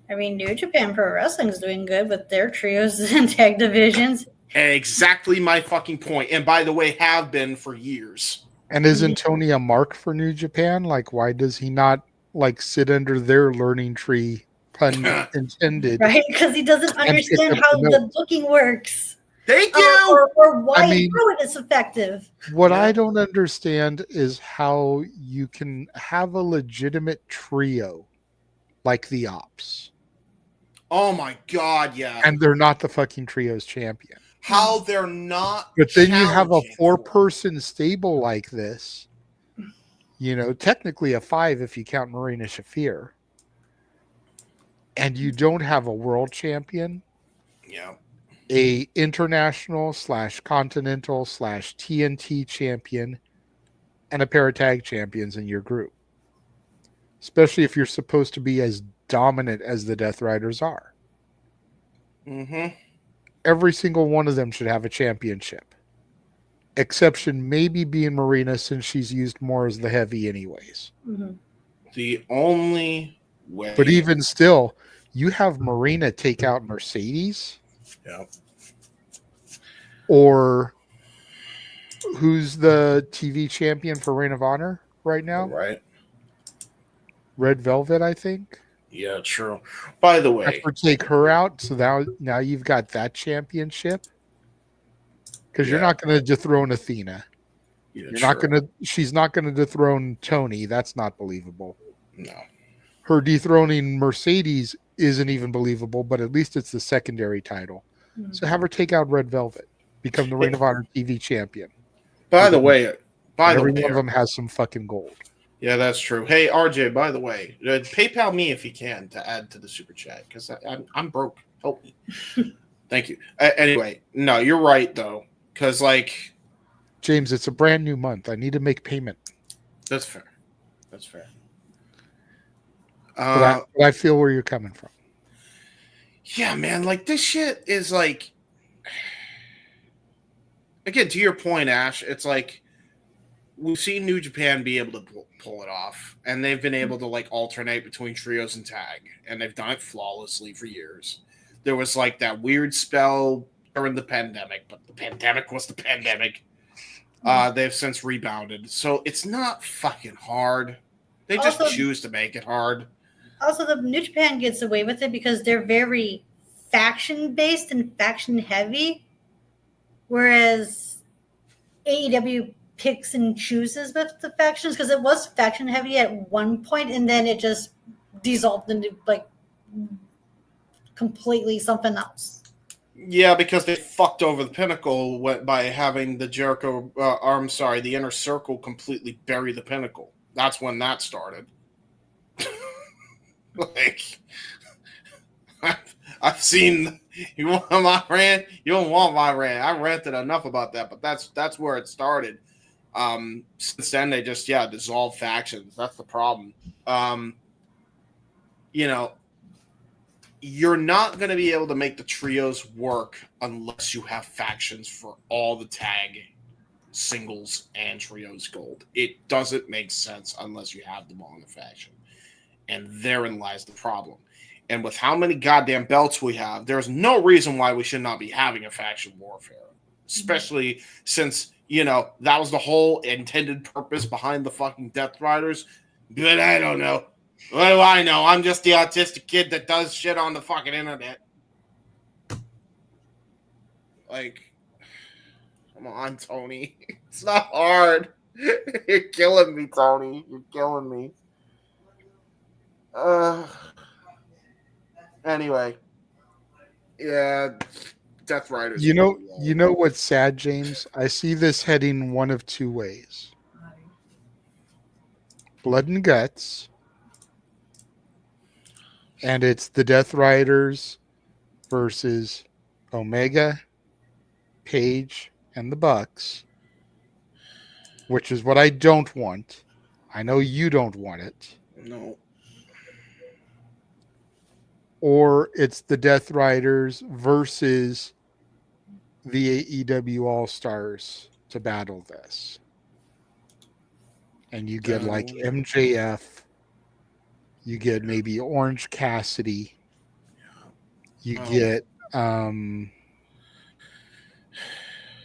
I mean, New Japan Pro Wrestling is doing good with their trios and tag divisions. Exactly my fucking point. And by the way, have been for years. And isn't Tony a mark for New Japan? Like, why does he not like sit under their learning tree, pun intended? Right? Because he doesn't understand how the booking works. Thank you. Or why how it is effective. What I don't understand is how you can have a legitimate trio like the Ops. Oh my God, yeah. And they're not the fucking trios champion. How they're not. But then you have a 4-person stable like this. You know, technically a 5 if you count Marina Shafir. And you don't have a world champion. Yeah. A international / continental / TNT champion. And a pair of tag champions in your group. Especially if you're supposed to be as dominant as the Death Riders are. Mm-hmm. Every single one of them should have a championship. Exception maybe being Marina, since she's used more as the heavy anyways. Mm-hmm. The only way. But even still, you have Marina take out Mercedes. Yeah. Or who's the TV champion for Reign of Honor right now? Right. Red Velvet, I think. Yeah, true. By the way, after take her out, so now you've got that championship. Because you're not going to dethrone Athena. Yeah, you're not going to. She's not going to dethrone Tony. That's not believable. No. Her dethroning Mercedes isn't even believable, but at least it's the secondary title. Mm-hmm. So have her take out Red Velvet, become the Reign of Honor TV champion. By the way, every one of them has some fucking gold. Yeah, that's true. Hey, RJ, by the way, PayPal me if you can to add to the super chat because I'm broke. Help me. Thank you. Anyway, no, you're right though, because like James, it's a brand new month. I need to make payment. that's fair. That's fair. But I feel where you're coming from. Yeah, man. Like this shit is like, again, to your point, Ash. It's like we've seen New Japan be able to pull it off, and they've been able to like alternate between trios and tag, and they've done it flawlessly for years. There was like that weird spell during the pandemic, but the pandemic was the pandemic. They've since rebounded. So it's not fucking hard. They just choose to make it hard. Also, the New Japan gets away with it because they're very faction-based and faction-heavy, whereas AEW picks and chooses with the factions because it was faction-heavy at one point, and then it just dissolved into, like, completely something else. Yeah, because they fucked over the Pinnacle by having the the Inner Circle completely bury the Pinnacle. That's when that started. Like, I've seen. You want my rant? You don't want my rant. I ranted enough about that, but that's where it started. Since then, they just dissolve factions. That's the problem. You're not going to be able to make the trios work unless you have factions for all the tag, singles, and trios gold. It doesn't make sense unless you have them all in a faction. And therein lies the problem. And with how many goddamn belts we have, there's no reason why we should not be having a faction warfare. Especially since, that was the whole intended purpose behind the fucking Death Riders. But I don't know. What do I know? I'm just the autistic kid that does shit on the fucking internet. Like, come on, Tony. It's not hard. You're killing me, Tony. You're killing me. Anyway. Yeah, Death Riders. You know what's sad, James? I see this heading one of two ways. Blood and guts. And it's the Death Riders versus Omega, Page, and the Bucks, which is what I don't want. I know you don't want it. No. Or it's the Death Riders versus the AEW All-Stars to battle this. And you get like MJF. You get maybe Orange Cassidy. You get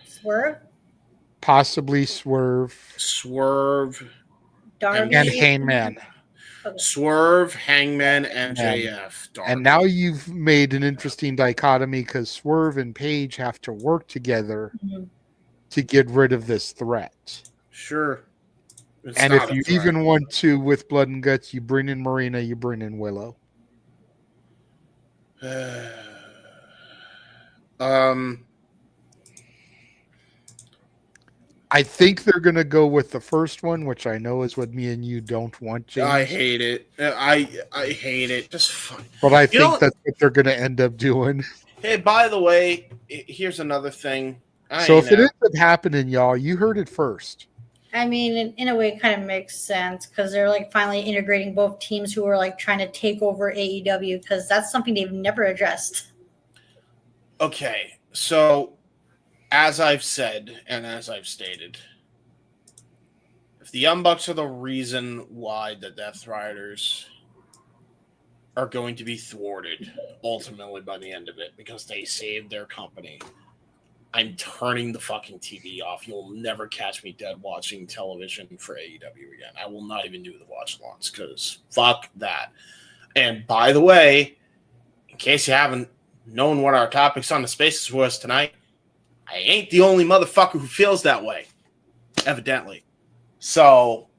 Swerve? Possibly Swerve. Darby. And Hangman. Swerve, Hangman, MJF. And now you've made an interesting dichotomy because Swerve and Page have to work together to get rid of this threat. Sure. And if you even want to, with Blood and Guts, you bring in Marina, you bring in Willow. I think they're going to go with the first one, which I know is what me and you don't want, James. I hate it. I hate it. Just fun. But I think that's what they're going to end up doing. Hey, by the way, here's another thing. So if it ends up happening, y'all, you heard it first. I mean, in a way, it kind of makes sense because they're like finally integrating both teams who are like trying to take over AEW because that's something they've never addressed. Okay, so as I've said and as I've stated, if the Young Bucks are the reason why the Death Riders are going to be thwarted ultimately by the end of it because they saved their company, I'm turning the fucking TV off. You'll never catch me dead watching television for AEW again. I will not even do the watch-alongs because fuck that. And by the way, in case you haven't known what our topics on the Spaces was tonight, I ain't the only motherfucker who feels that way, evidently. So,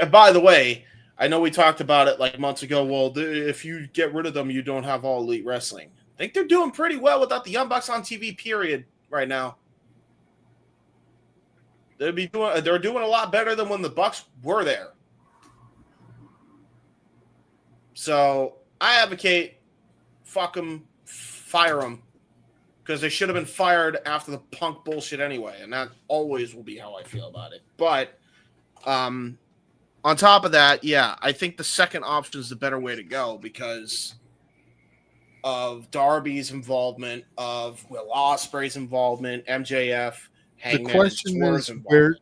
by the way, I know we talked about it like months ago. Well, if you get rid of them, you don't have All Elite Wrestling. I think they're doing pretty well without the Young Bucks on TV, period, right now. They're doing a lot better than when the Bucks were there. So I advocate fuck them, fire them. Because they should have been fired after the Punk bullshit anyway. And that always will be how I feel about it. But on top of that, yeah, I think the second option is the better way to go because of Darby's involvement, of Will Ospreay's involvement, MJF, Hangman, the question and is Swerve's where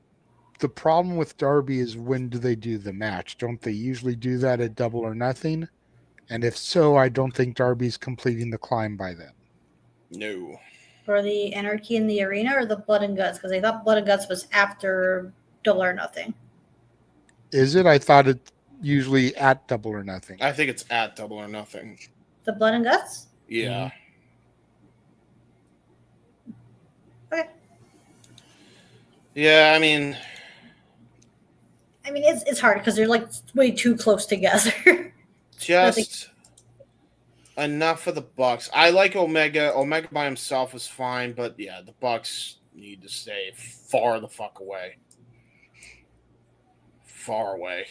the problem with Darby is when do they do the match? Don't they usually do that at Double or Nothing? And if so, I don't think Darby's completing the climb by then. No. For the Anarchy in the Arena or the Blood and Guts? Because I thought Blood and Guts was after Double or Nothing. Is it? I thought it usually at Double or Nothing. I think it's at Double or Nothing. The Blood and Guts? Yeah. Okay. Yeah, I mean, it's hard because they're like way too close together. just enough for the Bucks. I like Omega. Omega by himself is fine, but yeah, the Bucks need to stay far the fuck away. Far away.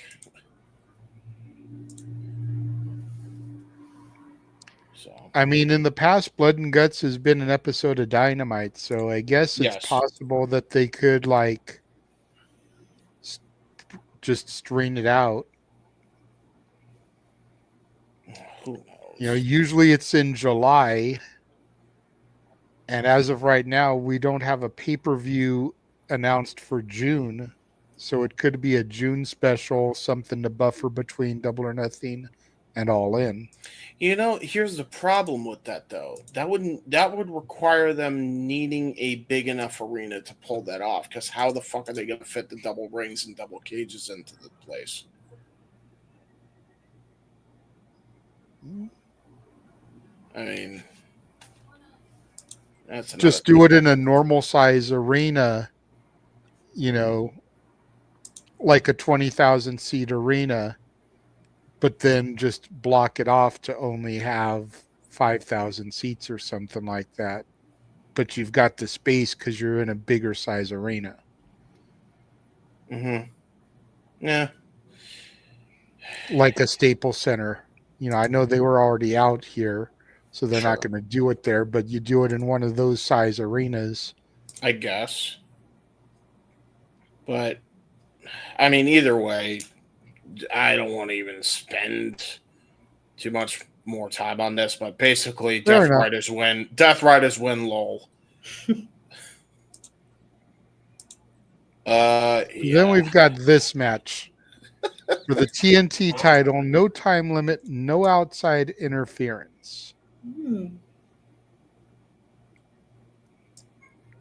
So I mean, in the past, Blood and Guts has been an episode of Dynamite, so I guess it's possible that they could like just string it out. Who knows? You know, usually it's in July, and as of right now, we don't have a pay-per-view announced for June, so it could be a June special, something to buffer between Double or Nothing and All In. You know, here's the problem with that though. That would require them needing a big enough arena to pull that off. Because how the fuck are they going to fit the double rings and double cages into the place? I mean, that's just do it in a normal size arena, you know, like a 20,000 seat arena, but then just block it off to only have 5,000 seats or something like that. But you've got the space because you're in a bigger size arena. Mm-hmm. Yeah. Like a Staples Center. You know, I know they were already out here, so they're not going to do it there, but you do it in one of those size arenas. I guess. But, I mean, either way, I don't want to even spend too much more time on this, but basically, Death Riders win. Death Riders win, lol. Then we've got this match. For the TNT title, no time limit, no outside interference.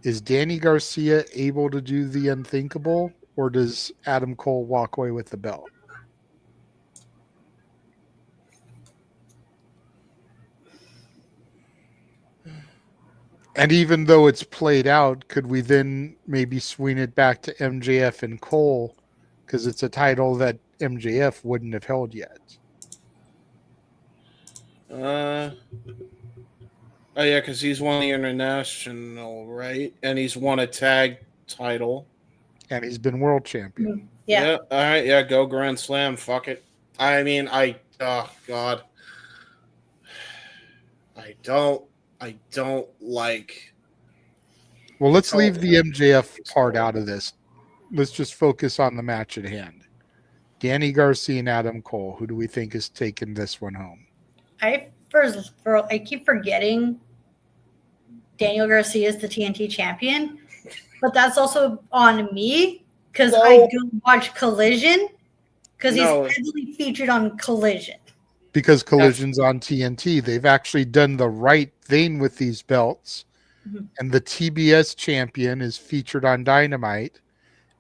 Is Danny Garcia able to do the unthinkable, or does Adam Cole walk away with the belt? And even though it's played out, could we then maybe swing it back to MJF and Cole? Because it's a title that MJF wouldn't have held yet. Oh yeah, because he's won the international, right? And he's won a tag title. And he's been world champion. Yeah. All right. Yeah. Go Grand Slam. Fuck it. I mean, oh God. I don't like. Well, let's leave the MJF part out of this. Let's just focus on the match at hand. Danny Garcia and Adam Cole. Who do we think is taking this one home? I keep forgetting Daniel Garcia is the TNT champion, but that's also on me because I do watch Collision because he's heavily featured on Collision. Because Collision's on TNT. They've actually done the right thing with these belts. Mm-hmm. And the TBS champion is featured on Dynamite.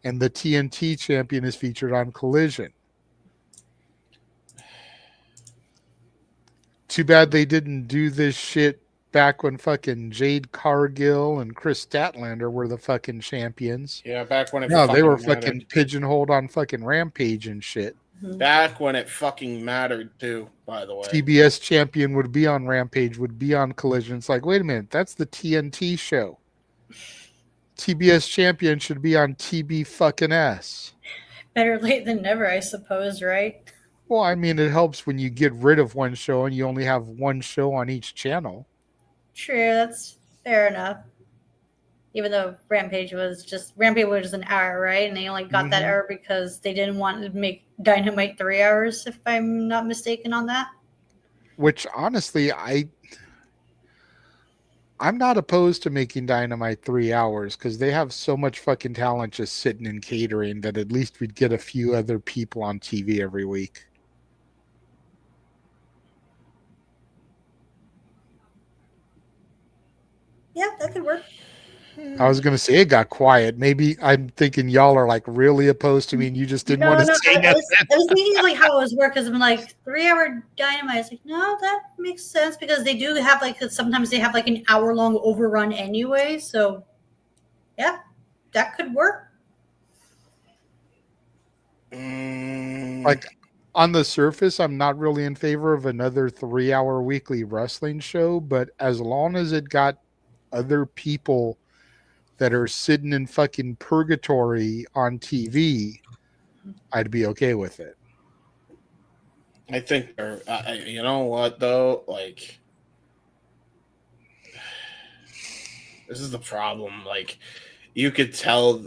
And the TNT champion is featured on Collision. Too bad they didn't do this shit back when fucking Jade Cargill and Chris Statlander were the fucking champions. Yeah, back when they were fucking pigeonholed on fucking Rampage and shit. Back when it fucking mattered too, by the way. TBS champion would be on Rampage, would be on Collision. It's like, wait a minute, that's the TNT show. TBS champion should be on TB fucking S. Better late than never, I suppose, right? Well, I mean, it helps when you get rid of one show and you only have one show on each channel. True, that's fair enough. Even though Rampage was an hour, right? And they only got that hour because they didn't want to make Dynamite 3 hours, if I'm not mistaken on that. Which honestly, I'm not opposed to making Dynamite 3 hours because they have so much fucking talent just sitting in catering that at least we'd get a few other people on TV every week. Yeah, that could work. I was going to say it got quiet. Maybe I'm thinking y'all are like really opposed to me and you just didn't want to say I nothing. was thinking like how it was work because I'm like 3 hour Dynamite. It's like, no, that makes sense because they do have like sometimes they have like an hour long overrun anyway. So yeah, that could work. Like on the surface, I'm not really in favor of another 3 hour weekly wrestling show, but as long as it got other people that are sitting in fucking purgatory on TV, I'd be okay with it. I think you know what though, like this is the problem. Like you could tell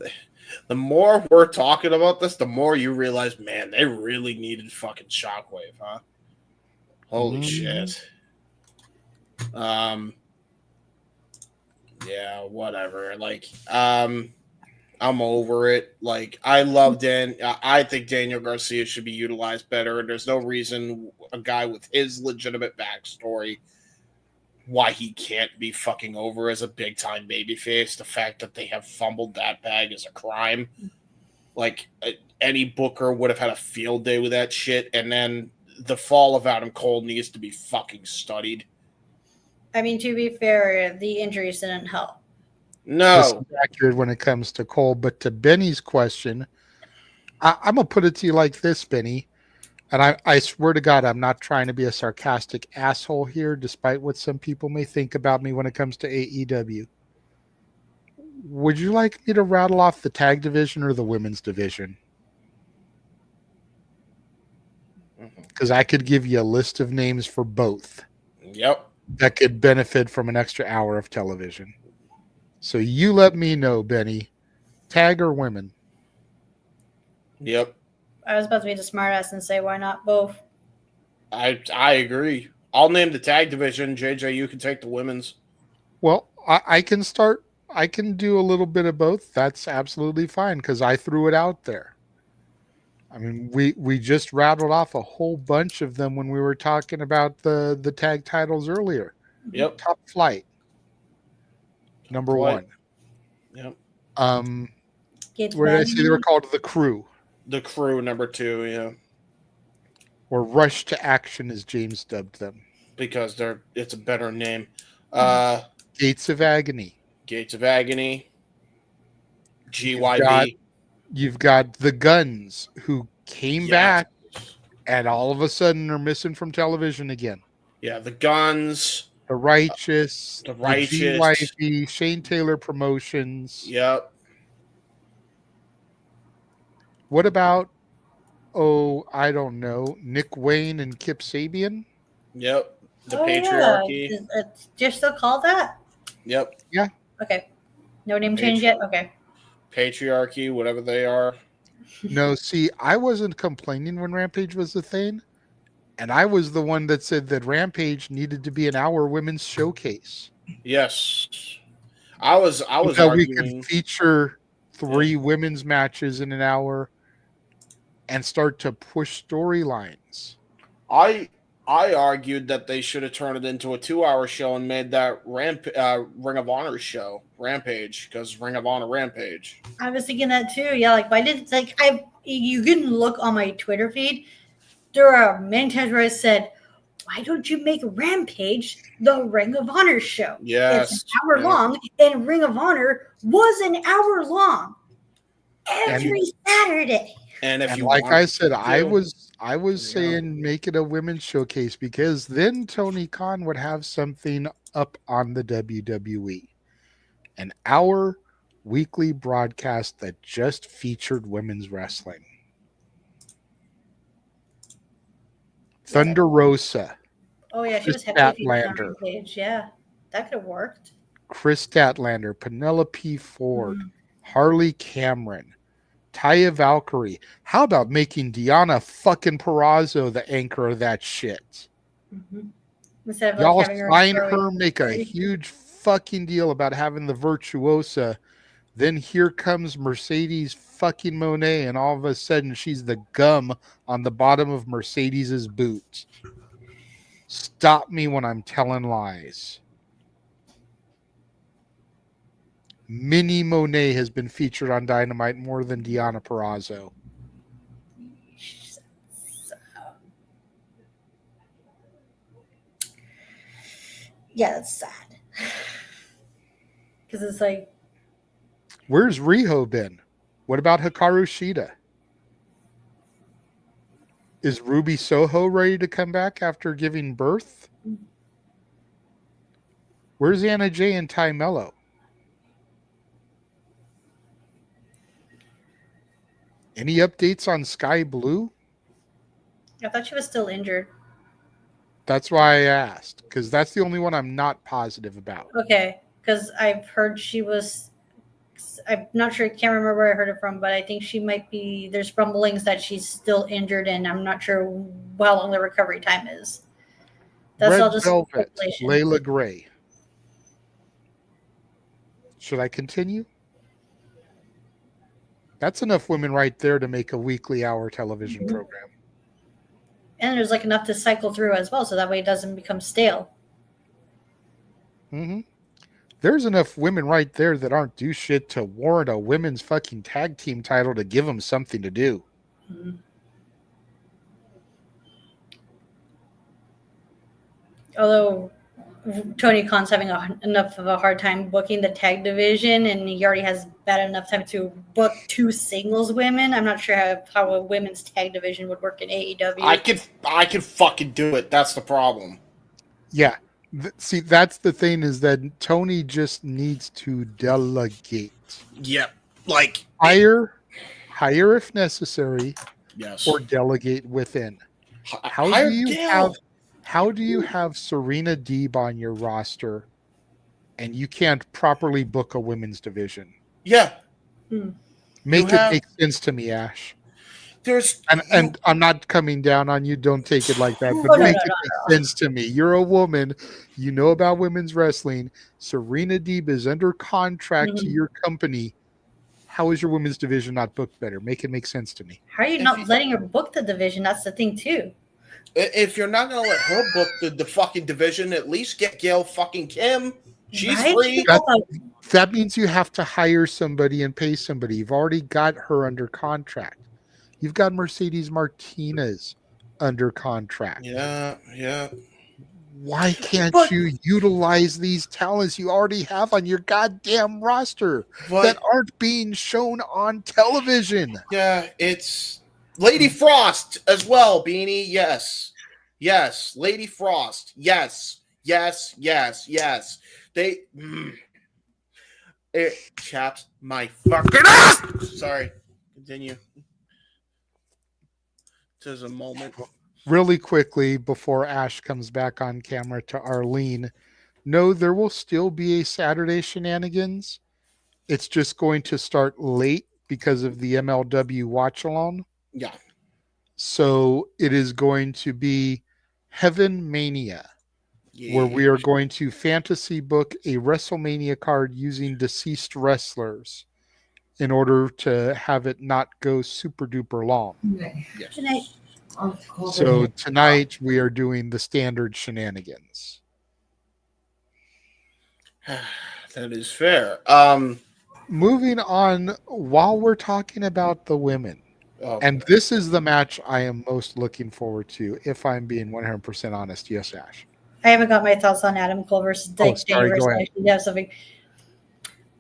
the more we're talking about this, the more you realize, man, they really needed fucking Shockwave, huh? Holy shit. Yeah, whatever. Like, I'm over it. Like, I think Daniel Garcia should be utilized better, and there's no reason a guy with his legitimate backstory why he can't be fucking over as a big time babyface. The fact that they have fumbled that bag is a crime. Like, any booker would have had a field day with that shit, and then the fall of Adam Cole needs to be fucking studied. I mean, to be fair, the injuries didn't help. No. This is accurate when it comes to Cole, but to Benny's question, I'm going to put it to you like this, Benny. And I swear to God, I'm not trying to be a sarcastic asshole here, despite what some people may think about me when it comes to AEW. Would you like me to rattle off the tag division or the women's division? Because I could give you a list of names for both. Yep. That could benefit from an extra hour of television. So you let me know, Benny. Tag or women? Yep. I was about to be the smartass and say, why not both? I agree. I'll name the tag division. JJ, you can take the women's. Well, I can start. I can do a little bit of both. That's absolutely fine because I threw it out there. I mean, we just rattled off a whole bunch of them when we were talking about the tag titles earlier. Yep. Top Flight. Number one. Yep. Where did I say they were called? The Crew. The Crew, number 2, yeah. Or Rush to Action, as James dubbed them. Because it's a better name. Gates of Agony. Gates of Agony. GYV. You've got the Guns, who came back and all of a sudden are missing from television again. Yeah, the Guns. The Righteous. The Righteous. GYV, Shane Taylor Promotions. Yep. What about, I don't know, Nick Wayne and Kip Sabian? Yep. The Patriarchy. Yeah. Do you still call that? Yep. Yeah. Okay. No name change yet? Okay. Patriarchy, whatever they are. No, see, I wasn't complaining when Rampage was a thing, and I was the one that said that Rampage needed to be an hour women's showcase. Yes. I was so arguing. We could feature 3 women's matches in an hour and start to push storylines. I argued that they should have turned it into a 2-hour show and made that Ring of Honor show Rampage, because Ring of Honor Rampage. I was thinking that too. Yeah, like why did you can look on my Twitter feed. There are many times where I said, why don't you make Rampage the Ring of Honor show? Yes. It's an hour long, and Ring of Honor was an hour long every Saturday. And if you like I said, I was saying make it a women's showcase because then Tony Khan would have something up on the WWE. An hour weekly broadcast that just featured women's wrestling. Thunder Rosa. Oh yeah, she was Chris happy on Statlander. Rampage. Yeah. That could have worked. Chris Statlander, Penelope Ford, Harley Cameron, Taya Valkyrie. How about making Deonna fucking Purrazzo the anchor of that shit? Instead of Y'all having sign throw her, in make a huge fucking deal about having the Virtuosa. Then here comes Mercedes fucking Monet, and all of a sudden she's the gum on the bottom of Mercedes's boot. Stop me when I'm telling lies. Minnie Monet has been featured on Dynamite more than Deonna Purrazzo. Yeah, that's sad. Because it's like, Where's Riho been? What about Hikaru Shida? Is Ruby Soho ready to come back after giving birth? Where's Anna Jay and Ty Mello? Any updates on Sky Blue? I thought she was still injured. That's why I asked, because that's the only one I'm not positive about. Okay, because I've heard she was. I'm not sure. I can't remember where I heard it from, but I think she might be. There's rumblings that she's still injured, and I'm not sure how long the recovery time is. That's all Red just Velvet, speculation. Layla Gray. Should I continue? That's enough women right there to make a weekly hour television program. And there's like enough to cycle through as well, so that way it doesn't become stale. There's enough women right there that aren't do shit to warrant a women's fucking tag team title to give them something to do. Although Tony Khan's having enough of a hard time booking the tag division, and he already has bad enough time to book 2 singles women. I'm not sure how a women's tag division would work in AEW. I could fucking do it. That's the problem. Yeah. See, that's the thing, is that Tony just needs to delegate. Yep. Like hire if necessary. Yes. Or delegate within. How do you have Serena Deeb on your roster and you can't properly book a women's division? Yeah. Make it make sense to me, Ash. And I'm not coming down on you. Don't take it like that. But make it make sense to me. You're a woman. You know about women's wrestling. Serena Deeb is under contract to your company. How is your women's division not booked better? Make it make sense to me. How are you not letting her book the division? That's the thing, too. If you're not going to let her book the fucking division, at least get Gail fucking Kim. She's free. That means you have to hire somebody and pay somebody. You've already got her under contract. You've got Mercedes Martinez under contract. Yeah. Why can't you utilize these talents you already have on your goddamn roster that aren't being shown on television? Yeah, it's Lady Frost as well, Beanie. Yes. Lady Frost. Yes. It chaps my fucking ass. Sorry. Continue. There's a moment. Really quickly before Ash comes back on camera to Arlene, no, there will still be a Saturday Shenanigans. It's just going to start late because of the MLW watch along. Yeah. So it is going to be Heaven Mania, where we are going to fantasy book a WrestleMania card using deceased wrestlers in order to have it not go super duper long. Yes. So tonight we are doing the standard Shenanigans. That is fair. Moving on, while we're talking about the women, and this is the match I am most looking forward to, if I'm being 100% honest. Yes, Ash. I haven't got my thoughts on Adam Cole versus Dave sorry, go ahead. You have something.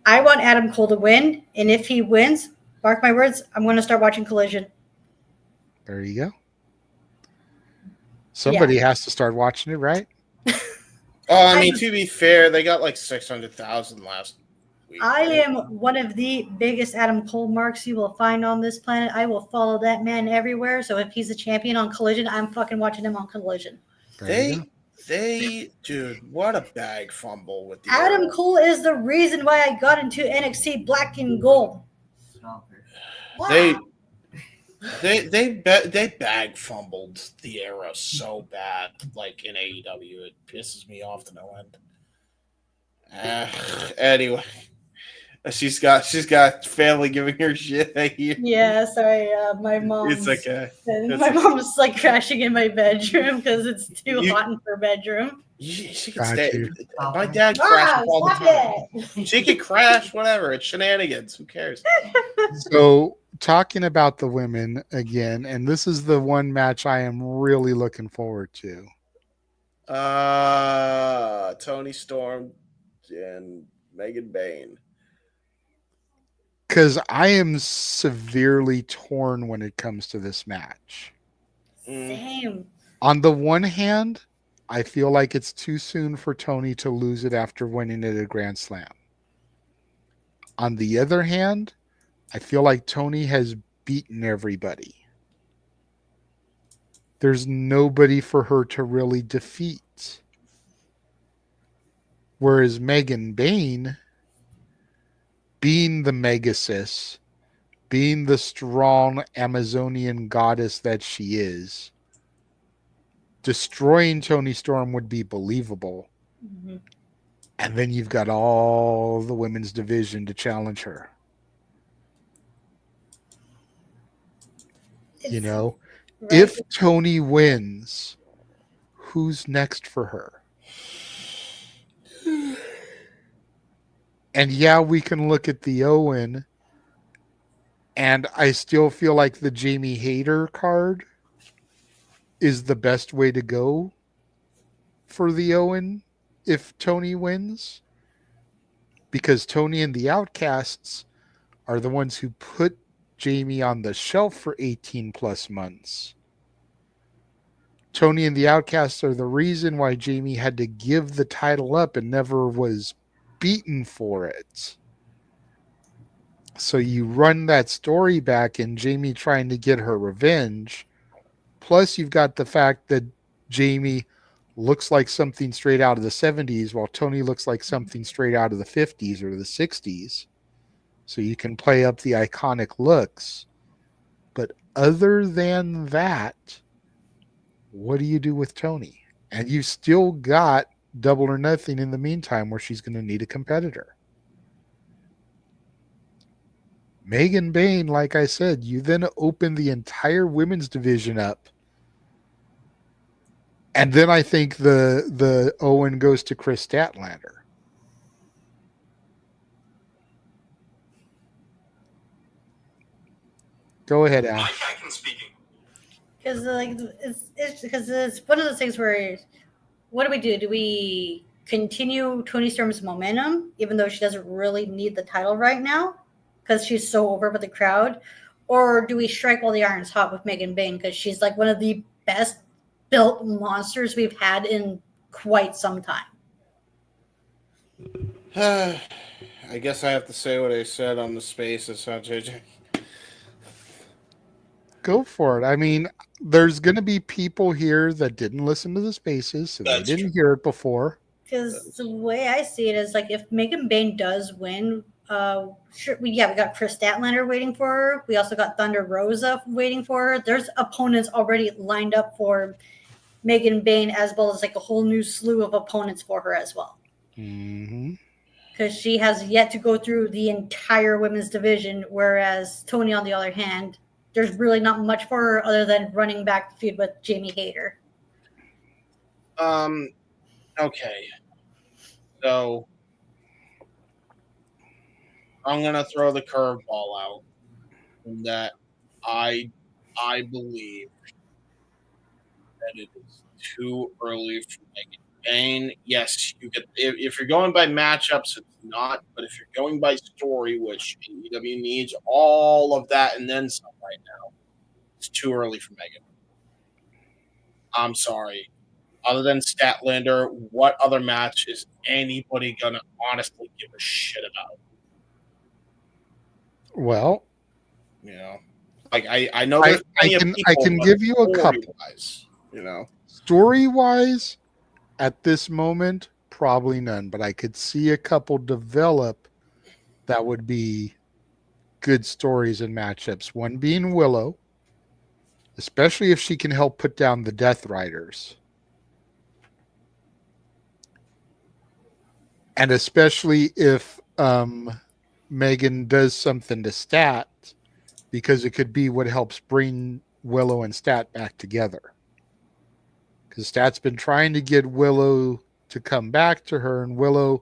I want Adam Cole to win, and if he wins, mark my words, I'm going to start watching Collision. There you go. Somebody has to start watching it, right? I mean, to be fair, they got like 600,000 last week. I am one of the biggest Adam Cole marks you will find on this planet. I will follow that man everywhere. So if he's a champion on Collision, I'm fucking watching him on Collision. Dude, what a bag fumble with the Adam Cole is the reason why I got into NXT Black and Gold. They bag fumbled the era so bad, like in AEW. It pisses me off to no end. Anyway, she's got family giving her shit. I hear. Yeah, sorry. My mom. It's okay. My mom's like crashing in my bedroom because it's too hot in her bedroom. She can stay. My dad crashes all the time. She can crash, whatever. It's shenanigans. Who cares? So, talking about the women again, and this is the one match I am really looking forward to. Toni Storm and Megan Bayne. Because I am severely torn when it comes to this match. Same. On the one hand, I feel like it's too soon for Toni to lose it after winning it at a Grand Slam. On the other hand, I feel like Toni has beaten everybody. There's nobody for her to really defeat. Whereas Megan Bayne, being the Megasis, being the strong Amazonian goddess that she is, destroying Toni Storm would be believable. Mm-hmm. And then you've got all the women's division to challenge her. Right. If Toni wins, who's next for her? And yeah, we can look at the Owen, and I still feel like the Jamie Hayter card is the best way to go for the Owen if Toni wins. Because Toni and the Outcasts are the ones who put Jamie on the shelf for 18 plus months. Toni and the Outcasts are the reason why Jamie had to give the title up and never was beaten for it. So you run that story back and Jamie trying to get her revenge. Plus you've got the fact that Jamie looks like something straight out of the 70s while Toni looks like something straight out of the 50s or the 60s. So you can play up the iconic looks. But other than that, what do you do with Toni? And you've still got Double or Nothing in the meantime where she's going to need a competitor. Megan Bayne, like I said, you then open the entire women's division up. And then I think the Owen goes to Chris Statlander. Go ahead, Al. Because it's one of those things where, what do? Do we continue Toni Storm's momentum, even though she doesn't really need the title right now, because she's so over with the crowd, or do we strike while the iron's hot with Megan Bayne because she's like one of the best built monsters we've had in quite some time? I guess I have to say what I said on the Spaces, huh, JJ? Go for it. I mean, there's going to be people here that didn't listen to the Spaces, so they didn't hear it before. Because the way I see it is like if Megan Bayne does win, we got Chris Statlander waiting for her. We also got Thunder Rosa waiting for her. There's opponents already lined up for Megan Bayne, as well as like a whole new slew of opponents for her as well. Mm-hmm. Because she has yet to go through the entire women's division, whereas Toni, on the other hand, there's really not much for her other than running back the feud with Jamie Hayter. Okay. So I'm gonna throw the curveball out that I believe that it is too early for Megan Bayne. Yes, you get if you're going by matchups, it's not. But if you're going by story, which AEW needs all of that and then some right now, it's too early for Megan. I'm sorry. Other than Statlander, what other match is anybody gonna honestly give a shit about? Well, you know, like I know I can give you a couple. You know, Story wise, At this moment, probably none, but I could see a couple develop that would be good stories and matchups. One being Willow, especially if she can help put down the Death Riders. And especially if Megan does something to Stat, because it could be what helps bring Willow and Stat back together. Because Stat's been trying to get Willow to come back to her, and Willow's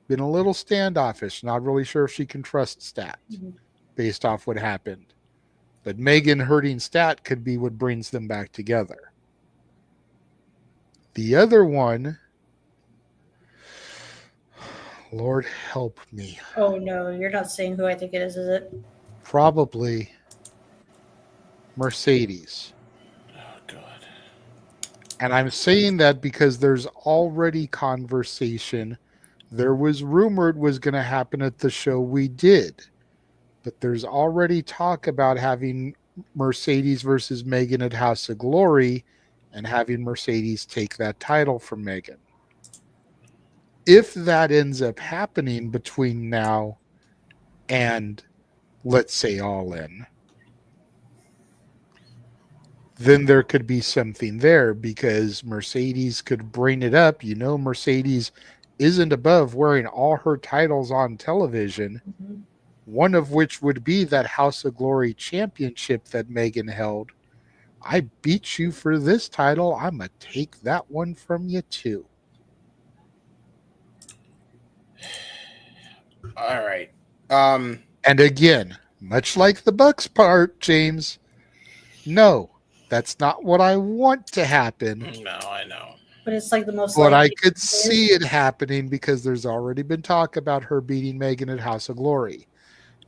been a little standoffish, not really sure if she can trust Stat based off what happened. But Megan hurting Stat could be what brings them back together. The other one, Lord help me. Oh no, you're not saying who I think it is it? Probably Mercedes. Oh, God. And I'm saying that because there's already conversation. There was rumored was going to happen at the show we did. But there's already talk about having Mercedes versus Megan at House of Glory and having Mercedes take that title from Megan. If that ends up happening between now and, let's say, All In, then there could be something there because Mercedes could bring it up. You know, Mercedes isn't above wearing all her titles on television, one of which would be that House of Glory championship that Megan held. I beat you for this title. I'm going to take that one from you too. All right. And again, much like the Bucks part, James, no, that's not what I want to happen. No, I know. But it's like the most. But I likely could see it happening because there's already been talk about her beating Megan at House of Glory.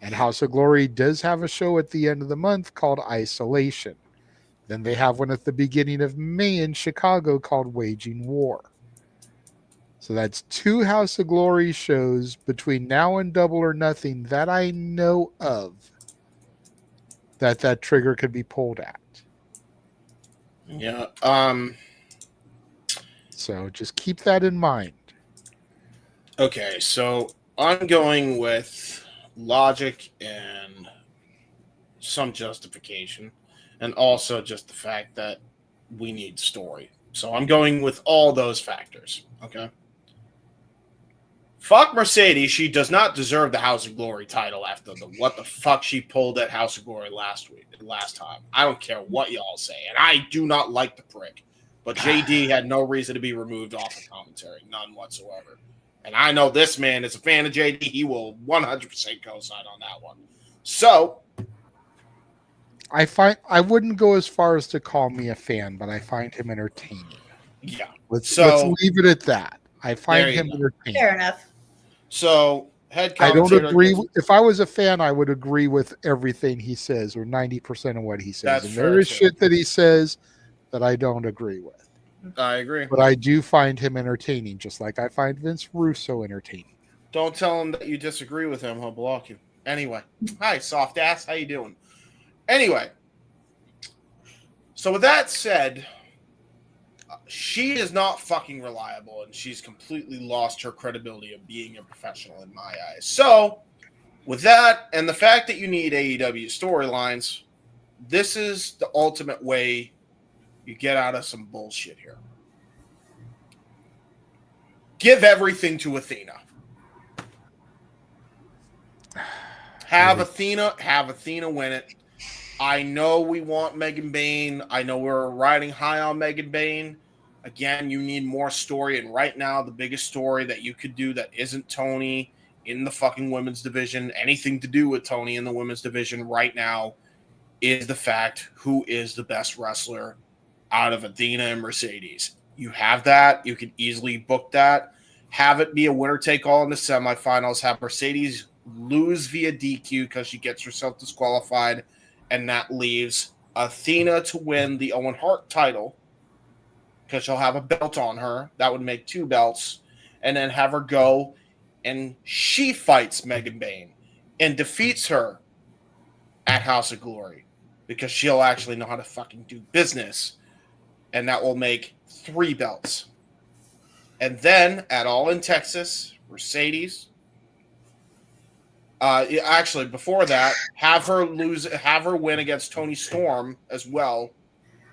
And House of Glory does have a show at the end of the month called Isolation. Then they have one at the beginning of May in Chicago called Waging War. So that's 2 House of Glory shows between now and Double or Nothing that I know of that trigger could be pulled at. Yeah. So just keep that in mind. Okay, so I'm going with logic and some justification, and also just the fact that we need story. So I'm going with all those factors. Okay. Fuck Mercedes. She does not deserve the House of Glory title after what the fuck she pulled at House of Glory last time. I don't care what y'all say, and I do not like the prick. But JD had no reason to be removed off of commentary, none whatsoever. And I know this man is a fan of JD. He will 100% co-sign on that one. So I wouldn't go as far as to call me a fan, but I find him entertaining. Yeah. Let's leave it at that. I find him entertaining. Fair enough. So head I commentator. don't agree. If I was a fan, I would agree with everything he says, or 90% of what he says. That's and there is shit that he says that I don't agree with. I agree. But I do find him entertaining, just like I find Vince Russo entertaining. Don't tell him that you disagree with him. He'll block you. Anyway. Hi, soft ass. How you doing? Anyway. So with that said, she is not fucking reliable, and she's completely lost her credibility of being a professional in my eyes. So with that, and the fact that you need AEW storylines, this is the ultimate way you get out of some bullshit here. Give everything to Athena. Have Athena win it. I know we want Megan Bayne. I know we're riding high on Megan Bayne. Again, you need more story, and right now the biggest story that you could do that isn't Tony in the fucking women's division, anything to do with Tony in the women's division right now, is the fact who is the best wrestler out of Athena and Mercedes. You have that. You can easily book that. Have it be a winner-take-all in the semifinals. Have Mercedes lose via DQ because she gets herself disqualified, and that leaves Athena to win the Owen Hart title because she'll have a belt on her. That would make 2 belts. And then have her go, and she fights Megan Bayne and defeats her at House of Glory because she'll actually know how to fucking do business. And that will make 3 belts. And then at All in Texas, Mercedes. Actually, before that, have her win against Toni Storm as well,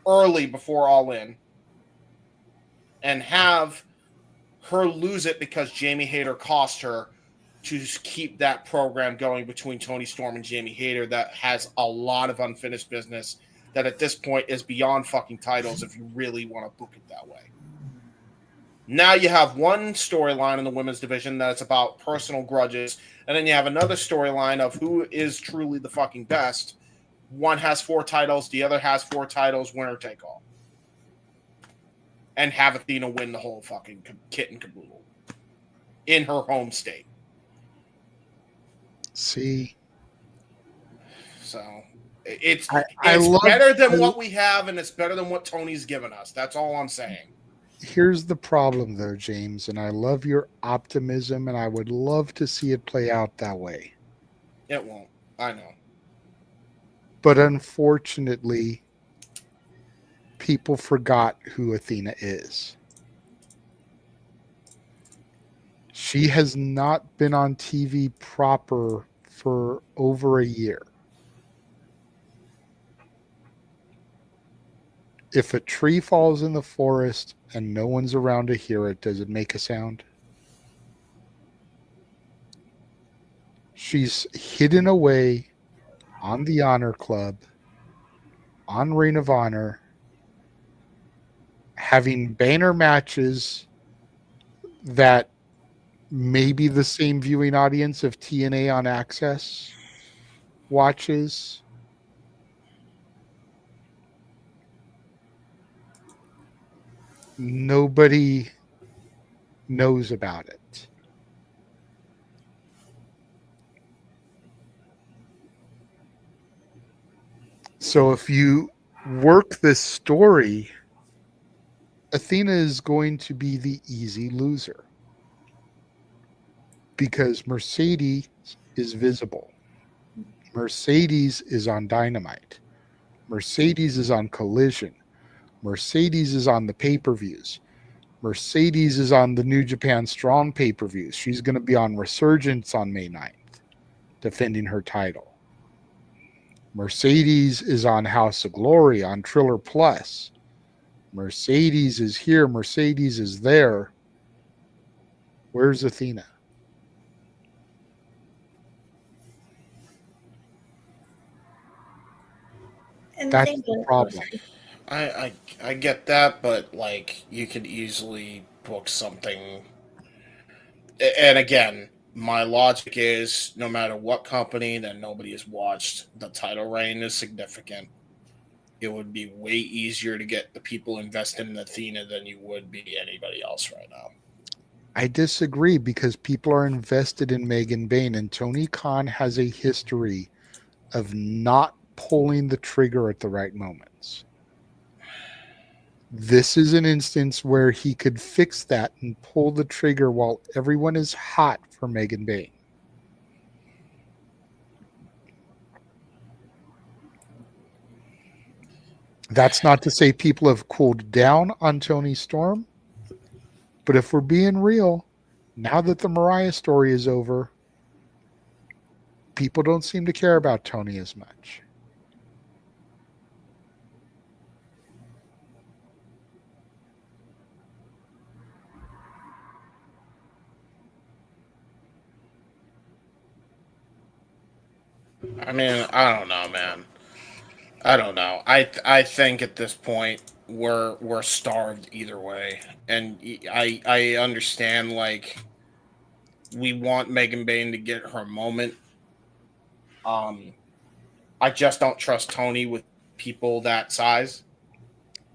early before All In, and have her lose it because Jamie Hayter cost her to keep that program going between Toni Storm and Jamie Hayter that has a lot of unfinished business that at this point is beyond fucking titles if you really want to book it that way. Now you have one storyline in the women's division that's about personal grudges, and then you have another storyline of who is truly the fucking best. One has 4 titles, the other has 4 titles, winner take all. And have Athena win the whole fucking kit and caboodle in her home state. See? So it's better than what we have, and it's better than what Tony's given us. That's all I'm saying. Here's the problem, though, James, and I love your optimism, and I would love to see it play out that way. It won't. I know. But unfortunately, people forgot who Athena is. She has not been on TV proper for over a year. If a tree falls in the forest and no one's around to hear it, does it make a sound? She's hidden away on the Honor Club, on Ring of Honor, having banner matches that maybe the same viewing audience of TNA on Access watches. Nobody knows about it. So if you work this story, Athena is going to be the easy loser because Mercedes is visible. Mercedes is on Dynamite. Mercedes is on Collision. Mercedes is on the pay-per-views. Mercedes is on the New Japan Strong pay-per-views. She's going to be on Resurgence on May 9th, defending her title. Mercedes is on House of Glory, on Triller Plus. Mercedes is here. Mercedes is there. Where's Athena? That's the problem. I get that, but like you could easily book something. And again, my logic is no matter what company that nobody has watched, the title reign is significant. It would be way easier to get the people invested in Athena than you would be anybody else right now. I disagree because people are invested in Megan Bayne, and Tony Khan has a history of not pulling the trigger at the right moments. This is an instance where he could fix that and pull the trigger while everyone is hot for Megan Bayne. That's not to say people have cooled down on Toni Storm, but if we're being real, now that the Mariah story is over, people don't seem to care about Toni as much. I mean, I don't know, man. I don't know. I think at this point we're starved either way, and I understand like we want Megan Bayne to get her moment. I just don't trust Tony with people that size.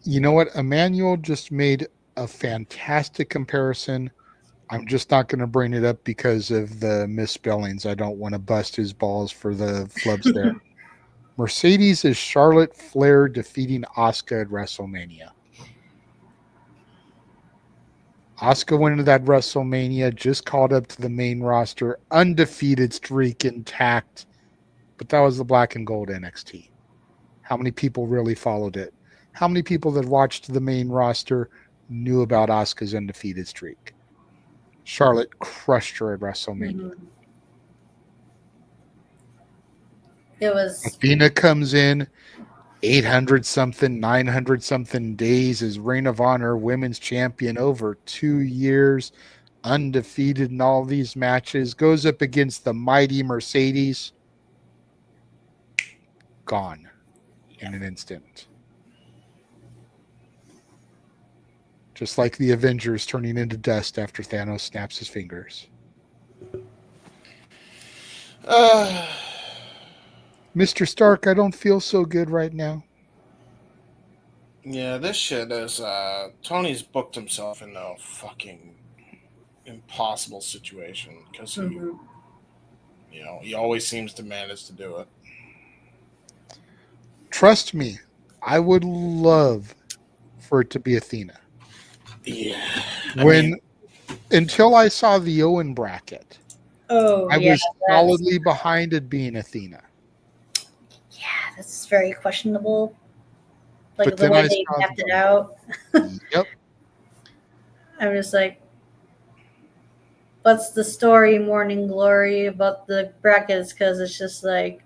You know what? Emmanuel just made a fantastic comparison. I'm just not going to bring it up because of the misspellings. I don't want to bust his balls for the flubs there. Mercedes is Charlotte Flair defeating Asuka at WrestleMania. Asuka went into that WrestleMania, just called up to the main roster, undefeated streak intact, but that was the black and gold NXT. How many people really followed it? How many people that watched the main roster knew about Asuka's undefeated streak. Charlotte crushed her at WrestleMania. Mm-hmm. It was Athena comes in 800 something, 900 something days as Ring of Honor Women's Champion over 2 years, undefeated in all these matches, goes up against the mighty Mercedes. Gone in an instant. Just like the Avengers turning into dust after Thanos snaps his fingers. Mr. Stark, I don't feel so good right now. Yeah, this shit is Tony's booked himself in a fucking impossible situation because he always seems to manage to do it. Trust me, I would love for it to be Athena. Yeah. Until I saw the Owen bracket, I was solidly behind it being Athena. Yeah, that's very questionable. Like But the then way I they saw mapped it out. Yep. I'm just like, what's the story, Morning Glory, about the brackets? Because it's just like,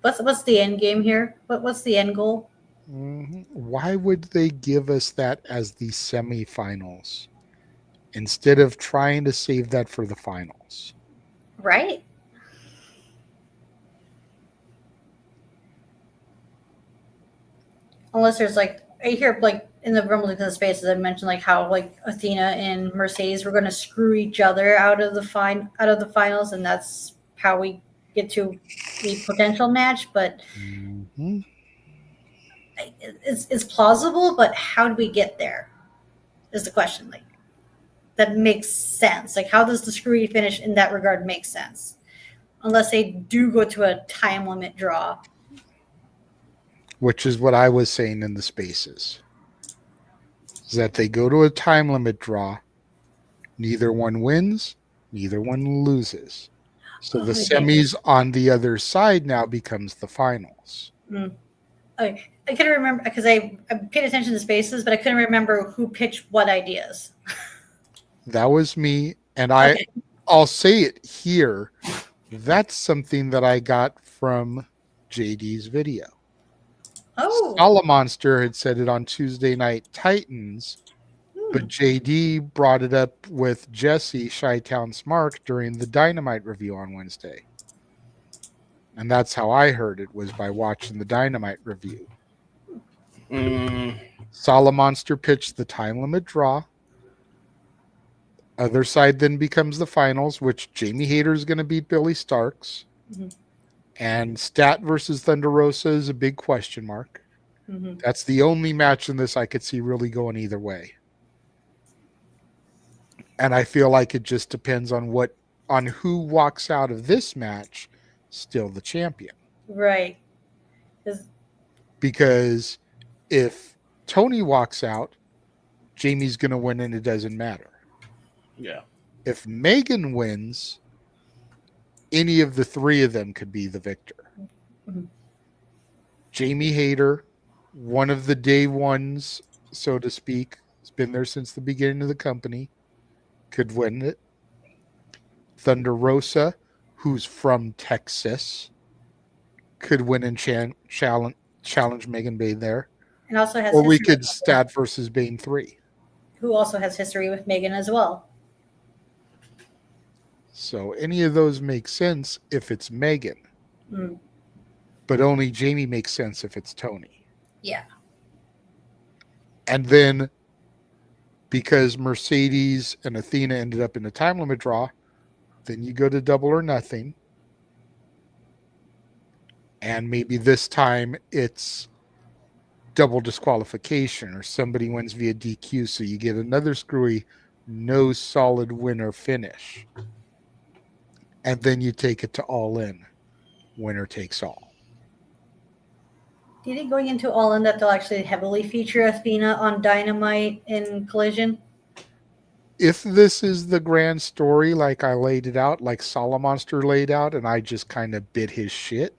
what's the end game here? What's the end goal? Why would they give us that as the semifinals instead of trying to save that for the finals? Right. Unless there's like, I hear like in the rumblings in the spaces I mentioned like how like Athena and Mercedes were going to screw each other out of the finals, and that's how we get to the potential match. But it's plausible. But how do we get there? Is the question. Like that makes sense. Like how does the screwy finish in that regard make sense? Unless they do go to a time limit draw. Which is what I was saying in the spaces. Is that they go to a time limit draw, neither one wins, neither one loses. So the semis on the other side now becomes the finals. I couldn't remember because I paid attention to spaces, but I couldn't remember who pitched what ideas. That was me, and I'll say it here. That's something that I got from JD's video. Salamonster had said it on Tuesday Night Titans, but JD brought it up with Jesse Chi-Town Smart during the Dynamite review on Wednesday. And that's how I heard it, was by watching the Dynamite review. Salamonster pitched the time limit draw. Other side then becomes the finals, which Jamie Hayter is going to beat Billy Starks. And Stat versus Thunder Rosa is a big question mark. That's the only match in this I could see really going either way. And I feel like it just depends on who walks out of this match still the champion. Right. Because if Tony walks out, Jamie's going to win and it doesn't matter. Yeah. If Megan wins, any of the three of them could be the victor. Jamie Hayter, one of the day ones, so to speak, has been there since the beginning of the company, could win it. Thunder Rosa, who's from Texas, could win and challenge Megan Bayne there. And also has or we could Stat versus Bayne 3. Who also has history with Megan as well. So any of those make sense if it's Megan. But only Jamie makes sense if it's Tony. Yeah. And then because Mercedes and Athena ended up in the time limit draw, then you go to Double or Nothing. And maybe this time it's double disqualification or somebody wins via DQ. So you get another screwy, no solid winner finish. And then you take it to All In. Winner takes all. Do you think going into All In that they'll actually heavily feature Athena on Dynamite in Collision? If this is the grand story like I laid it out, like Salamonster laid out, and I just kind of bit his shit,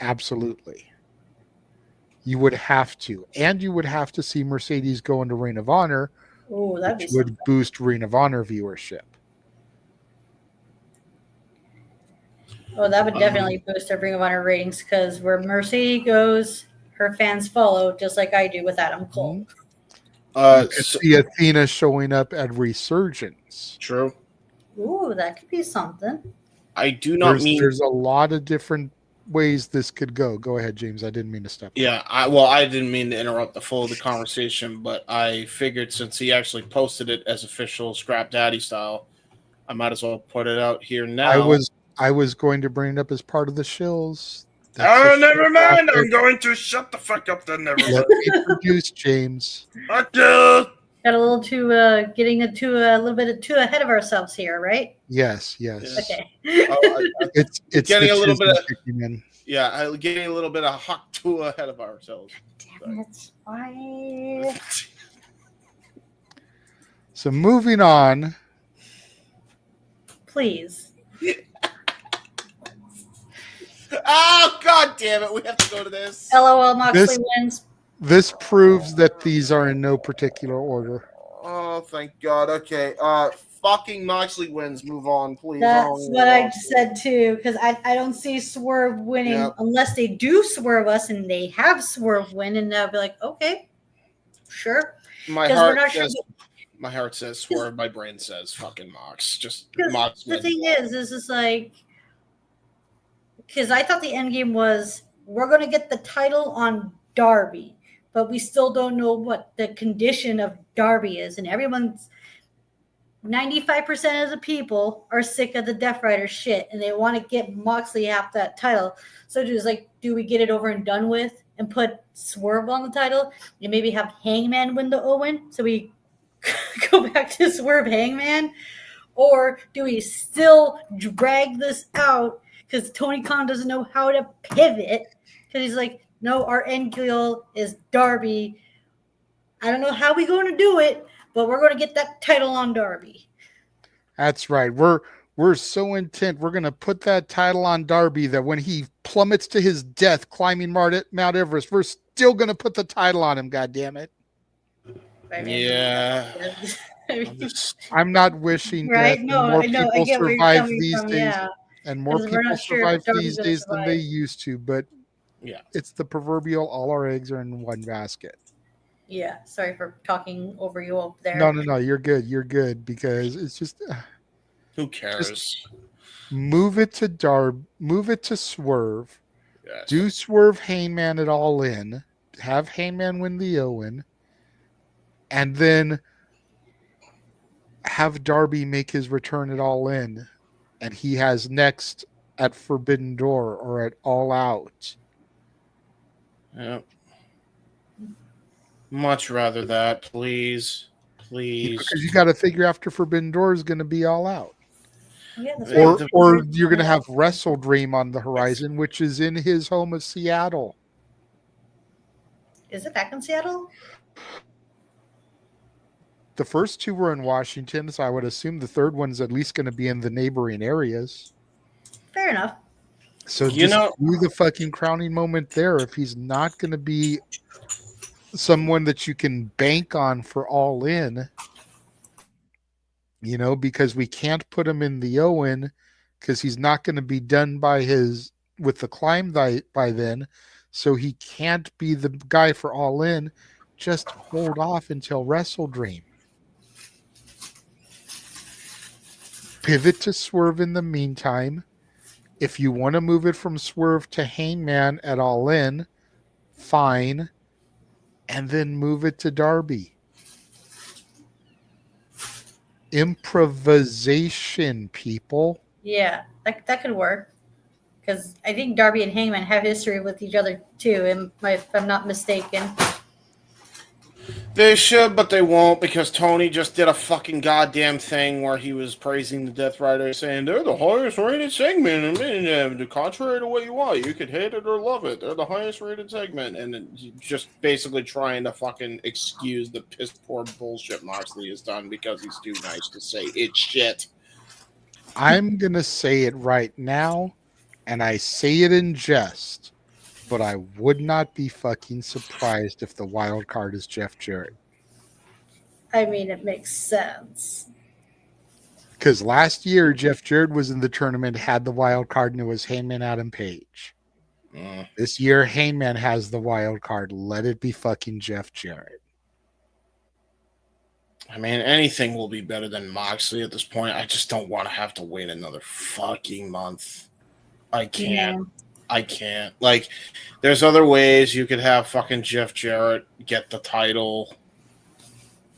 absolutely. You would have to. And you would have to see Mercedes go into Ring of Honor, Oh, that'd be which would boost Ring of Honor viewership. Oh, that would definitely boost our Ring of Honor ratings because where Mercedes goes, her fans follow, just like I do with Adam Cole. You could see Athena showing up at Resurgence. True. Ooh, that could be something. I do not mean. There's a lot of different ways this could go. Go ahead, James. I didn't mean to step. Yeah, I didn't mean to interrupt the flow of the conversation, but I figured since he actually posted it as official Scrap Daddy style, I might as well put it out here now. I was going to bring it up as part of the shills. Oh, never mind. I'm going to shut the fuck up then. Never mind. Let me introduce James. Got a little too getting into a little bit too ahead of ourselves here, right? Yes. Okay. It's getting a little bit of in. getting a little bit of hot too ahead of ourselves. Damn it! Why? So moving on. Please. Oh, god damn it. We have to go to this. LOL Moxley wins. This proves that these are in no particular order. Oh, thank God. Okay. Fucking Moxley wins. Move on, please. That's what I said too, because I don't see Swerve winning unless they do swerve us and they have Swerve win, and I'll be like, okay, sure. My heart says Swerve. My brain says fucking Mox. Just Mox. The thing is it's like, because I thought the end game was we're going to get the title on Darby, but we still don't know what the condition of Darby is, and everyone's 95% of the people are sick of the Death Rider shit, and they want to get Moxley half that title. So just like, do we get it over and done with and put Swerve on the title, and maybe have Hangman win the Owen, so we go back to Swerve Hangman, or do we still drag this out because Tony Khan doesn't know how to pivot? Because he's like, no, our end goal is Darby. I don't know how we're going to do it, but we're going to get that title on Darby. That's right. We're so intent. We're going to put that title on Darby that when he plummets to his death climbing Mount Everest, we're still going to put the title on him. God damn it. Yeah. I'm not wishing right? death. No, More I know. people survive these days. Yeah. And more people survive these days than they used to, but yeah, it's the proverbial all our eggs are in one basket. Yeah, sorry for talking over you up there. No, you're good. You're good because it's just who cares? Just move it to Swerve. Yes. Do Swerve Hangman it all in. Have Hangman win the Owen. And then have Darby make his return at All In. And he has next at Forbidden Door or at All Out. Yep. Much rather that, please. Because you got to figure after Forbidden Door is going to be All Out. Yeah, that's or you're going to have Wrestle Dream on the horizon, which is in his home of Seattle. Is it back in Seattle? The first two were in Washington, so I would assume the third one's at least going to be in the neighboring areas. Fair enough. So do the fucking crowning moment there. If he's not going to be someone that you can bank on for All In, because we can't put him in the Owen because he's not going to be done with the climb by then. So he can't be the guy for All In. Just hold off until Wrestle Dream. Pivot to Swerve in the meantime. If you want to move it from Swerve to Hangman at All In, fine. And then move it to Darby. Improvisation, people. Yeah, that could work. Because I think Darby and Hangman have history with each other too, if I'm not mistaken. They should, but they won't, because Tony just did a fucking goddamn thing where he was praising the Death Rider, saying they're the highest rated segment, and contrary to what you want, you could hate it or love it. They're the highest rated segment, and just basically trying to fucking excuse the piss poor bullshit Moxley has done because he's too nice to say it's shit. I'm gonna say it right now, and I say it in jest. but I would not be fucking surprised if the wild card is Jeff Jarrett. I mean, it makes sense. Because last year, Jeff Jarrett was in the tournament, had the wild card, and it was Heyman, Adam Page. This year, Heyman has the wild card. Let it be fucking Jeff Jarrett. I mean, anything will be better than Moxley at this point. I just don't want to have to wait another fucking month. I can't. Yeah. I can't. Like, there's other ways you could have fucking Jeff Jarrett get the title.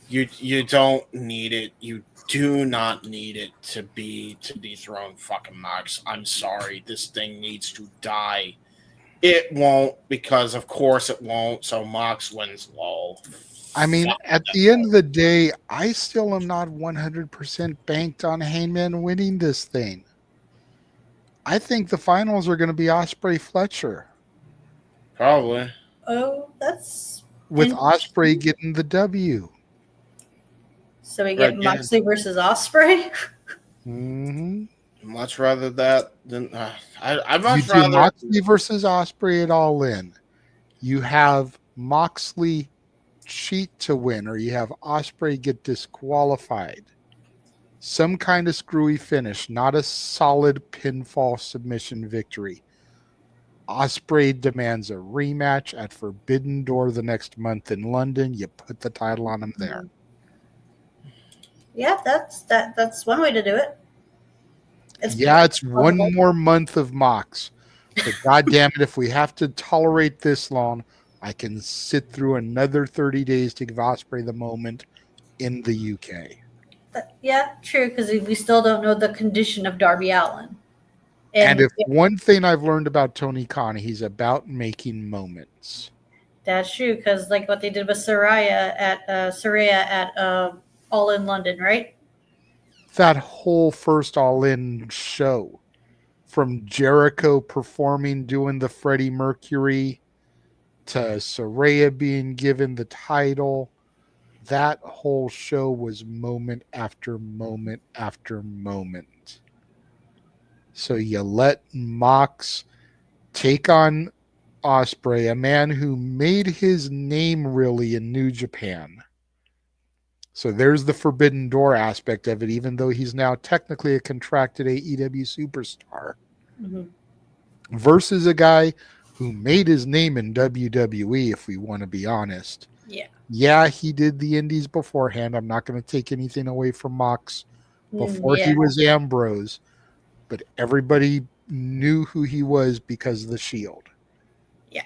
You don't need it. You do not need it to dethrone fucking Mox. I'm sorry. This thing needs to die. It won't, because of course it won't. So Mox wins. Lol. I mean, at the end of the day, I still am not 100% banked on Heyman winning this thing. I think the finals are going to be Ospreay Fletcher. Probably. Oh, that's with Ospreay getting the W. So we get Moxley versus Ospreay. Mm-hmm. Much rather that than I'd You much do rather Moxley versus Ospreay at All In. You have Moxley cheat to win, or you have Ospreay get disqualified. Some kind of screwy finish, not a solid pinfall submission victory. Ospreay demands a rematch at Forbidden Door the next month in London. You put the title on him there. Yeah, that's one way to do it. It's one more month of Mox. But goddamn it, if we have to tolerate this long, I can sit through another 30 days to give Ospreay the moment in the UK. Yeah, true, because we still don't know the condition of Darby Allin. And if one thing I've learned about Tony Khan, he's about making moments. That's true, because like what they did with Saraya at All in London, right? That whole first All In show, from Jericho performing, doing the Freddie Mercury, to Saraya being given the title, that whole show was moment after moment after moment. So you let Mox take on Ospreay, a man who made his name really in New Japan. So there's the Forbidden Door aspect of it, even though he's now technically a contracted AEW superstar. Mm-hmm. Versus a guy who made his name in WWE, if we want to be honest. Yeah. Yeah, he did the indies beforehand. I'm not going to take anything away from Mox before he was Ambrose. But everybody knew who he was because of the Shield. Yeah.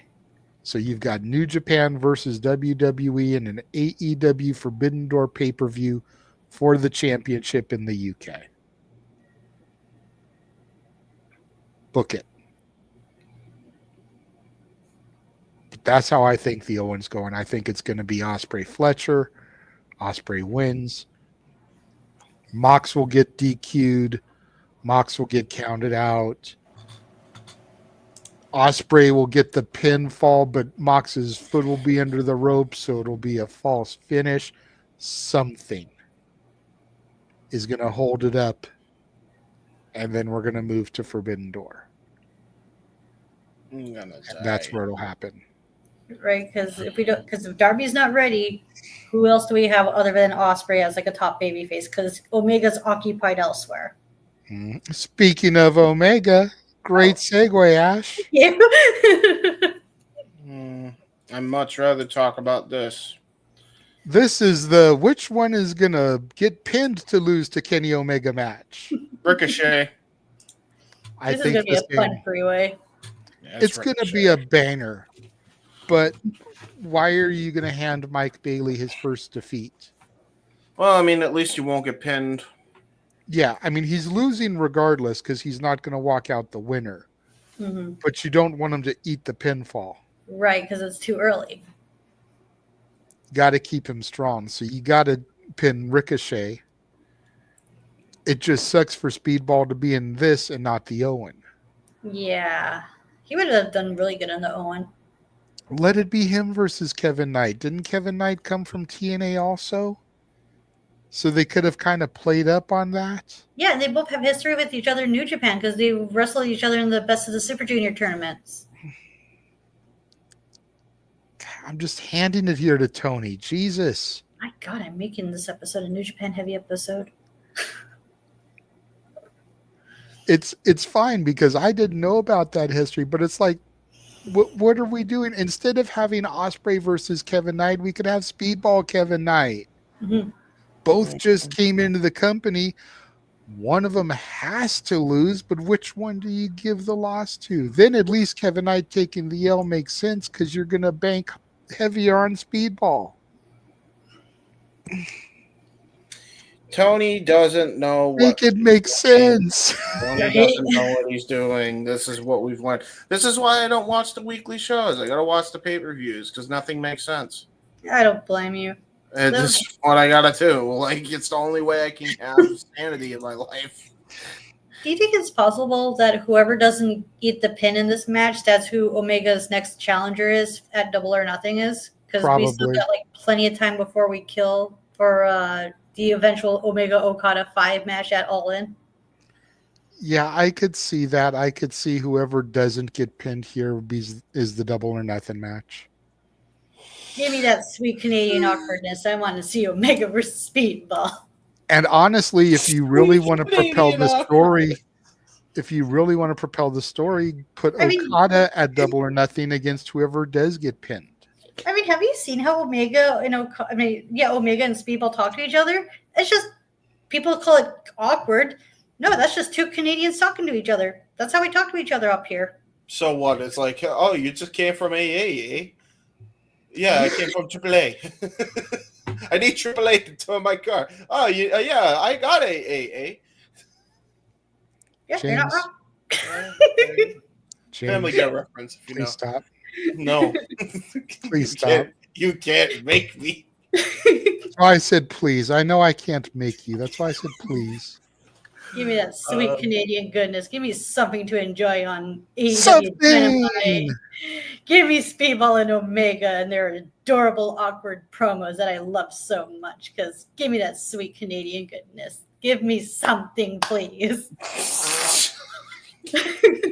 So you've got New Japan versus WWE and an AEW Forbidden Door pay-per-view for the championship in the UK. Book it. But that's how I think the Owen's going. I think it's going to be Ospreay Fletcher. Ospreay wins. Mox will get DQ'd. Mox will get counted out. Ospreay will get the pinfall, but Mox's foot will be under the rope, so it'll be a false finish. Something is going to hold it up, and then we're going to move to Forbidden Door. And that's where it'll happen. Right, because if Darby's not ready, who else do we have other than Ospreay as like a top babyface? Because Omega's occupied elsewhere. Speaking of Omega, great segue, Ash. Yeah. I'd much rather talk about this. This is which one is going to get pinned to lose to Kenny Omega match? Ricochet. This is going to be a fun freeway. Yeah, it's going to be a banger. But why are you going to hand Mike Bailey his first defeat? Well, I mean, at least you won't get pinned. Yeah, I mean, he's losing regardless because he's not going to walk out the winner. Mm-hmm. But you don't want him to eat the pinfall. Right, because it's too early. Got to keep him strong. So you got to pin Ricochet. It just sucks for Speedball to be in this and not the Owen. Yeah. He would have done really good on the Owen. Let it be him versus Kevin Knight. Didn't Kevin Knight come from TNA also? So they could have kind of played up on that. Yeah, and they both have history with each other in New Japan because they wrestled each other in the Best of the Super Junior tournaments. I'm just handing it here to Tony. Jesus. My God, I'm making this episode a New Japan heavy episode. It's fine because I didn't know about that history, but it's like, what are we doing? Instead of having Ospreay versus Kevin Knight, we could have Speedball Kevin Knight. Mm-hmm. Both just came into the company. One of them has to lose, but which one do you give the loss to? Then at least Kevin Knight taking the L makes sense because you're going to bank heavier on Speedball. Tony doesn't know what. Make it make sense. Tony doesn't know what he's doing. This is what we've learned. This is why I don't watch the weekly shows. I got to watch the pay-per-views because nothing makes sense. I don't blame you. It's just what I got to do. Like, it's the only way I can have sanity in my life. Do you think it's possible that whoever doesn't eat the pin in this match, that's who Omega's next challenger is at Double or Nothing is? Because we still got like plenty of time before we kill for the eventual Omega Okada 5 match at All In. Yeah, I could see that. I could see whoever doesn't get pinned here is the Double or Nothing match. Give me that sweet Canadian awkwardness. I want to see Omega versus Speedball. And honestly, if you really want to propel the story, put Okada at Double or Nothing against whoever does get pinned. I mean, have you seen how Omega and Omega and Speedball talk to each other? It's just people call it awkward. No, that's just two Canadians talking to each other. That's how we talk to each other up here. So what? It's like, oh, you just came from AA, eh? Yeah, I came from AAA. I need AAA to tow my car. Oh, yeah, I got AA. Yeah, you're not wrong. Family Guy reference. If you know. Stop. No. Please stop. You can't make me. That's why I said please. I know I can't make you. That's why I said please. Give me that sweet Canadian goodness. Give me something to enjoy on AEW Something. Dynamite. Give me Speedball and Omega and their adorable, awkward promos that I love so much. Because give me that sweet Canadian goodness. Give me something, please.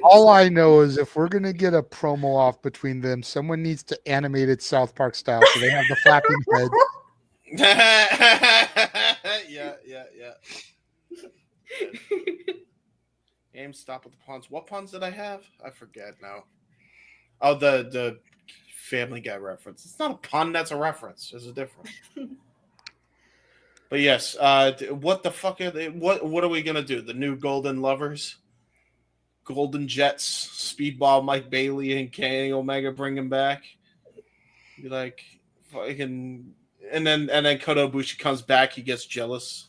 All I know is if we're going to get a promo off between them, someone needs to animate it South Park style so they have the flapping heads. Yeah. Aim, stop with the puns. What puns did I have? I forget now. Oh, the Family Guy reference. It's not a pun. That's a reference. There's a difference. But yes, what the fuck are they? What are we gonna do? The new Golden Lovers, Golden Jets, Speedball, Mike Bailey, and Kenny Omega bring him back. Be like, fucking, and then Kota Ibushi comes back. He gets jealous.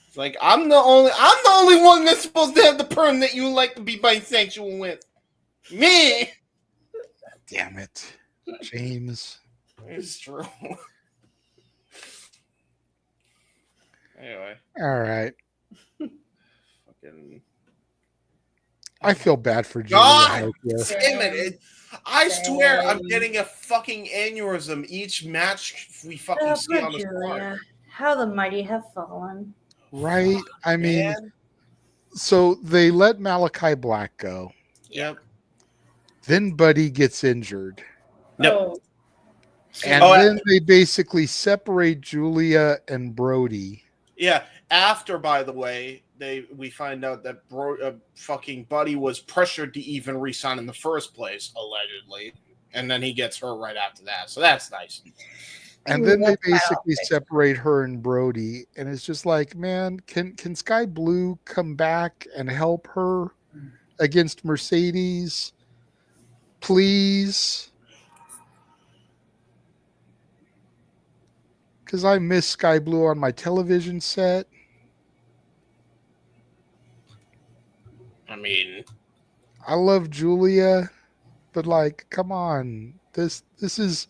It's like I'm the only one that's supposed to have the perm that you like to be bisexual with. Me. Damn it, James. It's true. Anyway. All right. Fucking. I feel bad for Julia. God damn it. I swear I'm getting a fucking aneurysm each match we fucking see on this card. How the mighty have fallen. Right? I mean, so they let Malachi Black go. Yep. Then Buddy gets injured. Yep. And then they basically separate Julia and Brody. Yeah. After, by the way, we find out that fucking Buddy was pressured to even resign in the first place, allegedly, and then he gets her right after that. So that's nice. And then they basically separate her and Brody, and it's just like, man, can Sky Blue come back and help her against Mercedes, please? Because I miss Sky Blue on my television set. I mean, I love Julia, but like, come on, this is.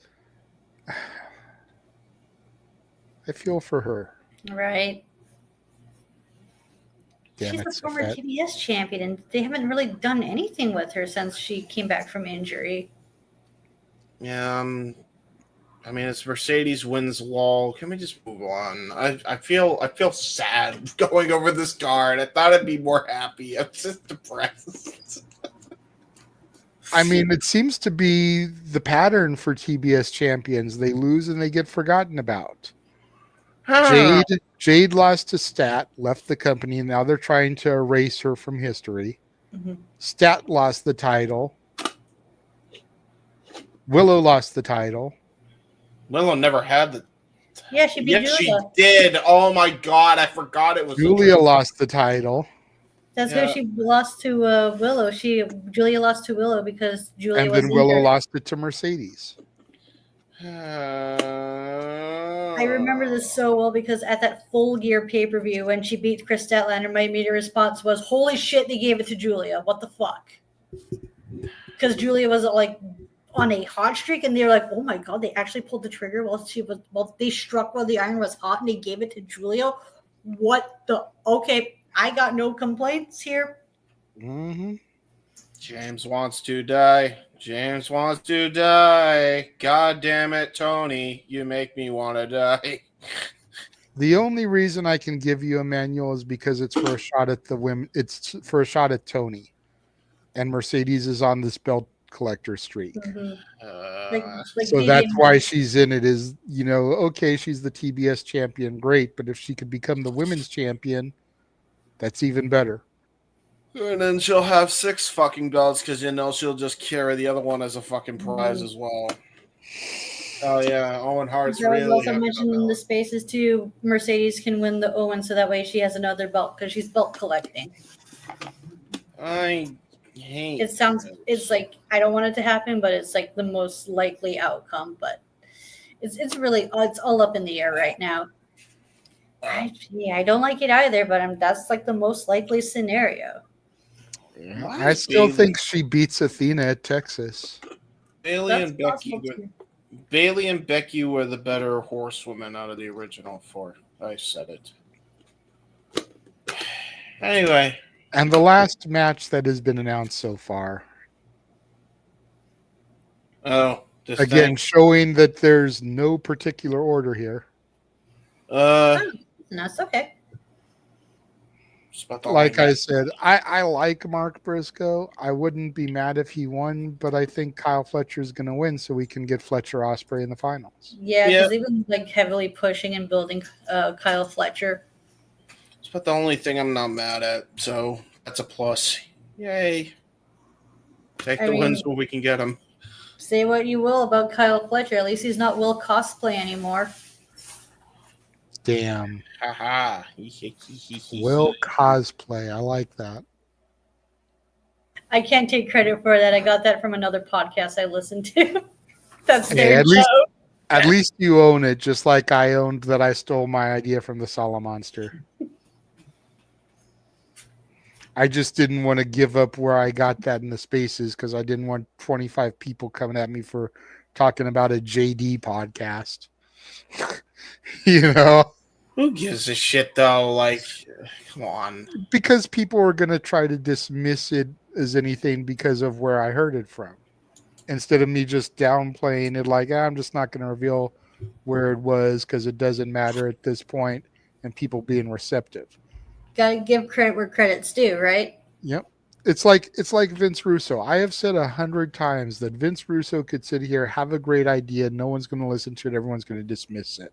I feel for her. Right. Damn She's a former TBS champion, and they haven't really done anything with her since she came back from injury. Yeah, I mean, it's Mercedes wins Law. Can we just move on? I feel sad going over this card. I thought I'd be more happy. I'm just depressed. I mean, it seems to be the pattern for TBS champions. They lose and they get forgotten about. Jade lost to Stat, left the company, and now they're trying to erase her from history. Mm-hmm. Stat lost the title. Willow lost the title. Willow never had the. Yeah, she beat Yes, Julia. she did. Oh my god, I forgot it was. Julia lost the title. That's who she lost to Willow. Julia lost to Willow because Julia And was then Willow injured. lost it to Mercedes. I remember this so well because at that Full Gear pay-per-view when she beat Chris Statlander, my immediate response was, holy shit, they gave it to Julia. What the fuck? Because Julia was like on a hot streak and they were like, oh my god, they actually pulled the trigger while they struck while the iron was hot and they gave it to Julia. What the? Okay, I got no complaints here. Mm-hmm. James wants to die. James wants to die. God damn it, Tony. You make me want to die. The only reason I can give you Emmanuel is because it's for a shot at the women. It's for a shot at Tony. And Mercedes is on this belt collector streak. Mm-hmm. So that's why she's in it is, okay, she's the TBS champion. Great. But if she could become the women's champion, that's even better. And then she'll have 6 fucking belts because she'll just carry the other one as a fucking prize as well. Oh yeah, Owen Hart's There was really. also mentioned in the spaces too. Mercedes can win the Owen, so that way she has another belt because she's belt collecting. I hate. It's like I don't want it to happen, but it's like the most likely outcome. But it's really it's all up in the air right now. I don't like it either, but that's like the most likely scenario. I still think she beats Athena at Texas. Bailey and Becky were the better horsewomen out of the original 4. I said it. Anyway. And the last match that has been announced so far. Oh. Again, showing that there's no particular order here. That's okay. Like I said, I like Mark Briscoe. I wouldn't be mad if he won, but I think Kyle Fletcher is going to win so we can get Fletcher Osprey in the finals. Yeah, because they've been like heavily pushing and building Kyle Fletcher. It's about the only thing I'm not mad at, so that's a plus. Yay. Take the wins when we can get them. Say what you will about Kyle Fletcher. At least he's not Will Cosplay anymore. Damn. Haha. Will cosplay. I like that. I can't take credit for that. I got that from another podcast I listened to. That's Hey, their show. at least you own it, just like I owned that I stole my idea from the Salamonster. I just didn't want to give up where I got that in the spaces because I didn't want 25 people coming at me for talking about a JD podcast. Who gives a shit though? Like, come on. Because people are going to try to dismiss it as anything because of where I heard it from. Instead of me just downplaying it like, I'm just not going to reveal where it was because it doesn't matter at this point, and people being receptive. Gotta give credit where credit's due, right? Yep. It's like Vince Russo. I have said 100 times that Vince Russo could sit here, have a great idea. No one's going to listen to it. Everyone's going to dismiss it.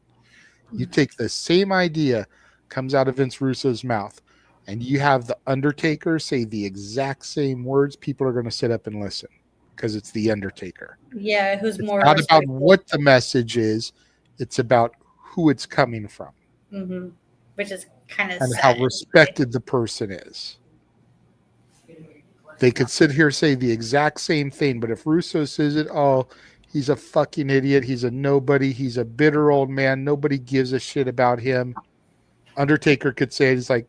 You take the same idea, comes out of Vince Russo's mouth, and you have the Undertaker say the exact same words. People are going to sit up and listen because it's the Undertaker. Yeah, who's It's more not about respectful. what the message is. It's about who it's coming from. Mm-hmm. Which is kind of And sad. how respected the person is. They could sit here and say the exact same thing, but if Russo says it, he's a fucking idiot, he's a nobody, he's a bitter old man, nobody gives a shit about him. Undertaker could say it, it's like,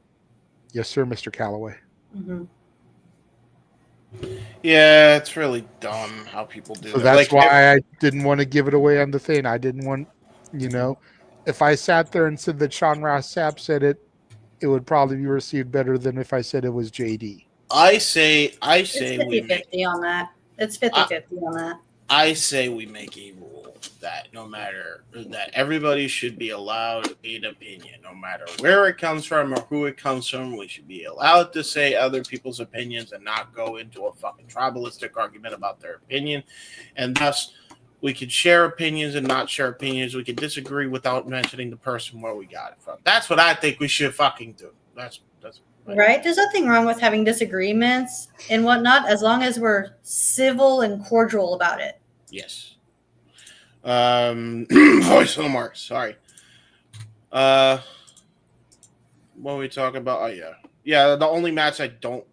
yes, sir, Mr. Calloway. Mm-hmm. Yeah, it's really dumb how people do So that. that's why I didn't want to give it away on the thing. I didn't want, if I sat there and said that Sean Ross Sapp said it, it would probably be received better than if I said it was JD. I say It's 50-50 on that. It's 50-50 on that. I say we make a rule that that everybody should be allowed an opinion, no matter where it comes from or who it comes from. We should be allowed to say other people's opinions and not go into a fucking tribalistic argument about their opinion. And thus, we could share opinions and not share opinions. We could disagree without mentioning the person where we got it from. That's what I think we should fucking do. That's right. There's nothing wrong with having disagreements and whatnot, as long as we're civil and cordial about it. Yes. Voice Omar, sorry. What were we talking about? Oh, yeah. Yeah, the only match I don't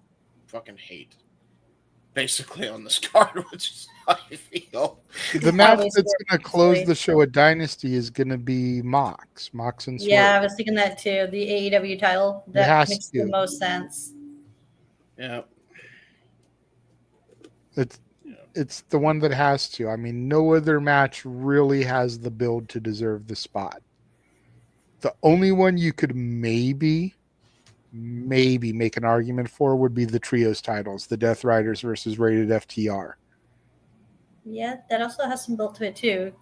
fucking hate, basically, on this card, which is how I feel. The match that's going to close the show at Dynasty is going to be Mox and Swerve. Yeah, I was thinking that too. The AEW title. That makes the most sense. Yeah. It's the one that has to. I mean, no other match really has the build to deserve the spot. The only one you could maybe make an argument for would be the trios titles, the Death Riders versus Rated FTR. Yeah, that also has some build to it too.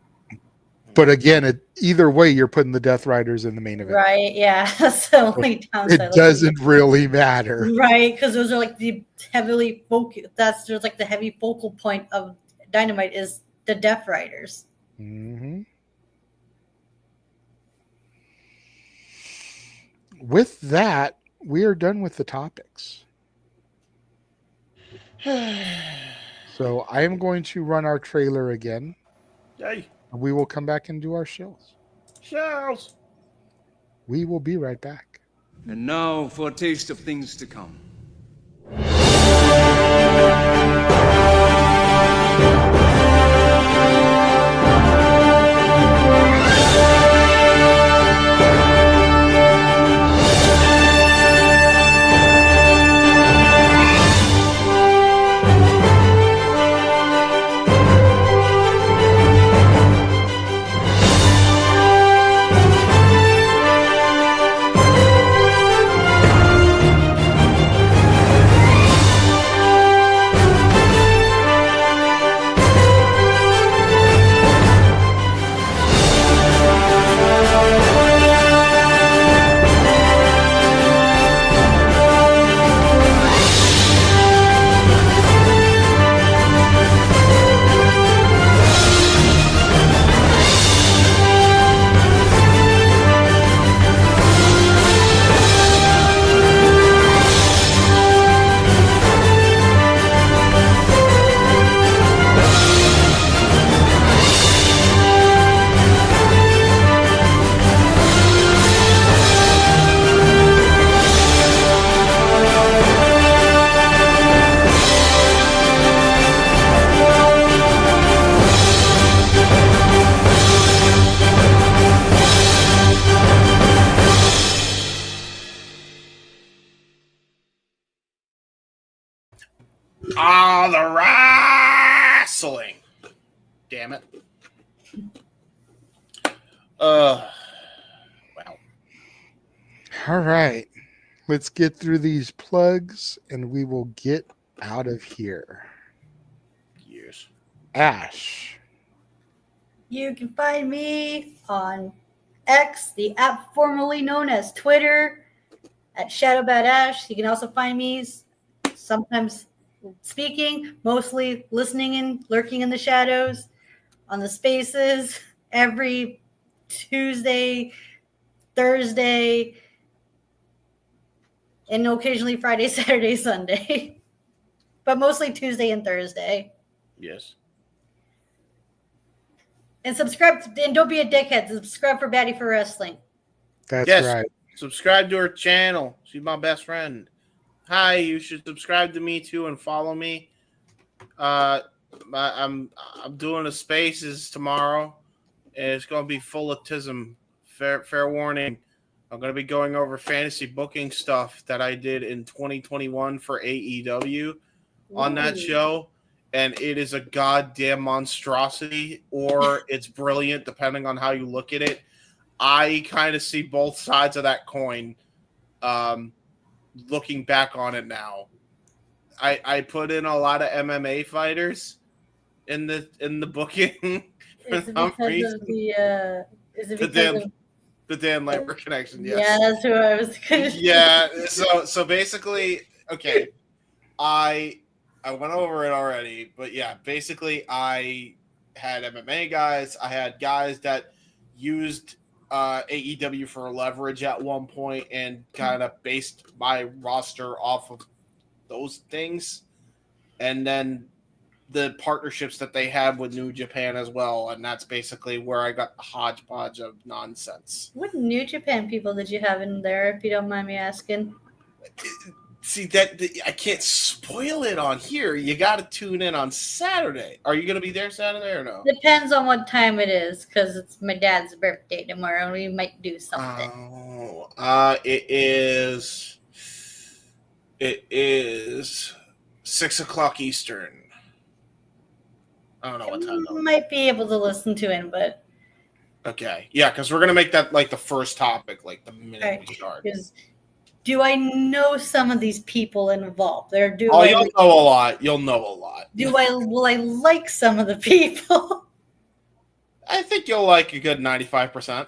But again, either way, you're putting the Death Riders in the main event. Right, yeah. That's the only downside. It doesn't really matter. Right, because those are like the heavily focus. That's just like the heavy focal point of Dynamite is the Death Riders. Mm-hmm. With that, we are done with the topics. So I am going to run our trailer again. Yay. We will come back and do our shows. Shows. We will be right back. And now for a taste of things to come. Ah, the wrestling. Damn it. Wow. All right. Let's get through these plugs and we will get out of here. Yes. Ash. You can find me on X, the app formerly known as Twitter, at ShadowBadAsh. You can also find me sometimes speaking, mostly listening and lurking in the shadows on the spaces every Tuesday, Thursday, and occasionally Friday, Saturday, Sunday. But mostly Tuesday and Thursday. Yes. And subscribe, and don't be a dickhead. Subscribe for Baddie for Wrestling. That's yes. right. Subscribe to her channel. She's my best friend. Hi, you should subscribe to me too and follow me. I'm doing a Spaces tomorrow, and it's going to be full of tism. Fair warning. I'm going to be going over fantasy booking stuff that I did in 2021 for AEW on that show, and it is a goddamn monstrosity, or it's brilliant depending on how you look at it. I kind of see both sides of that coin. Looking back on it now, I put in a lot of MMA fighters, in the booking. Is it because of the? Is it because of the Dan Lambert connection? Yes. Yeah, that's who I was gonna say. Yeah. So basically, okay, I went over it already, but yeah, basically I had MMA guys. I had guys that used AEW for leverage at one point and kind of based my roster off of those things, and then the partnerships that they had with New Japan as well, and that's basically where I got the hodgepodge of nonsense. What New Japan people did you have in there, if you don't mind me asking? See, that I can't spoil it on here. You got to tune in on Saturday. Are you going to be there Saturday or no? Depends on what time it is, because it's my dad's birthday tomorrow, and we might do something. It is 6:00 Eastern. I don't know what time. I might be able to listen to it, but okay, yeah, because we're gonna make that like the first topic, like the minute we start. Because do I know some of these people involved? You'll know a lot. You'll know a lot. Will I like some of the people? I think you'll like a good 95%.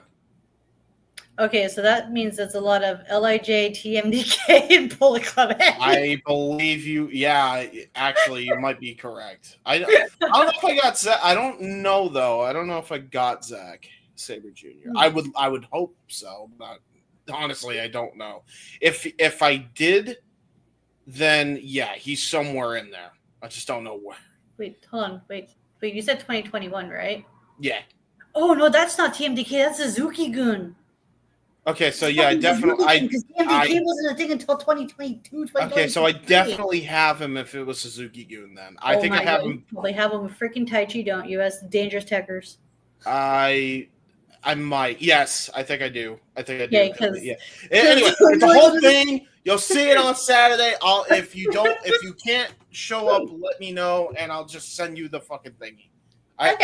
Okay, so that means it's a lot of LIJ, TMDK, and Bullet Club. I believe you. Yeah, actually, you might be correct. I don't know if I got Zach. I don't know though. I don't know if I got Zach Sabre Jr. I would hope so, but honestly, I don't know. If I did, then yeah, he's somewhere in there. I just don't know where. Wait, hold on. Wait. You said 2021, right? Yeah. Oh no, that's not TMDK. That's Suzuki-gun. Okay, so yeah, definitely. Because TMDK wasn't a thing until 2022. Okay, so I definitely have him if it was Suzuki-gun. Then I think I have him. Well, they have him with freaking Taichi, don't you? As Dangerous Techers. I might. Yes, I think I do. Yeah, because yeah. Anyway, it's the whole thing. You'll see it on Saturday. If you can't show up, let me know, and I'll just send you the fucking thingy. I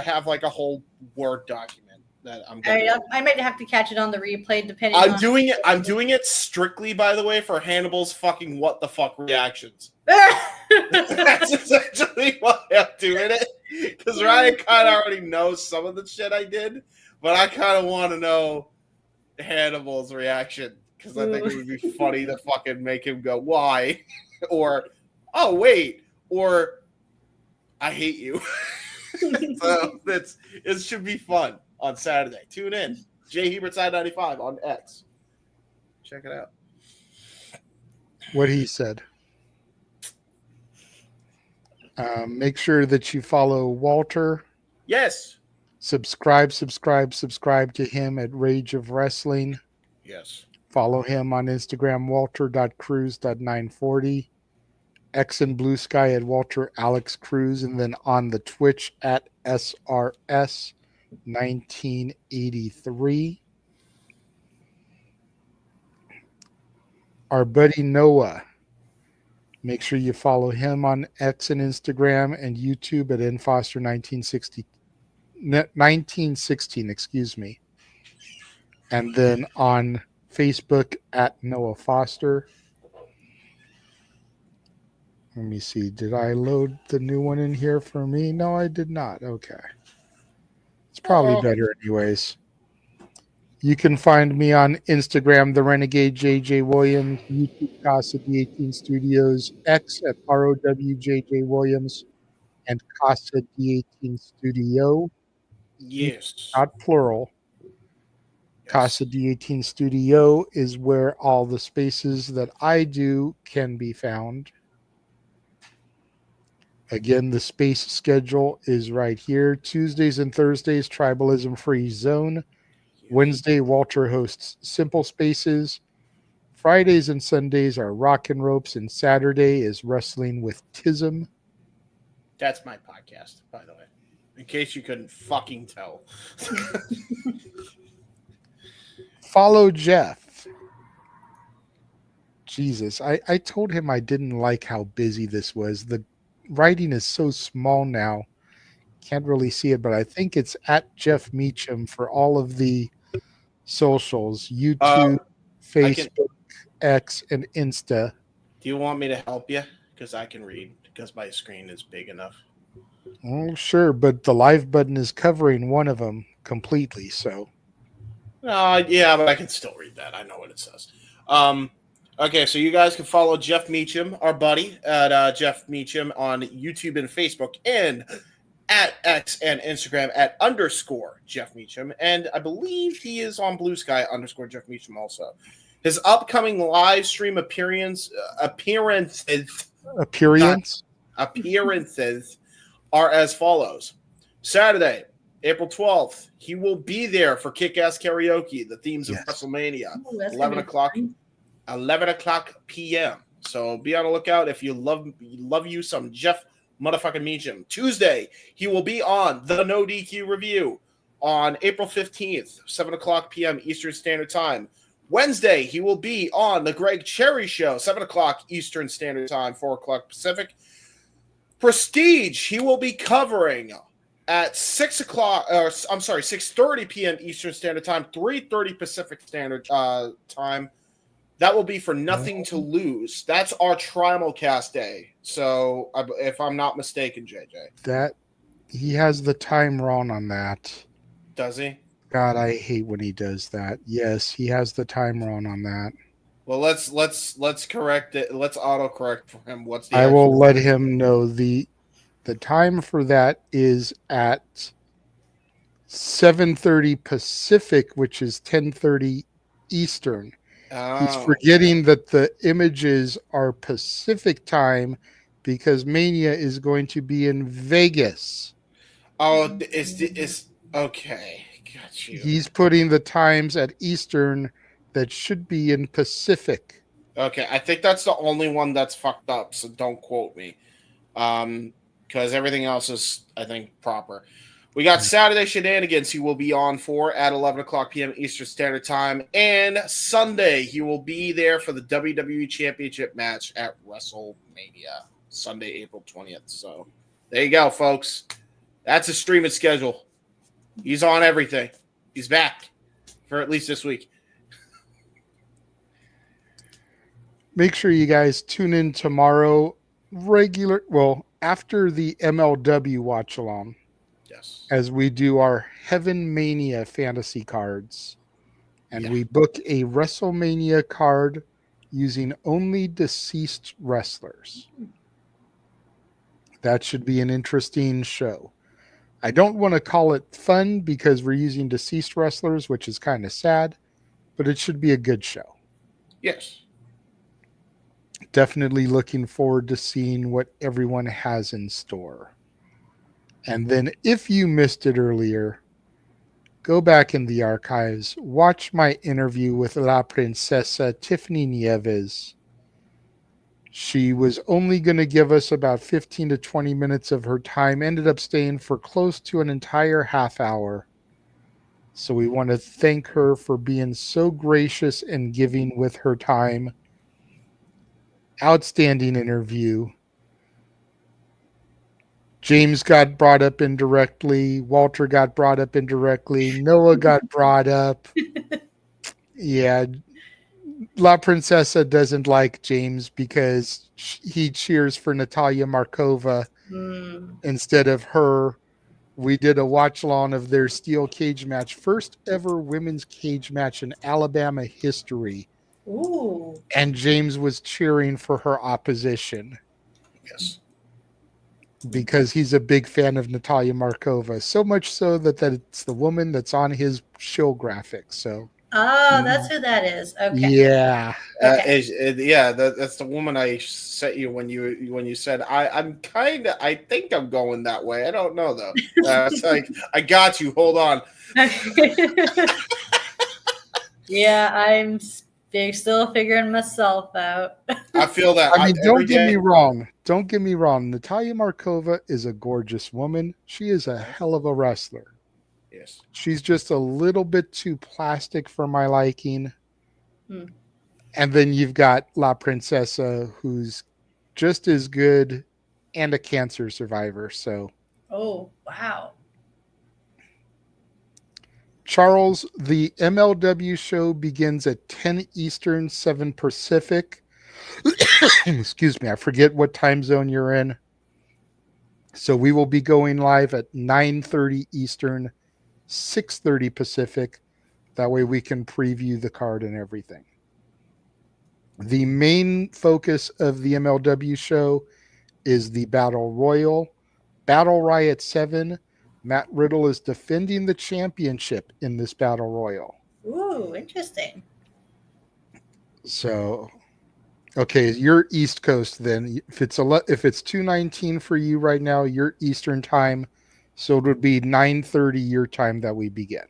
have like a whole Word document that I'm going I might have to catch it on the replay depending I'm doing it strictly, by the way, for Hannibal's fucking what the fuck reactions. That's essentially why I'm doing it. Because Ryan kind of already knows some of the shit I did, but I kind of want to know Hannibal's reaction because I think it would be funny to fucking make him go, why? Or, oh, wait. Or, I hate you. So it should be fun on Saturday. Tune in. Jay Hebert Side 95 on X. Check it out. What he said. Make sure that you follow Walter. Yes. Subscribe to him at Rage of Wrestling. Yes. Follow him on Instagram, walter.cruz.940. X and Blue Sky at Walter Alex Cruz, and then on the Twitch at SRS 1983. Our buddy Noah. Make sure you follow him on X and Instagram and YouTube at nfoster1916, excuse me. And then on Facebook at Noah Foster. Let me see. Did I load the new one in here for me? No, I did not. Okay. It's probably better anyways. You can find me on Instagram, The Renegade JJ Williams, YouTube, Casa D18 Studios, X at ROWJJ Williams, and Casa D18 Studio. Yes. Not plural. Yes. Casa D18 Studio is where all the spaces that I do can be found. Again, the space schedule is right here. Tuesdays and Thursdays, Tribalism Free Zone. Wednesday, Walter hosts Simple Spaces. Fridays and Sundays are Rock and Ropes, and Saturday is Wrestling with Tism. That's my podcast, by the way, in case you couldn't fucking tell. Follow Jeff. Jesus, I told him I didn't like how busy this was. The writing is so small now. Can't really see it, but I think it's at Jeff Meacham for all of the socials, YouTube, Facebook, X, and Insta. Do you want me to help you? Because I can read, because my screen is big enough. Oh, sure, but the live button is covering one of them completely, so. Yeah, but I can still read that. I know what it says. Okay, so you guys can follow Jeff Meacham, our buddy, at Jeff Meacham on YouTube and Facebook, and at X and Instagram at _Jeff Meacham. And I believe he is on Blue Sky _ Jeff Meacham also. His upcoming live stream appearances are as follows. Saturday, April 12th, he will be there for Kick-Ass Karaoke, the themes of WrestleMania, 11 o'clock p.m. So be on the lookout if you love you some Jeff motherfucking Meacham. Tuesday, he will be on the No DQ review on April 15th, 7 o'clock p.m. Eastern Standard Time. Wednesday, he will be on the Greg Cherry Show, 7 o'clock Eastern Standard Time, 4 o'clock Pacific. Prestige, he will be covering at 6:30 p.m. Eastern Standard Time, 3:30 Pacific Standard Time. That will be for Nothing to Lose. That's our Trimulcast day. So, if I'm not mistaken, JJ. That he has the time wrong on that. Does he? God, I hate when he does that. Yes, he has the time wrong on that. Well, let's correct it. Let's autocorrect for him. What's the I will let him know the time for that is at 7:30 Pacific, which is 10:30 Eastern. He's forgetting that the images are Pacific time because Mania is going to be in Vegas. Oh, it's okay. Got you. He's putting the times at Eastern that should be in Pacific. Okay, I think that's the only one that's fucked up, so don't quote me. Because everything else is, I think, proper. We got Saturday Shenanigans he will be on for at 11 o'clock p.m. Eastern Standard Time. And Sunday, he will be there for the WWE Championship match at WrestleMania, Sunday, April 20th. So there you go, folks. That's his streaming schedule. He's on everything. He's back for at least this week. Make sure you guys tune in tomorrow, after the MLW watch along. Yes. As we do our Heaven Mania fantasy cards. And we book a WrestleMania card using only deceased wrestlers. That should be an interesting show. I don't want to call it fun because we're using deceased wrestlers, which is kind of sad, but it should be a good show. Yes. Definitely looking forward to seeing what everyone has in store. And then if you missed it earlier, go back in the archives, watch my interview with La Princesa Tiffany Nieves. She was only going to give us about 15 to 20 minutes of her time, ended up staying for close to an entire half hour. So we want to thank her for being so gracious and giving with her time. Outstanding interview. James got brought up indirectly. Walter got brought up indirectly. Noah got brought up. Yeah. La Princesa doesn't like James because he cheers for Natalia Markova instead of her. We did a watch along of their steel cage match. First ever women's cage match in Alabama history. Ooh. And James was cheering for her opposition. Yes. Because he's a big fan of Natalia Markova. So much so that it's the woman that's on his show graphic. So. Oh, that's who that is. Okay. Yeah. That's the woman I sent you when you said I think I'm going that way. I don't know though. It's like I got you. Hold on. Yeah, I'm still figuring myself out. I feel that. I mean, don't get me wrong. Don't get me wrong. Natalia Markova is a gorgeous woman. She is a hell of a wrestler. Yes. She's just a little bit too plastic for my liking. And then you've got La Princesa, who's just as good and a cancer survivor. So. Oh, wow. Charles, the MLW show begins at 10 Eastern, 7 Pacific. Excuse me, I forget what time zone you're in. So we will be going live at 9:30 Eastern, 6:30 Pacific. That way we can preview the card and everything. The main focus of the MLW show is the Battle Royal. Battle Riot 7. Matt Riddle is defending the championship in this Battle Royal. Ooh, interesting. So, okay, you're East Coast then. If it's 2:19 for you right now, you're Eastern time. So it would be 9:30 your time that we begin.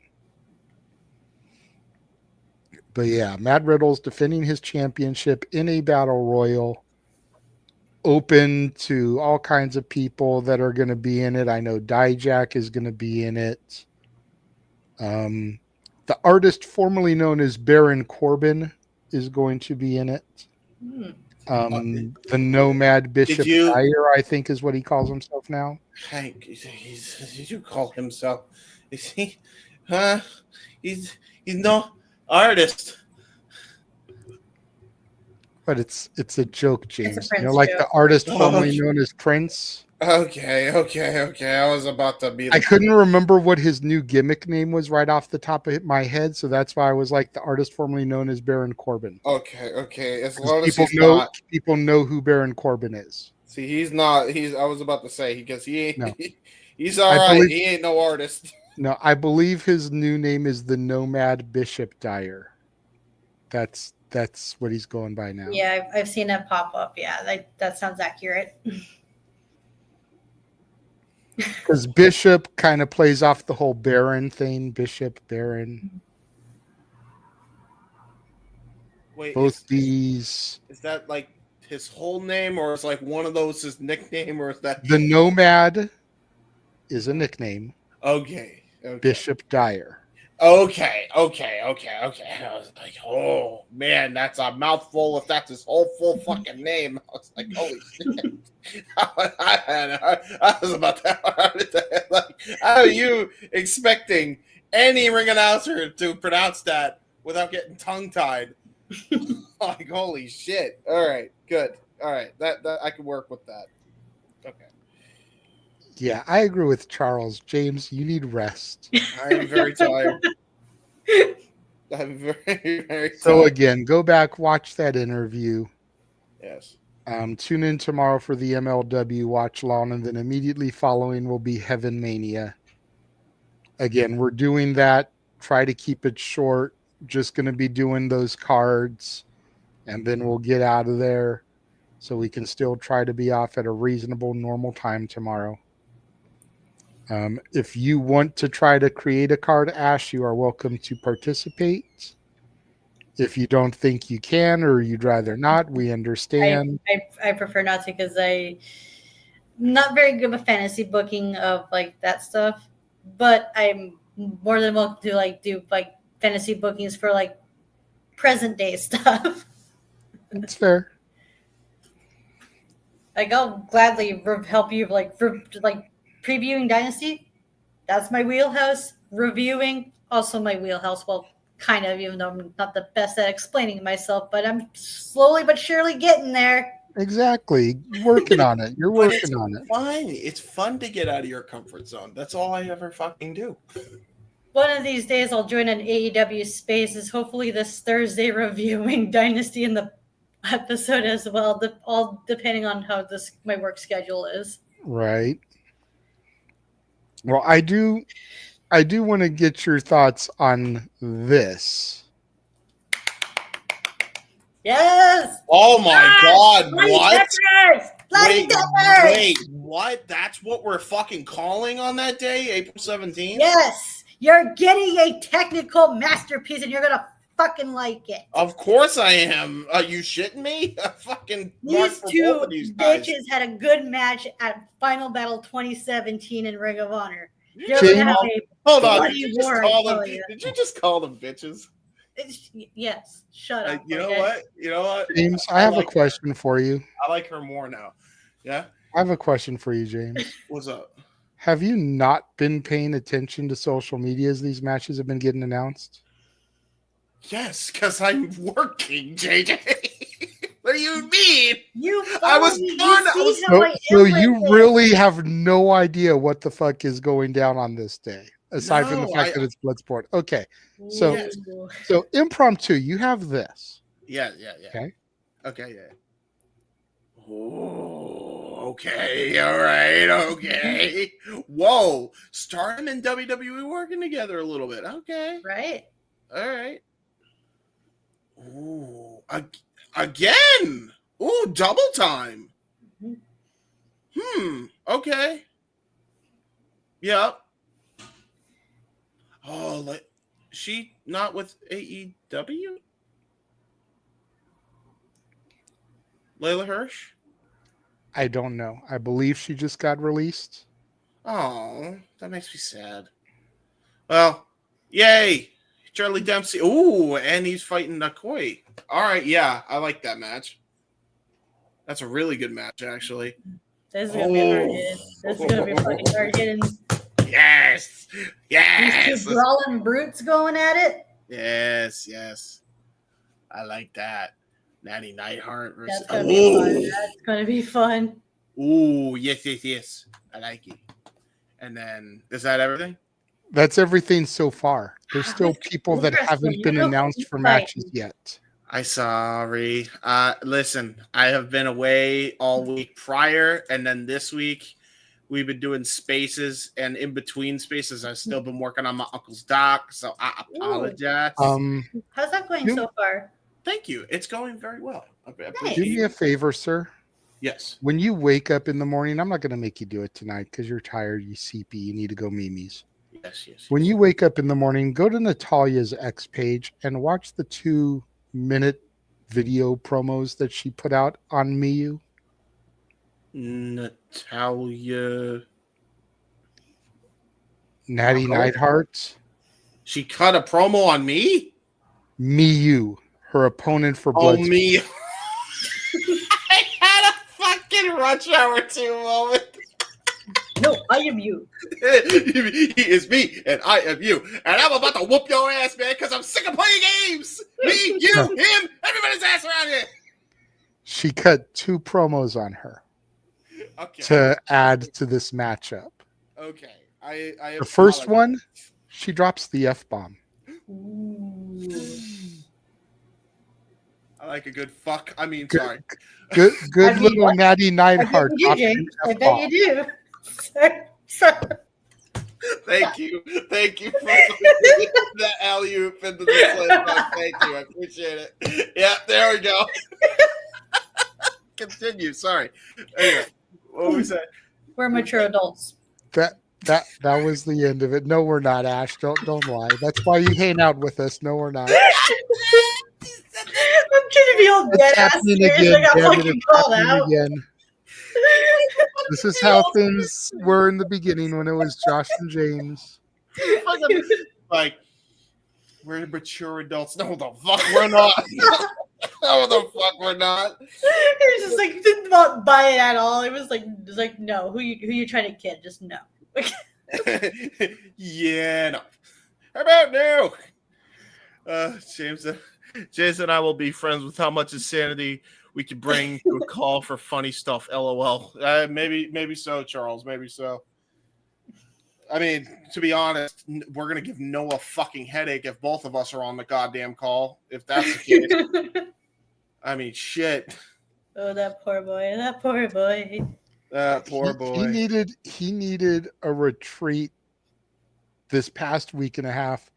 But yeah, Matt Riddle's defending his championship in a Battle Royal. Open to all kinds of people that are going to be in it. I know Dijak is going to be in it. The artist formerly known as Baron Corbin is going to be in it. The Nomad Bishop Dyer, I think, is what he calls himself now. Hank, did you call himself? Is he? He's no artist. But it's a joke, James. It's a Prince like joke. the artist formerly known as Prince. Okay. I was about to be. I couldn't remember what his new gimmick name was right off the top of my head, so that's why I was like the artist formerly known as Baron Corbin. Okay. As long as people know who Baron Corbin is. See, he's not. I was about to say because he ain't. No. He's all right. He ain't no artist. No, I believe his new name is the Nomad Bishop Dyer. That's what he's going by now. Yeah, I've seen it pop up. Yeah, that sounds accurate. Because Bishop kind of plays off the whole Baron thing. Bishop, Baron. Wait, both these. Is that like his whole name, or is like one of those his nickname, or is that the Nomad? Is a nickname. Okay. Bishop Dyer. Okay. I was like, oh man, that's a mouthful. If that's his whole full fucking name, I was like, holy shit. I was about to like, how are you expecting any ring announcer to pronounce that without getting tongue tied? Like, holy shit. All right, good. All right, that I can work with that. Okay. Yeah, I agree with Charles. James, you need rest. I am very tired. I'm very, very tired. So again, go back, watch that interview. Yes. Tune in tomorrow for the MLW watch long, and then immediately following will be Heaven Mania. Again, we're doing that. Try to keep it short. Just going to be doing those cards, and then we'll get out of there so we can still try to be off at a reasonable, normal time tomorrow. If you want to try to create a card, Ash, you are welcome to participate. If you don't think you can or you'd rather not, we understand. I prefer not to because I'm not very good with fantasy booking of like that stuff. But I'm more than welcome to like do like fantasy bookings for like present day stuff. That's fair. Like I'll gladly help you like previewing Dynasty. That's my wheelhouse. Reviewing also my wheelhouse. Well, kind of, even though I'm not the best at explaining myself, but I'm slowly but surely getting there. Exactly. Working on it. You're working on it. Fine. It's fun to get out of your comfort zone. That's all I ever fucking do. One of these days I'll join an AEW Spaces, hopefully this Thursday, reviewing Dynasty in the episode as well, all depending on how my work schedule is. Right. Well, I do want to get your thoughts on this. Yes. Oh my God! What? Wait, what? That's what we're fucking calling on that day, April 17th? Yes, you're getting a technical masterpiece, and you're gonna fucking like it. Of course I am. Are you shitting me? Fucking these two bitches had a good match at Final Battle 2017 in Ring of Honor. Hold on. Did you just call them bitches? Yes. Shut up. You know what? James, I have a question for you. I like her more now. Yeah? I have a question for you, James. What's up? Have you not been paying attention to social media as these matches have been getting announced? Yes, because I'm working, JJ. What are do you mean? You I was you born. see how I am So with you this. really have no idea what the fuck is going down on this day, aside from the No, fact that it's Bloodsport. Okay, so Ooh. so impromptu, you have this. Yeah. Okay. Okay, yeah. Oh, okay, all right, okay. Whoa, Stardom and WWE working together a little bit. Okay, Right? all right. Ooh, again. Ooh, double time. Okay. Yep. Oh, like she not with AEW? Layla Hirsch? I don't know. I believe she just got released. Oh, that makes me sad. Well, yay! Charlie Dempsey. Ooh, and he's fighting Nakoi. All right, yeah, I like that match. That's a really good match, actually. This is gonna be hard hit. This is gonna be fucking hard hitting. Yes! Yes! These two brawling brutes going at it. Yes. I like that. Natty Neidhart versus. That's gonna be fun. That's gonna be fun. Ooh, yes. I like it. And then, is that everything? That's everything so far. There's still people that Interesting. haven't been You know, announced for fight. matches yet. I sorry. Listen, I have been away all week prior, and then this week we've been doing spaces, and in between spaces, I've still been working on my uncle's doc, so I apologize. How's that going so far? Thank you. It's going very well. Do me a favor, sir. Yes. When you wake up in the morning, I'm not going to make you do it tonight because you're tired, you sleepy, you need to go memes. Yes. When you wake up in the morning, go to Natalia's X page and watch the 2-minute video promos that she put out on Miyu. Natalia. Natty Neidhart. She cut a promo on me? Miyu, her opponent for Blood. Oh, me. I had a fucking Rush Hour 2 moment. No, I am you. He is me, and I am you. And I'm about to whoop your ass, man, because I'm sick of playing games. Me, you, him, everybody's ass around here. She cut 2 promos on her to add to this matchup. Okay. I the first one, she drops the F-bomb. I like a good fuck. I mean, sorry. Good little Natty Neidhart. I bet you do. Thank you for that alley-oop into the slam. Thank you. I appreciate it. Yeah, there we go. Continue. Sorry. Anyway, what was that? We're mature adults. That was the end of it. No, we're not, Ash. Don't lie. That's why you hang out with us. No, we're not. I'm trying to be all dead ass serious. I got fucking called out. Again. This is how things were in the beginning when it was Josh and James. Like, we're mature adults. No, the fuck we're not. No, the fuck we're not. It was just like didn't not buy it at all. It was like no. Who you trying to kid? Just no. Yeah, no. How about now? James and I will be friends with how much insanity we could bring to a call for funny stuff. LOL. Maybe so, Charles. Maybe so. I mean, to be honest, we're gonna give Noah a fucking headache if both of us are on the goddamn call. If that's the case. I mean, shit. Oh, that poor boy. That poor boy. That poor boy. He needed a retreat this past week and a half.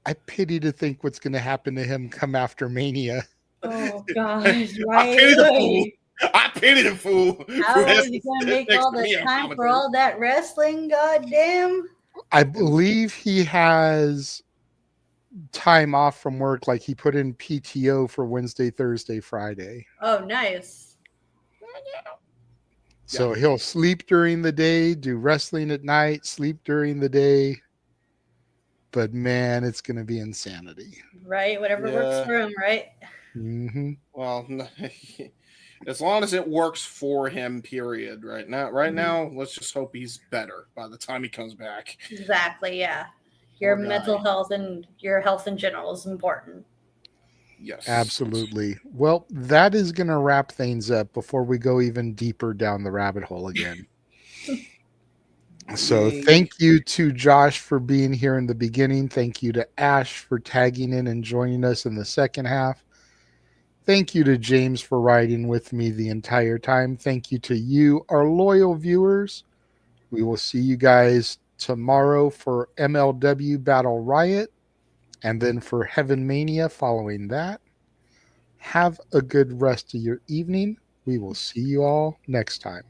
I pity to think what's going to happen to him come after Mania. Oh God! Right? I pity the fool. How is he going to make all the time for all that wrestling? Goddamn! I believe he has time off from work. Like he put in PTO for Wednesday, Thursday, Friday. Oh, nice. So he'll sleep during the day, do wrestling at night, sleep during the day. But man, it's going to be insanity. Right? Whatever works for him, right? Mm-hmm. Well, as long as it works for him, period. Right now, let's just hope he's better by the time he comes back. Exactly. Yeah. Your mental health and your health in general is important. Yes. Absolutely. Well, that is going to wrap things up before we go even deeper down the rabbit hole again. So thank you to Josh for being here in the beginning. Thank you to Ash for tagging in and joining us in the second half. Thank you to James for riding with me the entire time. Thank you to you, our loyal viewers. We will see you guys tomorrow for MLW Battle Riot and then for Heaven Mania following that. Have a good rest of your evening. We will see you all next time.